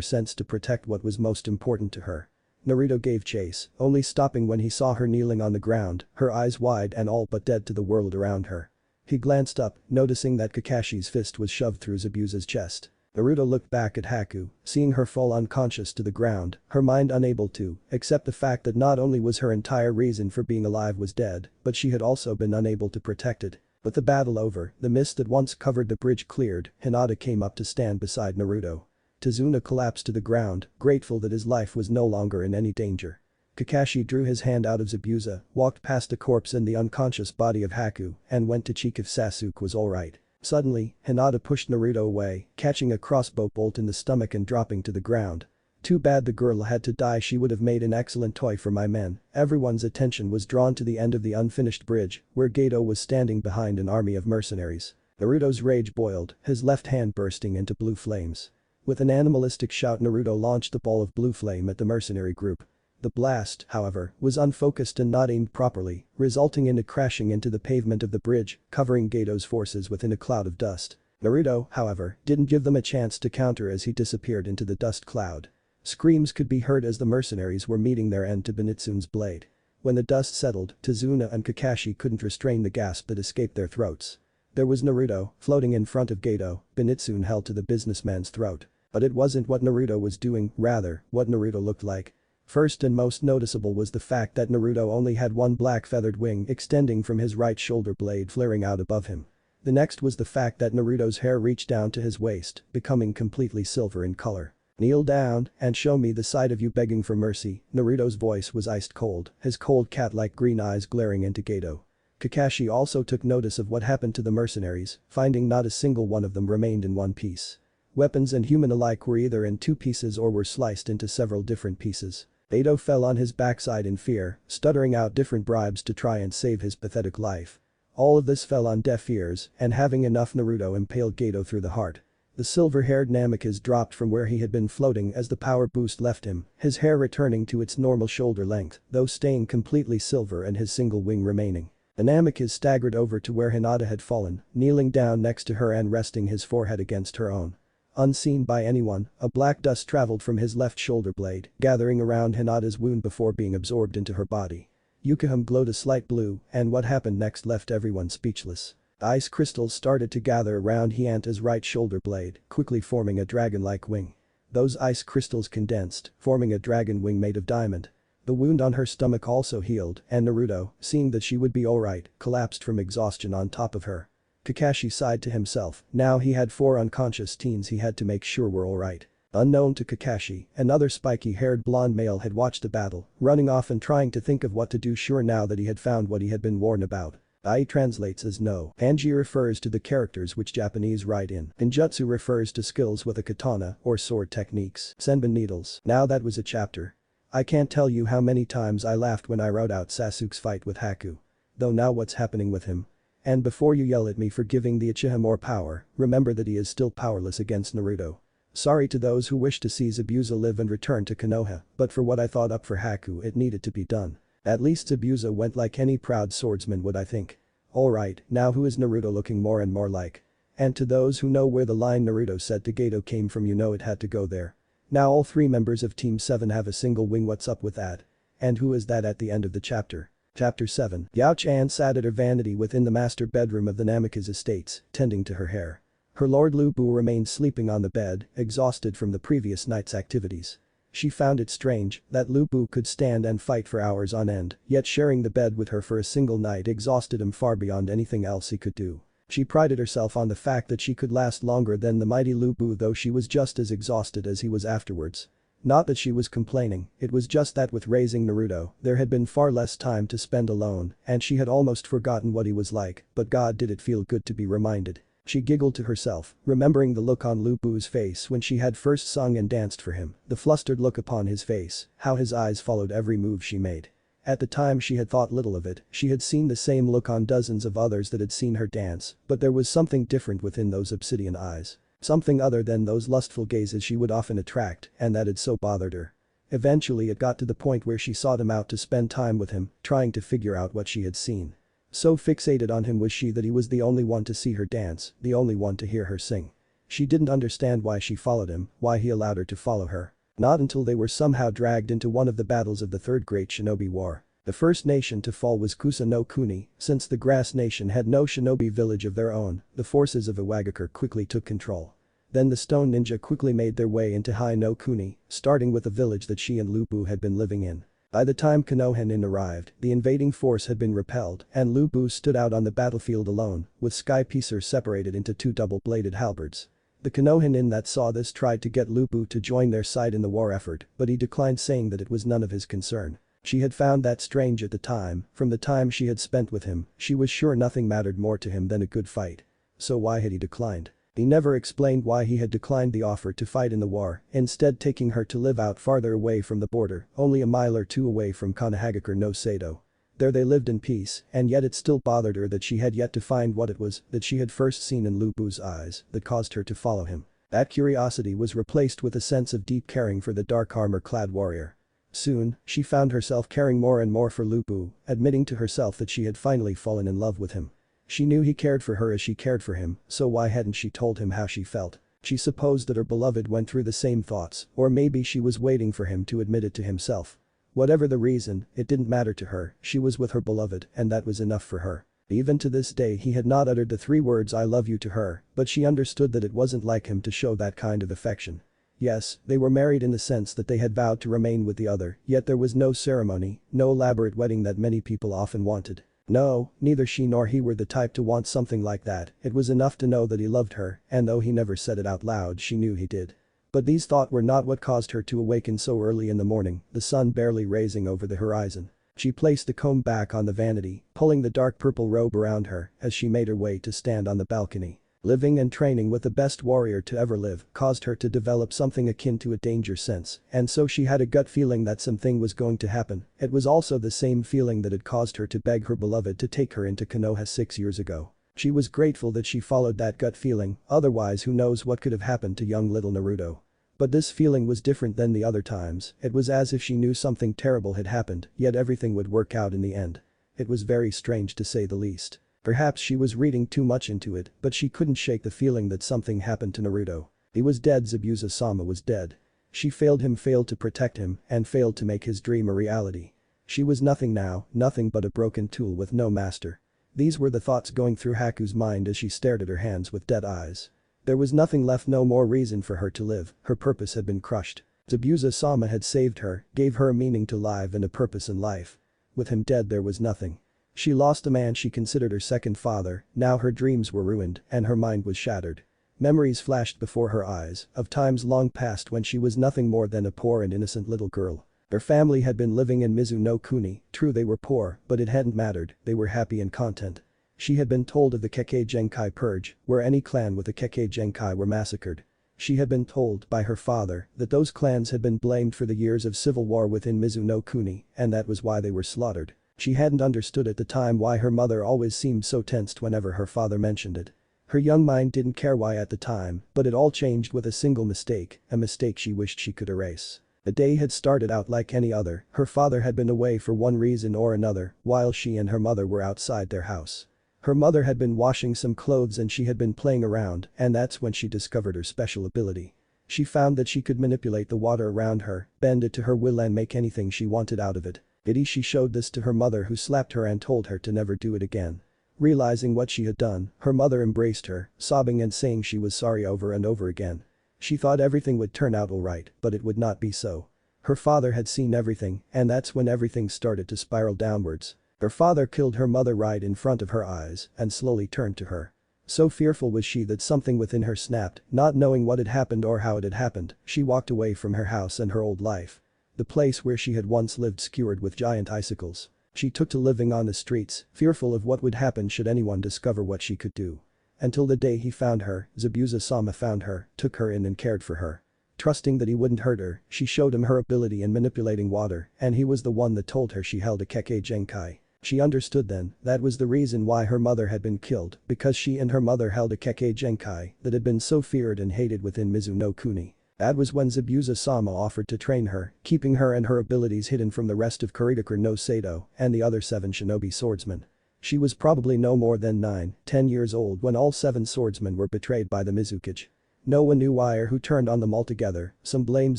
sense to protect what was most important to her. Naruto gave chase, only stopping when he saw her kneeling on the ground, her eyes wide and all but dead to the world around her. He glanced up, noticing that Kakashi's fist was shoved through Zabuza's chest. Naruto looked back at Haku, seeing her fall unconscious to the ground, her mind unable to accept the fact that not only was her entire reason for being alive was dead, but she had also been unable to protect it. With the battle over, the mist that once covered the bridge cleared, Hinata came up to stand beside Naruto. Tazuna collapsed to the ground, grateful that his life was no longer in any danger. Kakashi drew his hand out of Zabuza, walked past the corpse and the unconscious body of Haku, and went to check if Sasuke was alright. Suddenly, Hinata pushed Naruto away, catching a crossbow bolt in the stomach and dropping to the ground. "Too bad the girl had to die, she would have made an excellent toy for my men." Everyone's attention was drawn to the end of the unfinished bridge, where Geto was standing behind an army of mercenaries. Naruto's rage boiled, his left hand bursting into blue flames. With an animalistic shout Naruto launched the ball of blue flame at the mercenary group. The blast, however, was unfocused and not aimed properly, resulting in it crashing into the pavement of the bridge, covering Geto's forces within a cloud of dust. Naruto, however, didn't give them a chance to counter as he disappeared into the dust cloud. Screams could be heard as the mercenaries were meeting their end to Benitsun's blade. When the dust settled, Tazuna and Kakashi couldn't restrain the gasp that escaped their throats. There was Naruto, floating in front of Geto, Benitsun held to the businessman's throat. But it wasn't what Naruto was doing, rather, what Naruto looked like. First and most noticeable was the fact that Naruto only had one black feathered wing extending from his right shoulder blade flaring out above him. The next was the fact that Naruto's hair reached down to his waist, becoming completely silver in color. "Kneel down and show me the side of you begging for mercy." Naruto's voice was iced cold, his cold cat-like green eyes glaring into Geto. Kakashi also took notice of what happened to the mercenaries, finding not a single one of them remained in one piece. Weapons and human alike were either in 2 pieces or were sliced into several different pieces. Geto fell on his backside in fear, stuttering out different bribes to try and save his pathetic life. All of this fell on deaf ears, and having enough Naruto impaled Geto through the heart. The silver-haired Namikaze dropped from where he had been floating as the power boost left him, his hair returning to its normal shoulder length, though staying completely silver and his single wing remaining. The Namikaze staggered over to where Hinata had fallen, kneeling down next to her and resting his forehead against her own. Unseen by anyone, a black dust traveled from his left shoulder blade, gathering around Hinata's wound before being absorbed into her body. Yukihime glowed a slight blue, and what happened next left everyone speechless. Ice crystals started to gather around Hinata's right shoulder blade, quickly forming a dragon-like wing. Those ice crystals condensed, forming a dragon wing made of diamond. The wound on her stomach also healed, and Naruto, seeing that she would be alright, collapsed from exhaustion on top of her. Kakashi sighed to himself, now he had 4 unconscious teens he had to make sure were alright. Unknown to Kakashi, another spiky-haired blonde male had watched the battle, running off and trying to think of what to do sure now that he had found what he had been warned about. Ai translates as no. Anji refers to the characters which Japanese write in. Ninjutsu refers to skills with a katana or sword techniques. Senbon needles. Now that was a chapter. I can't tell you how many times I laughed when I wrote out Sasuke's fight with Haku. Though now what's happening with him? And before you yell at me for giving the Uchiha more power, remember that he is still powerless against Naruto. Sorry to those who wish to see Zabuza live and return to Konoha, but for what I thought up for Haku it needed to be done. At least Zabuza went like any proud swordsman would, I think. Alright, now who is Naruto looking more and more like? And to those who know where the line Naruto said to Gato came from, you know it had to go there. Now all 3 members of Team 7 have a single wing. What's up with that? And who is that at the end of the chapter? Chapter 7. Yao-chan sat at her vanity within the master bedroom of the Namikaze estates, tending to her hair. Her lord Lu Bu remained sleeping on the bed, exhausted from the previous night's activities. She found it strange that Lu Bu could stand and fight for hours on end, yet sharing the bed with her for a single night exhausted him far beyond anything else he could do. She prided herself on the fact that she could last longer than the mighty Lu Bu, though she was just as exhausted as he was afterwards. Not that she was complaining, it was just that with raising Naruto, there had been far less time to spend alone, and she had almost forgotten what he was like, but God did it feel good to be reminded. She giggled to herself, remembering the look on Lu Bu's face when she had first sung and danced for him, the flustered look upon his face, how his eyes followed every move she made. At the time she had thought little of it, she had seen the same look on dozens of others that had seen her dance, but there was something different within those obsidian eyes. Something other than those lustful gazes she would often attract, and that had so bothered her. Eventually it got to the point where she sought him out to spend time with him, trying to figure out what she had seen. So fixated on him was she that he was the only one to see her dance, the only one to hear her sing. She didn't understand why she followed him, why he allowed her to follow her. Not until they were somehow dragged into one of the battles of the Third Great Shinobi War. The first nation to fall was Kusa no Kuni. Since the Grass Nation had no shinobi village of their own, the forces of Iwagakure quickly took control. Then the Stone Ninja quickly made their way into Hai no Kuni, starting with the village that she and Lu Bu had been living in. By the time Konoha arrived, the invading force had been repelled and Lu Bu stood out on the battlefield alone, with sky piecers separated into 2 double-bladed halberds. The Konoha that saw this tried to get Lu Bu to join their side in the war effort, but he declined, saying that it was none of his concern. She had found that strange at the time. From the time she had spent with him, she was sure nothing mattered more to him than a good fight. So why had he declined? He never explained why he had declined the offer to fight in the war, instead taking her to live out farther away from the border, only a mile or 2 away from Konohagakure no Sato. There they lived in peace, and yet it still bothered her that she had yet to find what it was that she had first seen in Lu Bu's eyes that caused her to follow him. That curiosity was replaced with a sense of deep caring for the dark armor-clad warrior. Soon, she found herself caring more and more for Lu Bu, admitting to herself that she had finally fallen in love with him. She knew he cared for her as she cared for him, so why hadn't she told him how she felt? She supposed that her beloved went through the same thoughts, or maybe she was waiting for him to admit it to himself. Whatever the reason, it didn't matter to her, she was with her beloved and that was enough for her. Even to this day he had not uttered the 3 words "I love you" to her, but she understood that it wasn't like him to show that kind of affection. Yes, they were married in the sense that they had vowed to remain with the other, yet there was no ceremony, no elaborate wedding that many people often wanted. No, neither she nor he were the type to want something like that. It was enough to know that he loved her, and though he never said it out loud, she knew he did. But these thoughts were not what caused her to awaken so early in the morning, the sun barely raising over the horizon. She placed the comb back on the vanity, pulling the dark purple robe around her as she made her way to stand on the balcony. Living and training with the best warrior to ever live caused her to develop something akin to a danger sense, and so she had a gut feeling that something was going to happen. It was also the same feeling that had caused her to beg her beloved to take her into Konoha 6 years ago. She was grateful that she followed that gut feeling, otherwise who knows what could have happened to young little Naruto. But this feeling was different than the other times. It was as if she knew something terrible had happened, yet everything would work out in the end. It was very strange to say the least. Perhaps she was reading too much into it, but she couldn't shake the feeling that something happened to Naruto. He was dead. Zabuza-sama was dead. She failed him, failed to protect him, and failed to make his dream a reality. She was nothing now, nothing but a broken tool with no master. These were the thoughts going through Haku's mind as she stared at her hands with dead eyes. There was nothing left, no more reason for her to live, her purpose had been crushed. Zabuza-sama had saved her, gave her a meaning to life and a purpose in life. With him dead there was nothing. She lost a man she considered her second father, now her dreams were ruined and her mind was shattered. Memories flashed before her eyes of times long past when she was nothing more than a poor and innocent little girl. Her family had been living in Mizu no Kuni, true they were poor, but it hadn't mattered, they were happy and content. She had been told of the Kekkei Genkai purge, where any clan with a Kekkei Genkai were massacred. She had been told by her father that those clans had been blamed for the years of civil war within Mizu no Kuni, and that was why they were slaughtered. She hadn't understood at the time why her mother always seemed so tensed whenever her father mentioned it. Her young mind didn't care why at the time, but it all changed with a single mistake, a mistake she wished she could erase. The day had started out like any other, her father had been away for one reason or another, while she and her mother were outside their house. Her mother had been washing some clothes and she had been playing around, and that's when she discovered her special ability. She found that she could manipulate the water around her, bend it to her will and make anything she wanted out of it. She showed this to her mother who slapped her and told her to never do it again. Realizing what she had done, her mother embraced her, sobbing and saying she was sorry over and over again. She thought everything would turn out alright, but it would not be so. Her father had seen everything, and that's when everything started to spiral downwards. Her father killed her mother right in front of her eyes and slowly turned to her. So fearful was she that something within her snapped, not knowing what had happened or how it had happened, she walked away from her house and her old life. The place where she had once lived skewered with giant icicles. She took to living on the streets, fearful of what would happen should anyone discover what she could do. Until the day he found her, Zabuza-sama found her, took her in and cared for her. Trusting that he wouldn't hurt her, she showed him her ability in manipulating water, and he was the one that told her she held a Kekkei Genkai. She understood then, that was the reason why her mother had been killed, because she and her mother held a Kekkei Genkai that had been so feared and hated within Mizuno Kuni. That was when Zabuza-sama offered to train her, keeping her and her abilities hidden from the rest of Kuritaker no Sato and the other 7 shinobi swordsmen. She was probably no more than 9-10 years old when all 7 swordsmen were betrayed by the Mizukage. No one knew why or who turned on them altogether. Some blamed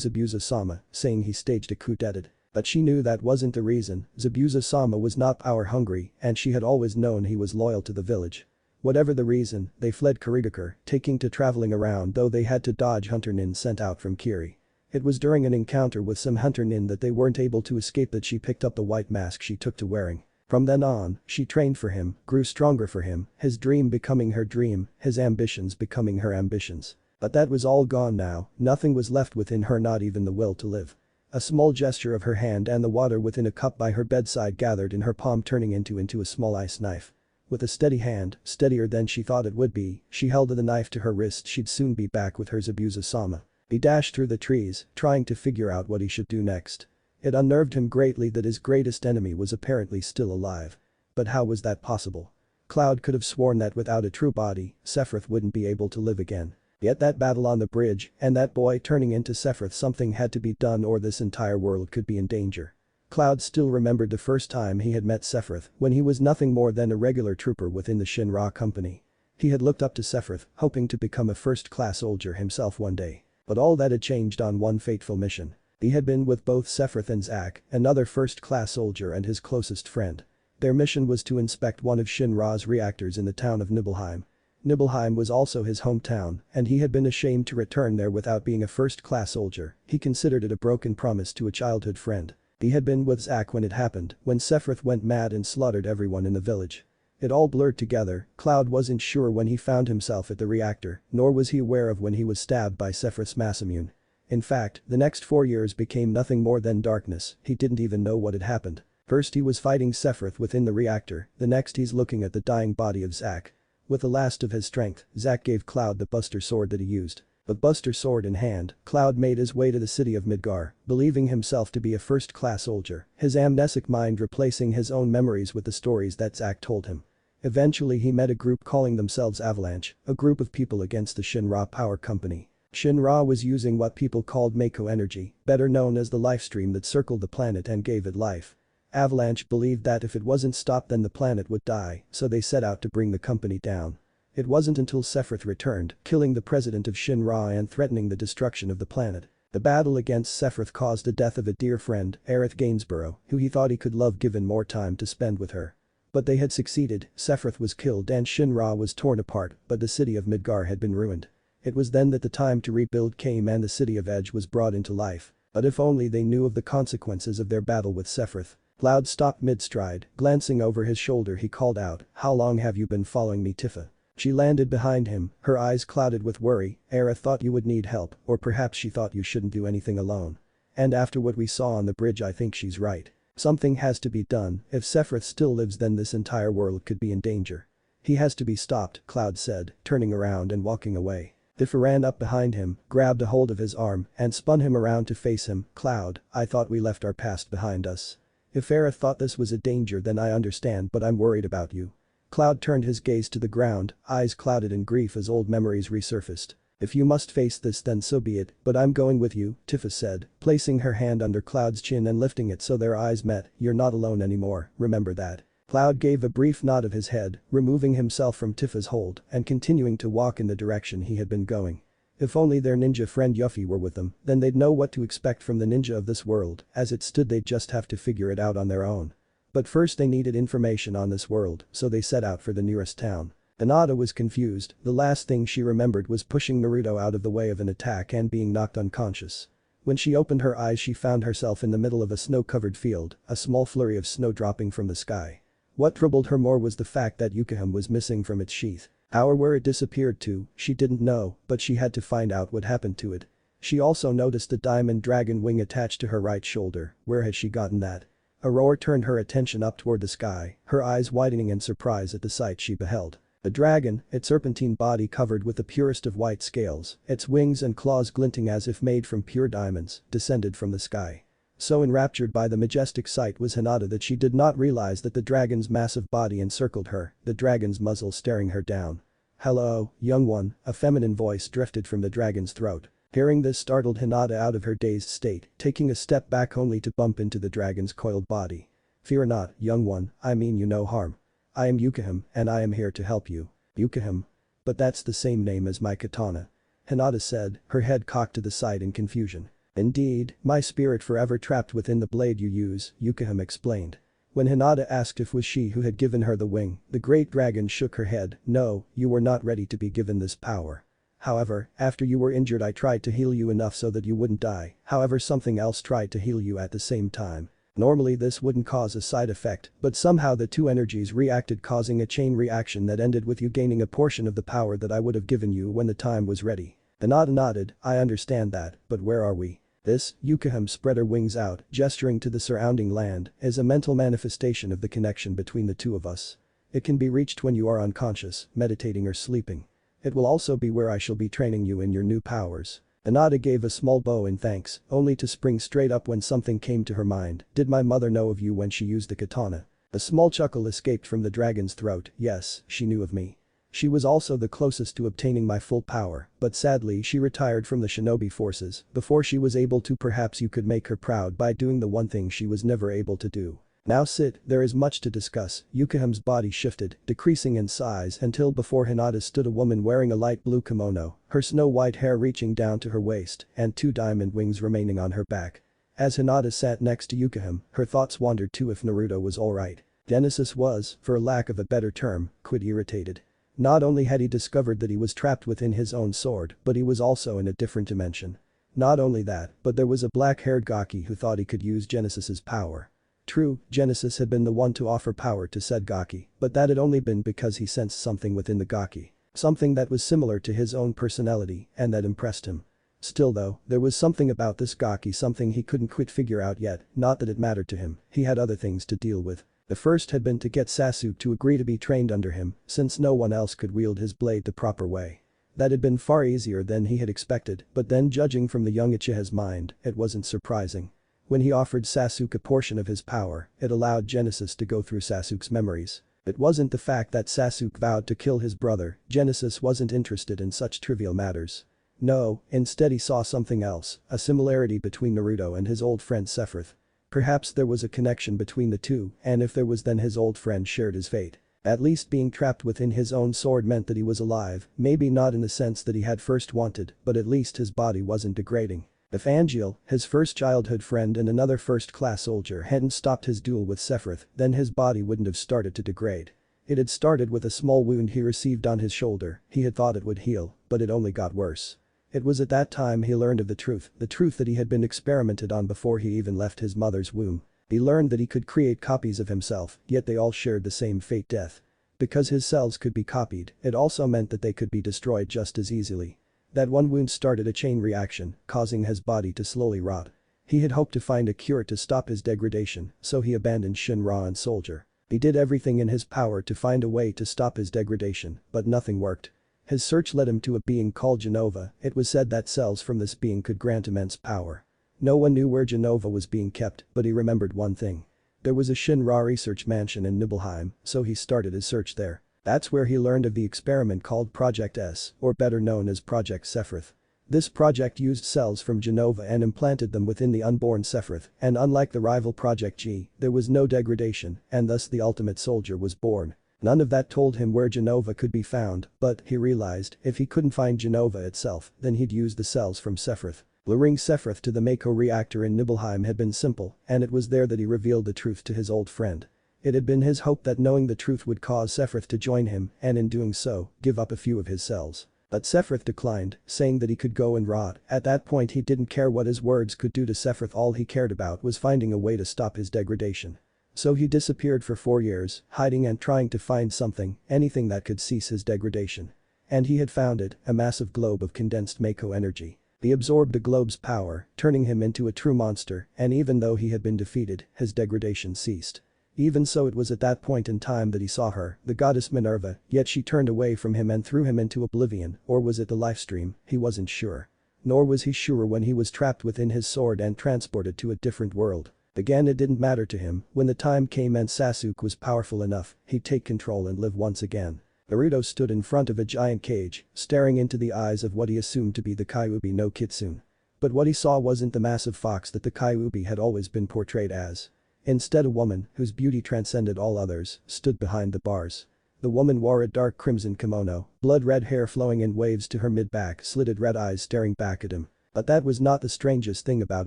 Zabuza-sama, saying he staged a coup d'etat. But she knew that wasn't the reason. Zabuza-sama was not power hungry and she had always known he was loyal to the village. Whatever the reason, they fled Kuritaker, taking to traveling around though they had to dodge hunter nin sent out from Kiri. It was during an encounter with some hunter nin that they weren't able to escape that she picked up the white mask she took to wearing. From then on, she trained for him, grew stronger for him, his dream becoming her dream, his ambitions becoming her ambitions. But that was all gone now, nothing was left within her, not even the will to live. A small gesture of her hand and the water within a cup by her bedside gathered in her palm, turning into a small ice knife. With a steady hand, steadier than she thought it would be, she held the knife to her wrist. She'd soon be back with her Zabuza-sama. He dashed through the trees, trying to figure out what he should do next. It unnerved him greatly that his greatest enemy was apparently still alive. But how was that possible? Cloud could have sworn that without a true body, Sephiroth wouldn't be able to live again. Yet that battle on the bridge and that boy turning into Sephiroth, something had to be done or this entire world could be in danger. Cloud still remembered the first time he had met Sephiroth when he was nothing more than a regular trooper within the Shinra company. He had looked up to Sephiroth, hoping to become a first-class soldier himself one day. But all that had changed on one fateful mission. He had been with both Sephiroth and Zack, another first-class soldier and his closest friend. Their mission was to inspect one of Shinra's reactors in the town of Nibelheim. Nibelheim was also his hometown, and he had been ashamed to return there without being a first-class soldier. He considered it a broken promise to a childhood friend. He had been with Zack when it happened, when Sephiroth went mad and slaughtered everyone in the village. It all blurred together. Cloud wasn't sure when he found himself at the reactor, nor was he aware of when he was stabbed by Sephiroth's Masamune. In fact, the next 4 years became nothing more than darkness. He didn't even know what had happened. First he was fighting Sephiroth within the reactor, the next he's looking at the dying body of Zack. With the last of his strength, Zack gave Cloud the Buster Sword that he used. With Buster Sword in hand, Cloud made his way to the city of Midgar, believing himself to be a first-class soldier, his amnesic mind replacing his own memories with the stories that Zack told him. Eventually he met a group calling themselves Avalanche, a group of people against the Shinra Power Company. Shinra was using what people called Mako energy, better known as the lifestream that circled the planet and gave it life. Avalanche believed that if it wasn't stopped then the planet would die, so they set out to bring the company down. It wasn't until Sephiroth returned, killing the president of Shinra and threatening the destruction of the planet. The battle against Sephiroth caused the death of a dear friend, Aerith Gainsborough, who he thought he could love given more time to spend with her. But they had succeeded, Sephiroth was killed and Shinra was torn apart, but the city of Midgar had been ruined. It was then that the time to rebuild came and the city of Edge was brought into life. But if only they knew of the consequences of their battle with Sephiroth. Cloud stopped mid-stride, glancing over his shoulder he called out, "How long have you been following me, Tifa?" She landed behind him, her eyes clouded with worry. "Aerith thought you would need help, or perhaps she thought you shouldn't do anything alone. And after what we saw on the bridge I think she's right. Something has to be done. If Sephiroth still lives then this entire world could be in danger. He has to be stopped," Cloud said, turning around and walking away. Tifa ran up behind him, grabbed a hold of his arm, and spun him around to face him. "Cloud, I thought we left our past behind us. If Aerith thought this was a danger then I understand, but I'm worried about you." Cloud turned his gaze to the ground, eyes clouded in grief as old memories resurfaced. If you must face this then so be it, but I'm going with you, Tifa said, placing her hand under Cloud's chin and lifting it so their eyes met. You're not alone anymore, remember that. Cloud gave a brief nod of his head, removing himself from Tifa's hold and continuing to walk in the direction he had been going. If only their ninja friend Yuffie were with them, then they'd know what to expect from the ninja of this world. As it stood they'd just have to figure it out on their own. But first they needed information on this world, so they set out for the nearest town. Hinata was confused, the last thing she remembered was pushing Naruto out of the way of an attack and being knocked unconscious. When she opened her eyes she found herself in the middle of a snow-covered field, a small flurry of snow dropping from the sky. What troubled her more was the fact that Yukihime was missing from its sheath. How or where it disappeared to, she didn't know, but she had to find out what happened to it. She also noticed a diamond dragon wing attached to her right shoulder. Where had she gotten that? A roar turned her attention up toward the sky, her eyes widening in surprise at the sight she beheld. A dragon, its serpentine body covered with the purest of white scales, its wings and claws glinting as if made from pure diamonds, descended from the sky. So enraptured by the majestic sight was Hinata that she did not realize that the dragon's massive body encircled her, the dragon's muzzle staring her down. "Hello, young one," a feminine voice drifted from the dragon's throat. Hearing this startled Hinata out of her dazed state, taking a step back only to bump into the dragon's coiled body. "Fear not, young one, I mean you no harm. I am Yukihime, and I am here to help you." Yukihime? But that's the same name as my katana. Hinata said, her head cocked to the side in confusion. "Indeed, my spirit forever trapped within the blade you use," Yukihime explained. When Hinata asked if it was she who had given her the wing, the great dragon shook her head. "No, you were not ready to be given this power. However, after you were injured I tried to heal you enough so that you wouldn't die, however something else tried to heal you at the same time. Normally this wouldn't cause a side effect, but somehow the two energies reacted causing a chain reaction that ended with you gaining a portion of the power that I would have given you when the time was ready." Hinata nodded, "I understand that, but where are we?" This, Yukihime spread her wings out, gesturing to the surrounding land, is a mental manifestation of the connection between the two of us. It can be reached when you are unconscious, meditating or sleeping. It will also be where I shall be training you in your new powers. Hinata gave a small bow in thanks, only to spring straight up when something came to her mind. "Did my mother know of you when she used the katana?" A small chuckle escaped from the dragon's throat. "Yes, she knew of me. She was also the closest to obtaining my full power, but sadly she retired from the shinobi forces before she was able to. Perhaps you could make her proud by doing the one thing she was never able to do. Now sit, there is much to discuss." Yukihime's body shifted, decreasing in size until before Hinata stood a woman wearing a light blue kimono, her snow-white hair reaching down to her waist and two diamond wings remaining on her back. As Hinata sat next to Yukihime, her thoughts wandered to if Naruto was alright. Genesis was, for lack of a better term, quite irritated. Not only had he discovered that he was trapped within his own sword, but he was also in a different dimension. Not only that, but there was a black-haired Gaki who thought he could use Genesis's power. True, Genesis had been the one to offer power to said Gaki, but that had only been because he sensed something within the Gaki. Something that was similar to his own personality, and that impressed him. Still though, there was something about this Gaki, something he couldn't quite figure out yet, not that it mattered to him, he had other things to deal with. The first had been to get Sasuke to agree to be trained under him, since no one else could wield his blade the proper way. That had been far easier than he had expected, but then judging from the young Uchiha's mind, it wasn't surprising. When he offered Sasuke a portion of his power, it allowed Genesis to go through Sasuke's memories. It wasn't the fact that Sasuke vowed to kill his brother, Genesis wasn't interested in such trivial matters. No, instead he saw something else, a similarity between Naruto and his old friend Sephiroth. Perhaps there was a connection between the two, and if there was then his old friend shared his fate. At least being trapped within his own sword meant that he was alive, maybe not in the sense that he had first wanted, but at least his body wasn't degrading. If Angel, his first childhood friend and another first-class soldier hadn't stopped his duel with Sephiroth, then his body wouldn't have started to degrade. It had started with a small wound he received on his shoulder, he had thought it would heal, but it only got worse. It was at that time he learned of the truth that he had been experimented on before he even left his mother's womb. He learned that he could create copies of himself, yet they all shared the same fate, death. Because his cells could be copied, it also meant that they could be destroyed just as easily. That one wound started a chain reaction, causing his body to slowly rot. He had hoped to find a cure to stop his degradation, so he abandoned Shinra and Soldier. He did everything in his power to find a way to stop his degradation, but nothing worked. His search led him to a being called Genova. It was said that cells from this being could grant immense power. No one knew where Genova was being kept, but he remembered one thing. There was a Shinra research mansion in Nibelheim, so he started his search there. That's where he learned of the experiment called Project S, or better known as Project Sephiroth. This project used cells from Genova and implanted them within the unborn Sephiroth, and unlike the rival Project G, there was no degradation, and thus the ultimate soldier was born. None of that told him where Genova could be found, but, he realized, if he couldn't find Genova itself, then he'd use the cells from Sephiroth. Luring Sephiroth to the Mako reactor in Nibelheim had been simple, and it was there that he revealed the truth to his old friend. It had been his hope that knowing the truth would cause Sephiroth to join him, and in doing so, give up a few of his cells. But Sephiroth declined, saying that he could go and rot. At that point he didn't care what his words could do to Sephiroth, all he cared about was finding a way to stop his degradation. So he disappeared for 4 years, hiding and trying to find something, anything that could cease his degradation. And he had found it, a massive globe of condensed Mako energy. He absorbed the globe's power, turning him into a true monster, and even though he had been defeated, his degradation ceased. Even so, it was at that point in time that he saw her, the goddess Minerva, yet she turned away from him and threw him into oblivion, or was it the lifestream, he wasn't sure. Nor was he sure when he was trapped within his sword and transported to a different world. Again, it didn't matter to him. When the time came and Sasuke was powerful enough, he'd take control and live once again. Naruto stood in front of a giant cage, staring into the eyes of what he assumed to be the Kyuubi no Kitsune. But what he saw wasn't the massive fox that the Kyuubi had always been portrayed as. Instead, a woman, whose beauty transcended all others, stood behind the bars. The woman wore a dark crimson kimono, blood-red hair flowing in waves to her mid-back, slitted red eyes staring back at him. But that was not the strangest thing about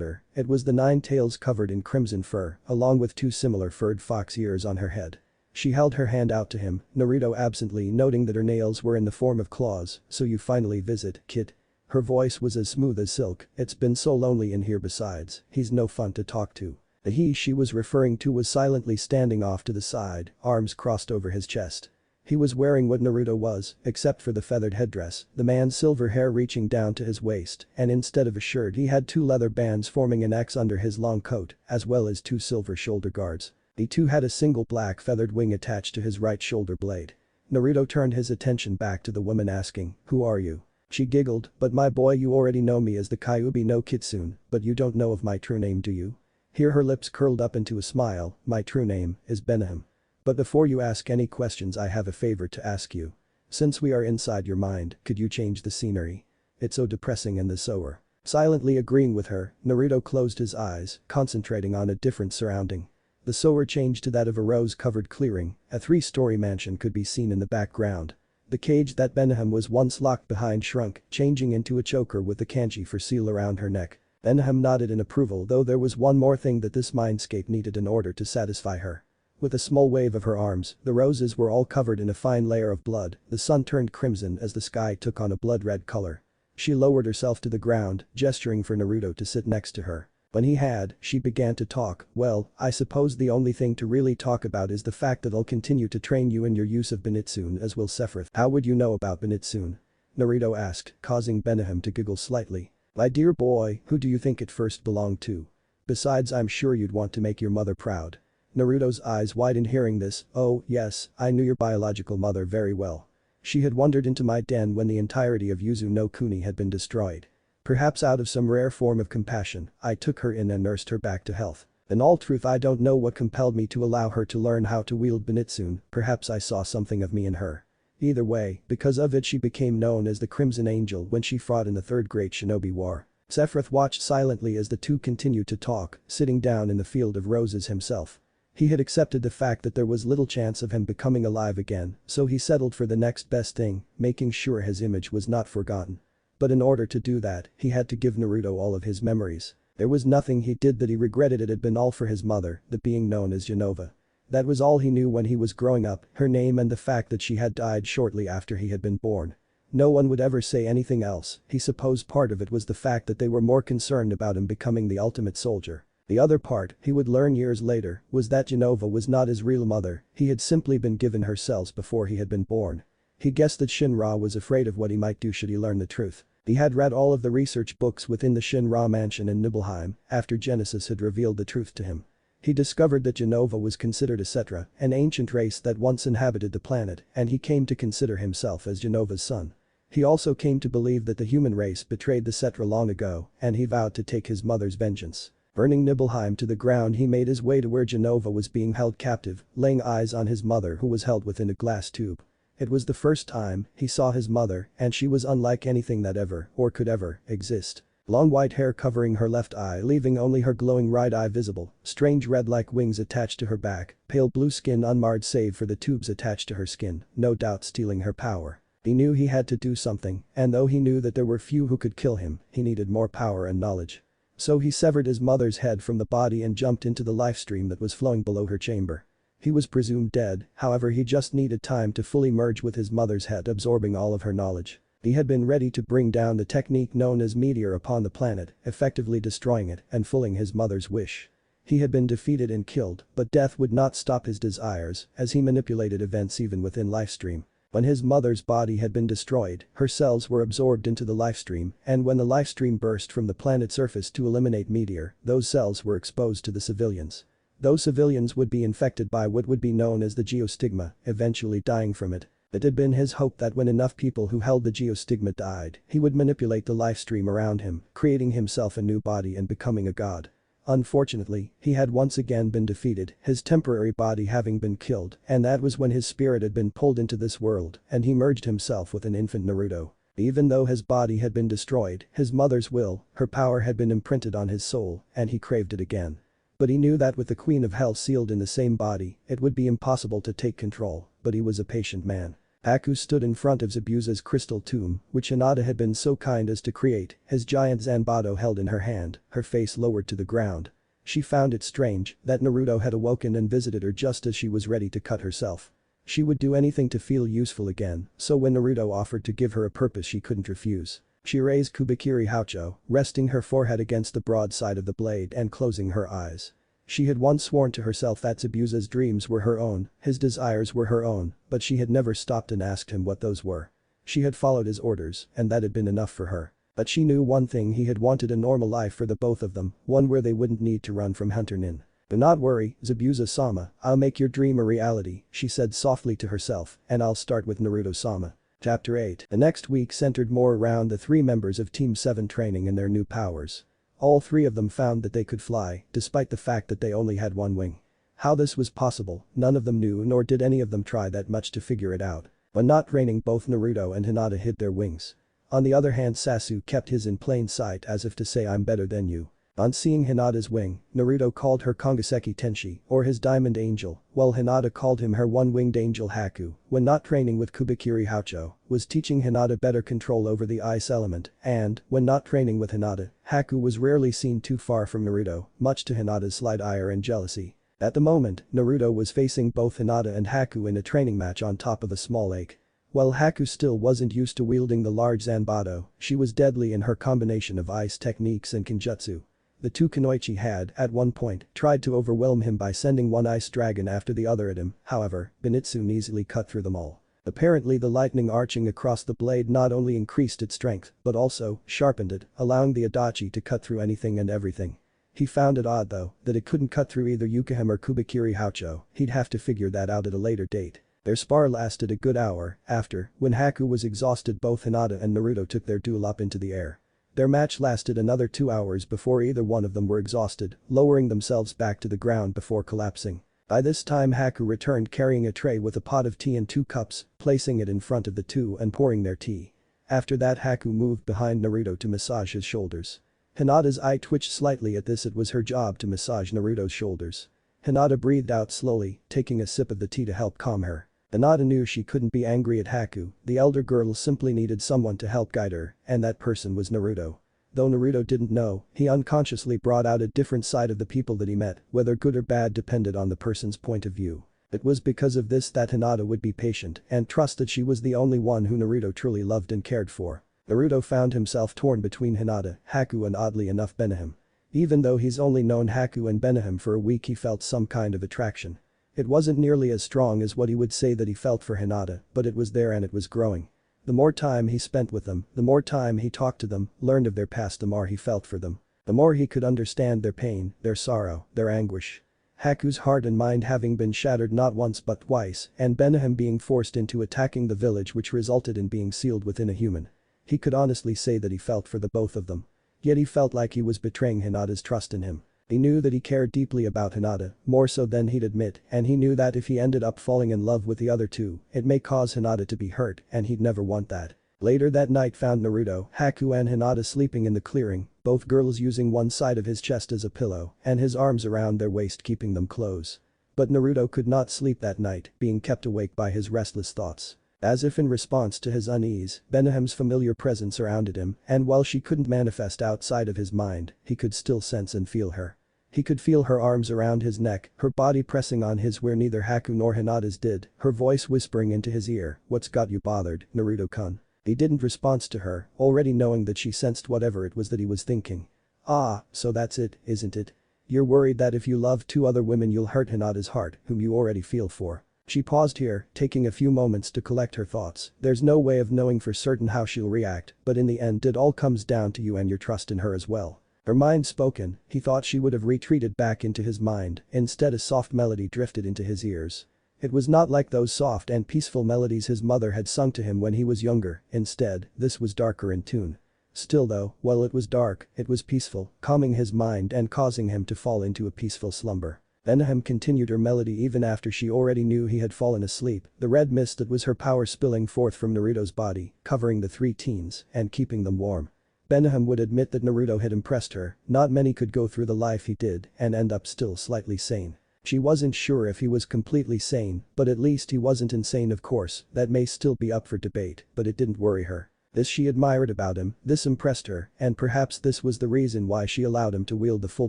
her, it was the 9 tails covered in crimson fur, along with 2 similar furred fox ears on her head. She held her hand out to him, Naruto absently noting that her nails were in the form of claws. "So you finally visit, kid?" Her voice was as smooth as silk. "It's been so lonely in here, besides, he's no fun to talk to." The he she was referring to was silently standing off to the side, arms crossed over his chest. He was wearing what Naruto was, except for the feathered headdress, the man's silver hair reaching down to his waist, and instead of a shirt he had 2 leather bands forming an X under his long coat, as well as 2 silver shoulder guards. He too had a single black feathered wing attached to his right shoulder blade. Naruto turned his attention back to the woman, asking, "Who are you?" She giggled, "But my boy, you already know me as the Kyuubi no Kitsune, but you don't know of my true name, do you?" Here her lips curled up into a smile. "My true name is benihime. But before you ask any questions, I have a favor to ask you. Since we are inside your mind, could you change the scenery? It's so depressing in the sewer." Silently agreeing with her, Naruto closed his eyes, concentrating on a different surrounding. The sewer changed to that of a rose-covered clearing, a 3-story mansion could be seen in the background. The cage that benihime was once locked behind shrunk, changing into a choker with the kanji for seal around her neck. Benihime nodded in approval, though there was one more thing that this mindscape needed in order to satisfy her. With a small wave of her arms, the roses were all covered in a fine layer of blood. The sun turned crimson as the sky took on a blood-red color. She lowered herself to the ground, gesturing for Naruto to sit next to her. When he had, she began to talk. "Well, I suppose the only thing to really talk about is the fact that I'll continue to train you in your use of Benitsune, as will Sephiroth." "How would you know about Benitsune?" Naruto asked, causing benihime to giggle slightly. "My dear boy, who do you think it first belonged to? Besides, I'm sure you'd want to make your mother proud." Naruto's eyes widened hearing this. "Oh, yes, I knew your biological mother very well. She had wandered into my den when the entirety of Yuzu no Kuni had been destroyed. Perhaps out of some rare form of compassion, I took her in and nursed her back to health. In all truth, I don't know what compelled me to allow her to learn how to wield Benitsune. Perhaps I saw something of me in her. Either way, because of it she became known as the Crimson Angel when she fought in the Third Great Shinobi War." Sephiroth watched silently as the two continued to talk, sitting down in the field of roses himself. He had accepted the fact that there was little chance of him becoming alive again, so he settled for the next best thing, making sure his image was not forgotten. But in order to do that, he had to give Naruto all of his memories. There was nothing he did that he regretted. It had been all for his mother, the being known as Genova. That was all he knew when he was growing up, her name and the fact that she had died shortly after he had been born. No one would ever say anything else. He supposed part of it was the fact that they were more concerned about him becoming the ultimate soldier. The other part, he would learn years later, was that Genova was not his real mother, he had simply been given her cells before he had been born. He guessed that Shinra was afraid of what he might do should he learn the truth. He had read all of the research books within the Shinra mansion in Nibelheim after Genesis had revealed the truth to him. He discovered that Genova was considered a Cetra, an ancient race that once inhabited the planet, and he came to consider himself as Genova's son. He also came to believe that the human race betrayed the Cetra long ago, and he vowed to take his mother's vengeance. Burning Nibelheim to the ground, he made his way to where Genova was being held captive, laying eyes on his mother who was held within a glass tube. It was the first time he saw his mother and she was unlike anything that ever or could ever exist. Long white hair covering her left eye leaving only her glowing right eye visible, strange red-like wings attached to her back, pale blue skin unmarred save for the tubes attached to her skin, no doubt stealing her power. He knew he had to do something, and though he knew that there were few who could kill him, he needed more power and knowledge. So he severed his mother's head from the body and jumped into the life stream that was flowing below her chamber. He was presumed dead, however he just needed time to fully merge with his mother's head absorbing all of her knowledge. He had been ready to bring down the technique known as meteor upon the planet, effectively destroying it and fulfilling his mother's wish. He had been defeated and killed, but death would not stop his desires, as he manipulated events even within Lifestream. When his mother's body had been destroyed, her cells were absorbed into the Lifestream, and when the Lifestream burst from the planet's surface to eliminate meteor, those cells were exposed to the civilians. Those civilians would be infected by what would be known as the geostigma, eventually dying from it. It had been his hope that when enough people who held the geostigma died, he would manipulate the Lifestream around him, creating himself a new body and becoming a god. Unfortunately, he had once again been defeated, his temporary body having been killed, and that was when his spirit had been pulled into this world, and he merged himself with an infant Naruto. Even though his body had been destroyed, his mother's will, her power had been imprinted on his soul, and he craved it again. But he knew that with the Queen of Hell sealed in the same body, it would be impossible to take control, but he was a patient man. Haku stood in front of Zabuza's crystal tomb, which Hinata had been so kind as to create, his giant Zanbato held in her hand, her face lowered to the ground. She found it strange that Naruto had awoken and visited her just as she was ready to cut herself. She would do anything to feel useful again, so when Naruto offered to give her a purpose she couldn't refuse. She raised Kubikiri Haucho, resting her forehead against the broad side of the blade and closing her eyes. She had once sworn to herself that Zabuza's dreams were her own, his desires were her own, but she had never stopped and asked him what those were. She had followed his orders, and that had been enough for her. But she knew one thing: he had wanted a normal life for the both of them, one where they wouldn't need to run from Hunter Nin. "Do not worry, Zabuza-sama, I'll make your dream a reality," she said softly to herself, "and I'll start with Naruto-sama." Chapter 8. The next week centered more around the three members of Team 7 training in their new powers. All three of them found that they could fly, despite the fact that they only had one wing. How this was possible, none of them knew, nor did any of them try that much to figure it out. When not training, both Naruto and Hinata hid their wings. On the other hand, Sasuke kept his in plain sight as if to say, "I'm better than you." On seeing Hinata's wing, Naruto called her Kangaseki Tenshi, or his diamond angel, while Hinata called him her one-winged angel Haku. When not training with Kubikiri Haucho, was teaching Hinata better control over the ice element, and, when not training with Hinata, Haku was rarely seen too far from Naruto, much to Hinata's slight ire and jealousy. At the moment, Naruto was facing both Hinata and Haku in a training match on top of a small lake. While Haku still wasn't used to wielding the large Zanbato, she was deadly in her combination of ice techniques and Kenjutsu. The two Kunoichi had, at one point, tried to overwhelm him by sending one ice dragon after the other at him, however, Zenitsu easily cut through them all. Apparently the lightning arching across the blade not only increased its strength, but also sharpened it, allowing the Adachi to cut through anything and everything. He found it odd though, that it couldn't cut through either Yukihime or Kubikiri Haucho. He'd have to figure that out at a later date. Their spar lasted a good hour. After, when Haku was exhausted, both Hinata and Naruto took their duel up into the air. Their match lasted another 2 hours before either one of them were exhausted, lowering themselves back to the ground before collapsing. By this time Haku returned carrying a tray with a pot of tea and 2 cups, placing it in front of the two and pouring their tea. After that Haku moved behind Naruto to massage his shoulders. Hinata's eye twitched slightly at this. It was her job to massage Naruto's shoulders. Hinata breathed out slowly, taking a sip of the tea to help calm her. Hinata knew she couldn't be angry at Haku, the elder girl simply needed someone to help guide her, and that person was Naruto. Though Naruto didn't know, he unconsciously brought out a different side of the people that he met, whether good or bad depended on the person's point of view. It was because of this that Hinata would be patient and trust that she was the only one who Naruto truly loved and cared for. Naruto found himself torn between Hinata, Haku and oddly enough Benihime. Even though he's only known Haku and Benihime for a week, he felt some kind of attraction. It wasn't nearly as strong as what he would say that he felt for Hinata, but it was there and it was growing. The more time he spent with them, the more time he talked to them, learned of their past, the more he felt for them. The more he could understand their pain, their sorrow, their anguish. Haku's heart and mind having been shattered not once but twice, and Benihime being forced into attacking the village, which resulted in being sealed within a human. He could honestly say that he felt for the both of them. Yet he felt like he was betraying Hinata's trust in him. He knew that he cared deeply about Hinata, more so than he'd admit, and he knew that if he ended up falling in love with the other two, it may cause Hinata to be hurt, and he'd never want that. Later that night found Naruto, Haku and Hinata sleeping in the clearing, both girls using one side of his chest as a pillow and his arms around their waist keeping them close. But Naruto could not sleep that night, being kept awake by his restless thoughts. As if in response to his unease, Benihime's familiar presence surrounded him, and while she couldn't manifest outside of his mind, he could still sense and feel her. He could feel her arms around his neck, her body pressing on his where neither Haku nor Hinata's did, her voice whispering into his ear, "What's got you bothered, Naruto-kun?" He didn't respond to her, already knowing that she sensed whatever it was that he was thinking. "Ah, so that's it, isn't it? You're worried that if you love two other women you'll hurt Hinata's heart, whom you already feel for." She paused here, taking a few moments to collect her thoughts. There's no way of knowing for certain how she'll react, but in the end it all comes down to you and your trust in her as well. Her mind spoken, he thought she would have retreated back into his mind, instead a soft melody drifted into his ears. It was not like those soft and peaceful melodies his mother had sung to him when he was younger, instead, this was darker in tune. Still though, while it was dark, it was peaceful, calming his mind and causing him to fall into a peaceful slumber. Benihime continued her melody even after she already knew he had fallen asleep, the red mist that was her power spilling forth from Naruto's body, covering the three teens and keeping them warm. Benihime would admit that Naruto had impressed her, not many could go through the life he did and end up still slightly sane. She wasn't sure if he was completely sane, but at least he wasn't insane of course, that may still be up for debate, but it didn't worry her. This she admired about him, this impressed her, and perhaps this was the reason why she allowed him to wield the full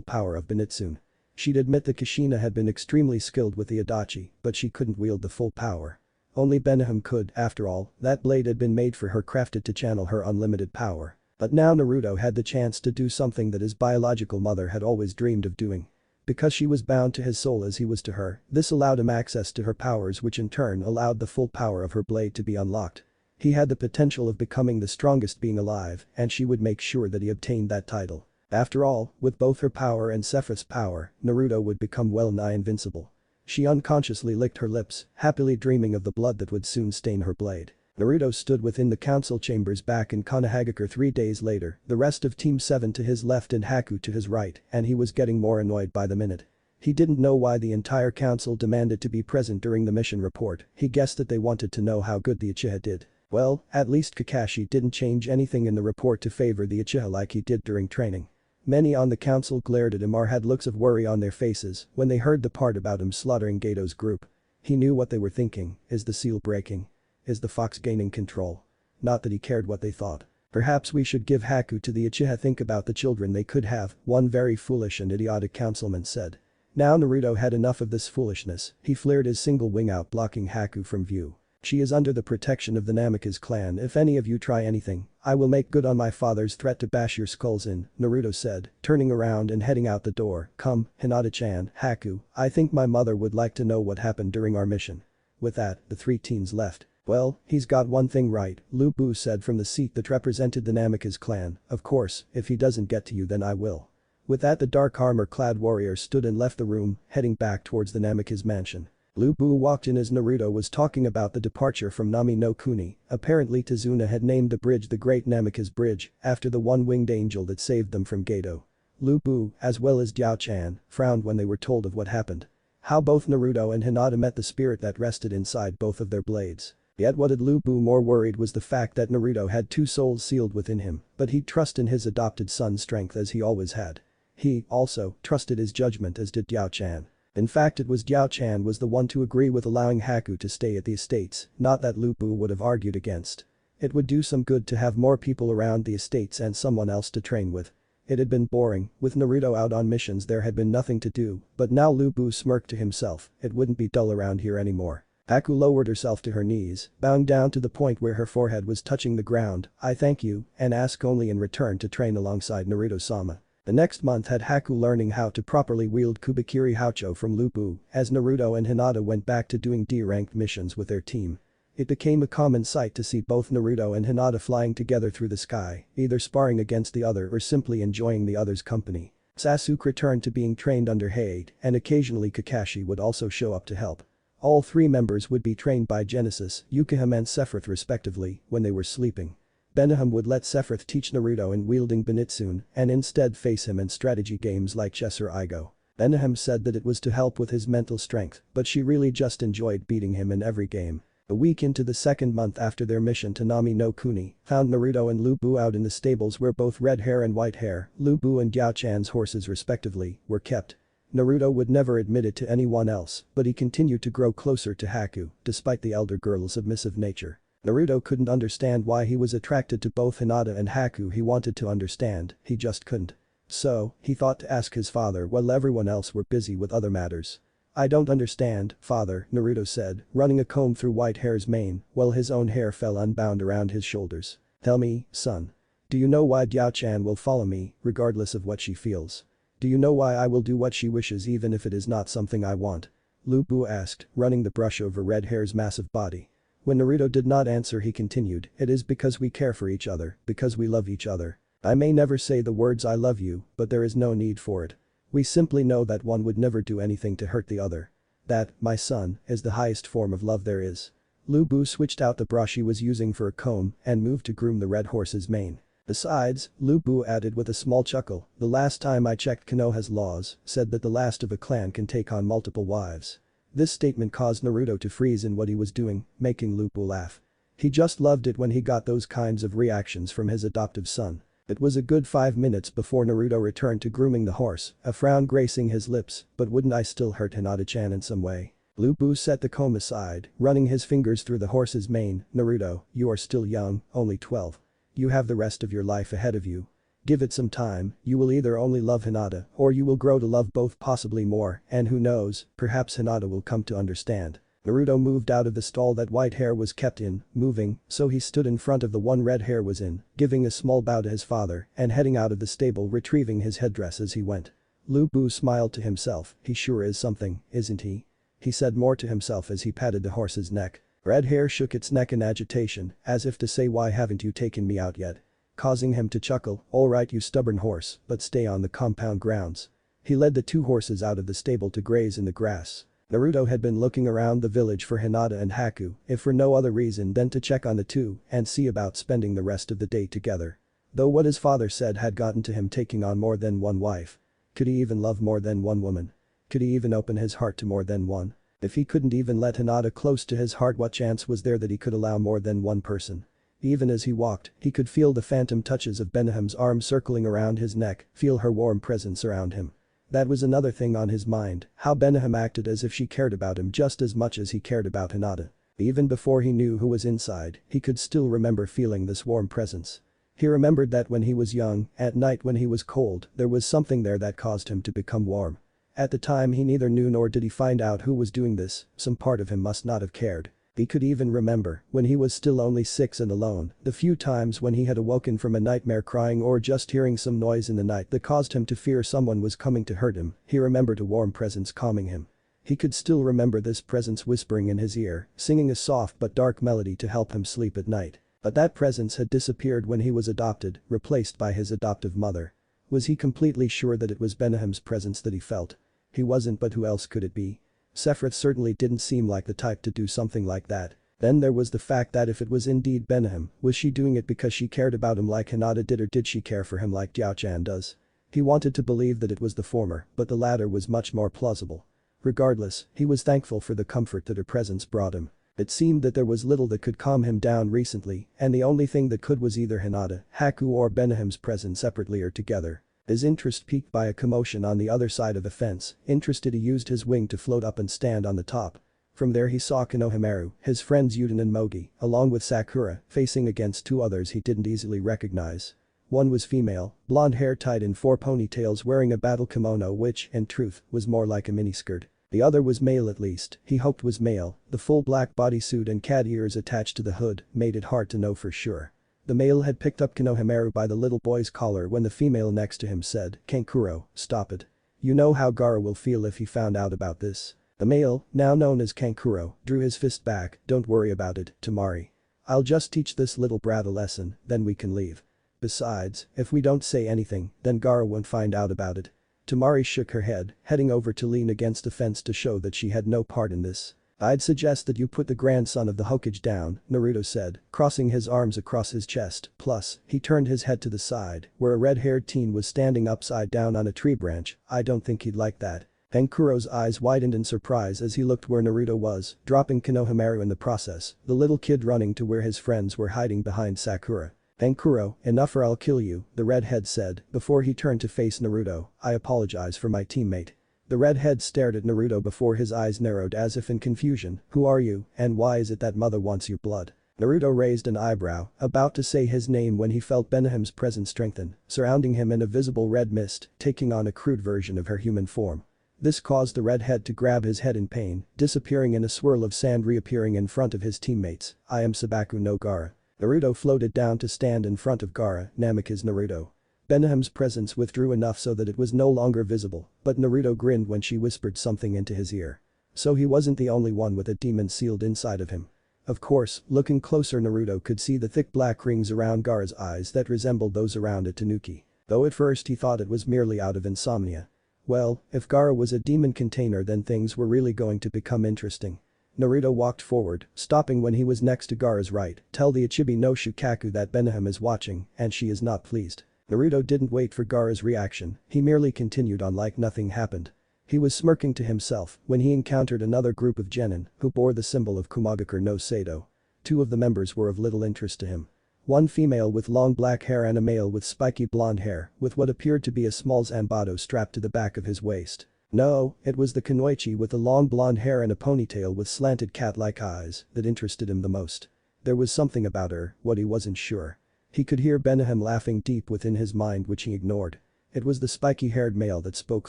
power of Zenitsu. She'd admit that Kushina had been extremely skilled with the Adachi, but she couldn't wield the full power. Only Benihime could, after all, that blade had been made for her, crafted to channel her unlimited power. But now Naruto had the chance to do something that his biological mother had always dreamed of doing. Because she was bound to his soul as he was to her, this allowed him access to her powers which in turn allowed the full power of her blade to be unlocked. He had the potential of becoming the strongest being alive, and she would make sure that he obtained that title. After all, with both her power and Sephiroth's power, Naruto would become well-nigh invincible. She unconsciously licked her lips, happily dreaming of the blood that would soon stain her blade. Naruto stood within the council chambers back in Konohagakure 3 days later, the rest of Team 7 to his left and Haku to his right, and he was getting more annoyed by the minute. He didn't know why the entire council demanded to be present during the mission report, he guessed that they wanted to know how good the Uchiha did. Well, at least Kakashi didn't change anything in the report to favor the Uchiha like he did during training. Many on the council glared at him or had looks of worry on their faces when they heard the part about him slaughtering Gato's group. He knew what they were thinking, is the seal breaking? Is the fox gaining control? Not that he cared what they thought. Perhaps we should give Haku to the Uchiha, think about the children they could have, one very foolish and idiotic councilman said. Now Naruto had enough of this foolishness, he flared his single wing out blocking Haku from view. She is under the protection of the Namikaze clan, if any of you try anything, I will make good on my father's threat to bash your skulls in, Naruto said, turning around and heading out the door. Come, Hinata-chan, Haku, I think my mother would like to know what happened during our mission. With that, the three teens left. Well, he's got one thing right, Lu Bu said from the seat that represented the Namikaze clan, of course, if he doesn't get to you then I will. With that the dark armor-clad warrior stood and left the room, heading back towards the Namikaze mansion. Lu Bu walked in as Naruto was talking about the departure from Nami no Kuni, apparently Tazuna had named the bridge the Great Namikaze Bridge, after the one-winged angel that saved them from Gato. Lu Bu, as well as Diao-chan, frowned when they were told of what happened. How both Naruto and Hinata met the spirit that rested inside both of their blades. Yet what had Lu Bu more worried was the fact that Naruto had two souls sealed within him, but he'd trust in his adopted son's strength as he always had. He, also, trusted his judgment as did Diao-chan. In fact it was Diao-chan was the one to agree with allowing Haku to stay at the estates, not that Lu Bu would have argued against. It would do some good to have more people around the estates and someone else to train with. It had been boring, with Naruto out on missions there had been nothing to do, but now Lu Bu smirked to himself, it wouldn't be dull around here anymore. Haku lowered herself to her knees, bowing down to the point where her forehead was touching the ground. I thank you, and ask only in return to train alongside Naruto-sama. The next month had Haku learning how to properly wield Kubikiri Haucho from Lu Bu, as Naruto and Hinata went back to doing D-ranked missions with their team. It became a common sight to see both Naruto and Hinata flying together through the sky, either sparring against the other or simply enjoying the other's company. Sasuke returned to being trained under Hade, and occasionally Kakashi would also show up to help. All three members would be trained by Genesis, Yukihime and Sephiroth respectively, when they were sleeping. Benihime would let Sephiroth teach Naruto in wielding Benitsune and instead face him in strategy games like chess or Igo. Benihime said that it was to help with his mental strength, but she really just enjoyed beating him in every game. A week into the second month after their mission to Nami no Kuni found Naruto and Lu Bu out in the stables where both red hair and white hair, Lu Bu and Yao Chan's horses respectively, were kept. Naruto would never admit it to anyone else, but he continued to grow closer to Haku, despite the elder girl's submissive nature. Naruto couldn't understand why he was attracted to both Hinata and Haku. He wanted to understand, he just couldn't. So, he thought to ask his father while everyone else were busy with other matters. "I don't understand, father," Naruto said, running a comb through white hair's mane while his own hair fell unbound around his shoulders. "Tell me, son. Do you know why Yao-chan will follow me, regardless of what she feels? Do you know why I will do what she wishes even if it is not something I want?" Lu Bu asked, running the brush over red hair's massive body. When Naruto did not answer, he continued, "It is because we care for each other, because we love each other. I may never say the words I love you, but there is no need for it. We simply know that one would never do anything to hurt the other. That, my son, is the highest form of love there is." Lu Bu switched out the brush he was using for a comb and moved to groom the red horse's mane. "Besides," Lu Bu added with a small chuckle, "the last time I checked, Konoha's laws said that the last of a clan can take on multiple wives." This statement caused Naruto to freeze in what he was doing, making Lu Bu laugh. He just loved it when he got those kinds of reactions from his adoptive son. It was a good 5 minutes before Naruto returned to grooming the horse, a frown gracing his lips, "But wouldn't I still hurt Hinata-chan in some way?" Lu Bu set the comb aside, running his fingers through the horse's mane. "Naruto, you are still young, only 12. You have the rest of your life ahead of you. Give it some time, you will either only love Hinata or you will grow to love both, possibly more, and who knows, perhaps Hinata will come to understand." Naruto moved out of the stall that white hair was kept in, moving, so he stood in front of the one red hair was in, giving a small bow to his father and heading out of the stable, retrieving his headdress as he went. Lu Bu smiled to himself, "He sure is something, isn't he?" He said more to himself as he patted the horse's neck. Red hair shook its neck in agitation, as if to say, "Why haven't you taken me out yet?" Causing him to chuckle, "Alright you stubborn horse, but stay on the compound grounds." He led the two horses out of the stable to graze in the grass. Naruto had been looking around the village for Hinata and Haku, if for no other reason than to check on the two and see about spending the rest of the day together. Though what his father said had gotten to him taking on more than one wife. Could he even love more than one woman? Could he even open his heart to more than one? If he couldn't even let Hinata close to his heart, what chance was there that he could allow more than one person? Even as he walked, he could feel the phantom touches of Benihime's arm circling around his neck, feel her warm presence around him. That was another thing on his mind, how Benihime acted as if she cared about him just as much as he cared about Hinata. Even before he knew who was inside, he could still remember feeling this warm presence. He remembered that when he was young, at night when he was cold, there was something there that caused him to become warm. At the time he neither knew nor did he find out who was doing this, some part of him must not have cared. He could even remember, when he was still only 6 and alone, the few times when he had awoken from a nightmare crying or just hearing some noise in the night that caused him to fear someone was coming to hurt him. He remembered a warm presence calming him. He could still remember this presence whispering in his ear, singing a soft but dark melody to help him sleep at night. But that presence had disappeared when he was adopted, replaced by his adoptive mother. Was he completely sure that it was Benihime's presence that he felt? He wasn't, but who else could it be? Sephiroth certainly didn't seem like the type to do something like that. Then there was the fact that if it was indeed Benihime, was she doing it because she cared about him like Hinata did, or did she care for him like Yao-chan does? He wanted to believe that it was the former, but the latter was much more plausible. Regardless, he was thankful for the comfort that her presence brought him. It seemed that there was little that could calm him down recently, and the only thing that could was either Hinata, Haku or Benihime's presence separately or together. His interest piqued by a commotion on the other side of the fence. Interested, he used his wing to float up and stand on the top. From there he saw Konohamaru, his friends Yuden and Mogi, along with Sakura, facing against two others he didn't easily recognize. One was female, blonde hair tied in 4 ponytails, wearing a battle kimono which, in truth, was more like a miniskirt. The other was male, at least, he hoped was male. The full black bodysuit and cat ears attached to the hood made it hard to know for sure. The male had picked up Konohamaru by the little boy's collar when the female next to him said, "Kankuro, stop it. You know how Gaara will feel if he found out about this." The male, now known as Kankuro, drew his fist back, "Don't worry about it, Tamari. I'll just teach this little brat a lesson, then we can leave. Besides, if we don't say anything, then Gaara won't find out about it." Tamari shook her head, heading over to lean against the fence to show that she had no part in this. I'd suggest that you put the grandson of the Hokage down, Naruto said, crossing his arms across his chest, plus, he turned his head to the side, where a red-haired teen was standing upside down on a tree branch. I don't think he'd like that. Hankuro's eyes widened in surprise as he looked where Naruto was, dropping Konohamaru in the process, the little kid running to where his friends were hiding behind Sakura. Hankuro, enough or I'll kill you, the redhead said, before he turned to face Naruto. I apologize for my teammate. The redhead stared at Naruto before his eyes narrowed as if in confusion. Who are you, and why is it that mother wants your blood? Naruto raised an eyebrow, about to say his name when he felt Benihime's presence strengthen, surrounding him in a visible red mist, taking on a crude version of her human form. This caused the redhead to grab his head in pain, disappearing in a swirl of sand reappearing in front of his teammates. I am Sabaku no Gaara. Naruto floated down to stand in front of Gaara. Namek is Naruto. Benihime's presence withdrew enough so that it was no longer visible, but Naruto grinned when she whispered something into his ear. So he wasn't the only one with a demon sealed inside of him. Of course, looking closer Naruto could see the thick black rings around Gaara's eyes that resembled those around a tanuki. Though at first he thought it was merely out of insomnia. Well, if Gaara was a demon container then things were really going to become interesting. Naruto walked forward, stopping when he was next to Gaara's right. Tell the Ichibi no Shukaku that Benihime is watching, and she is not pleased. Naruto didn't wait for Gaara's reaction, he merely continued on like nothing happened. He was smirking to himself when he encountered another group of genin who bore the symbol of Kumagakure no Sado. Two of the members were of little interest to him. One female with long black hair and a male with spiky blonde hair with what appeared to be a small zanbato strapped to the back of his waist. No, it was the Kunoichi with the long blonde hair and a ponytail with slanted cat-like eyes that interested him the most. There was something about her, what he wasn't sure. He could hear Benihime laughing deep within his mind which he ignored. It was the spiky-haired male that spoke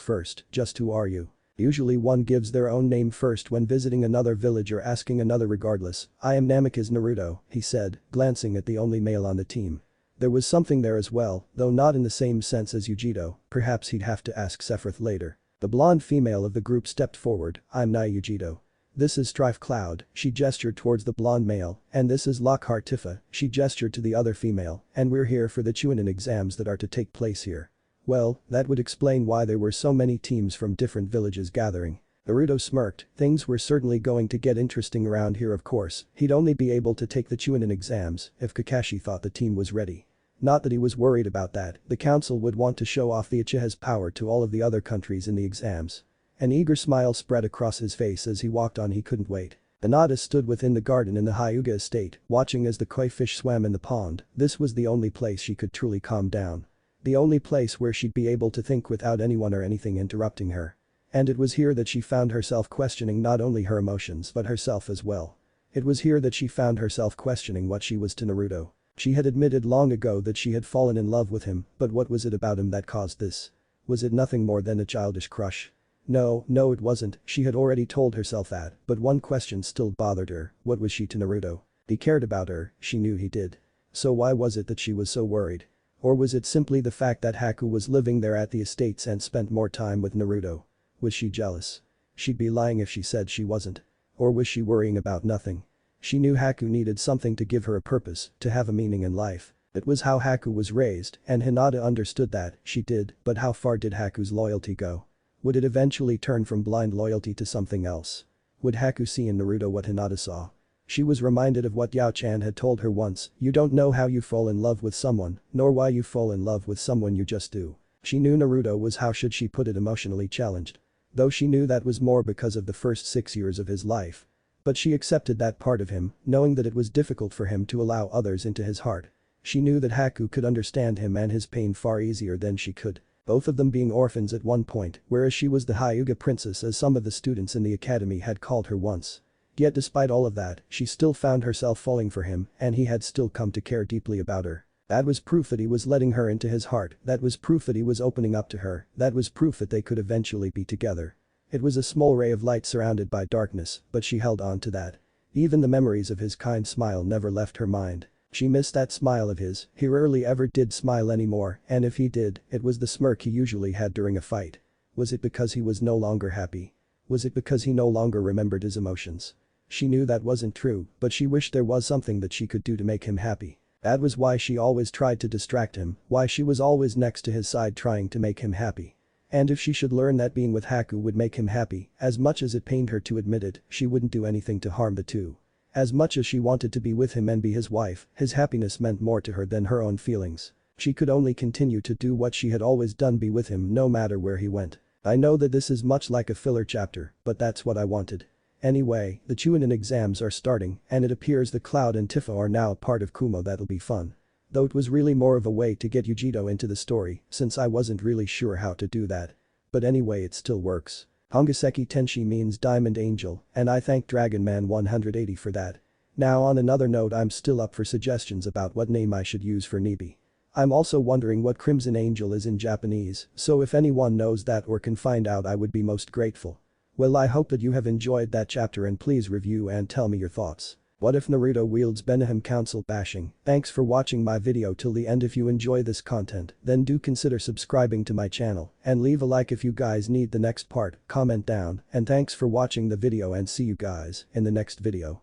first. Just who are you? Usually one gives their own name first when visiting another village or asking another regardless. I am Namikaze Naruto, he said, glancing at the only male on the team. There was something there as well, though not in the same sense as Yujito, perhaps he'd have to ask Sephiroth later. The blonde female of the group stepped forward. I'm Nai Yujito. This is Strife Cloud, she gestured towards the blonde male, and this is Lockhart Tifa, she gestured to the other female, and we're here for the Chunin exams that are to take place here. Well, that would explain why there were so many teams from different villages gathering. Naruto smirked, things were certainly going to get interesting around here of course, he'd only be able to take the Chunin exams if Kakashi thought the team was ready. Not that he was worried about that, the council would want to show off the Uchiha's power to all of the other countries in the exams. An eager smile spread across his face as he walked on. He couldn't wait. Hinata stood within the garden in the Hyuga estate, watching as the koi fish swam in the pond. This was the only place she could truly calm down. The only place where she'd be able to think without anyone or anything interrupting her. And it was here that she found herself questioning not only her emotions but herself as well. It was here that she found herself questioning what she was to Naruto. She had admitted long ago that she had fallen in love with him, but what was it about him that caused this? Was it nothing more than a childish crush? No, it wasn't, she had already told herself that, but one question still bothered her. What was she to Naruto? He cared about her, she knew he did. So why was it that she was so worried? Or was it simply the fact that Haku was living there at the estates and spent more time with Naruto? Was she jealous? She'd be lying if she said she wasn't. Or was she worrying about nothing? She knew Haku needed something to give her a purpose, to have a meaning in life. It was how Haku was raised, and Hinata understood that, she did, but how far did Haku's loyalty go? Would it eventually turn from blind loyalty to something else? Would Haku see in Naruto what Hinata saw? She was reminded of what Yao-chan had told her once, you don't know how you fall in love with someone, nor why you fall in love with someone, you just do. She knew Naruto was, how should she put it, emotionally challenged. Though she knew that was more because of the first 6 years of his life. But she accepted that part of him, knowing that it was difficult for him to allow others into his heart. She knew that Haku could understand him and his pain far easier than she could. Both of them being orphans at one point, whereas she was the Hyuga princess as some of the students in the academy had called her once. Yet despite all of that, she still found herself falling for him and he had still come to care deeply about her. That was proof that he was letting her into his heart, that was proof that he was opening up to her, that was proof that they could eventually be together. It was a small ray of light surrounded by darkness, but she held on to that. Even the memories of his kind smile never left her mind. She missed that smile of his, he rarely ever did smile anymore, and if he did, it was the smirk he usually had during a fight. Was it because he was no longer happy? Was it because he no longer remembered his emotions? She knew that wasn't true, but she wished there was something that she could do to make him happy. That was why she always tried to distract him, why she was always next to his side trying to make him happy. And if she should learn that being with Haku would make him happy, as much as it pained her to admit it, she wouldn't do anything to harm the two. As much as she wanted to be with him and be his wife, his happiness meant more to her than her own feelings. She could only continue to do what she had always done, be with him no matter where he went. I know that this is much like a filler chapter, but that's what I wanted. Anyway, the Chunin exams are starting and it appears that Cloud and Tifa are now part of Kumo. That'll be fun. Though it was really more of a way to get Yujito into the story since I wasn't really sure how to do that. But anyway, it still works. Hangaseki Tenshi means Diamond Angel and I thank Dragonman 180 for that. Now on another note, I'm still up for suggestions about what name I should use for Nibi. I'm also wondering what Crimson Angel is in Japanese, so if anyone knows that or can find out I would be most grateful. Well, I hope that you have enjoyed that chapter and please review and tell me your thoughts. What if Naruto wields benihime council bashing? Thanks for watching my video till the end. If you enjoy this content, then do consider subscribing to my channel and leave a like if you guys need the next part, comment down, and thanks for watching the video and see you guys in the next video.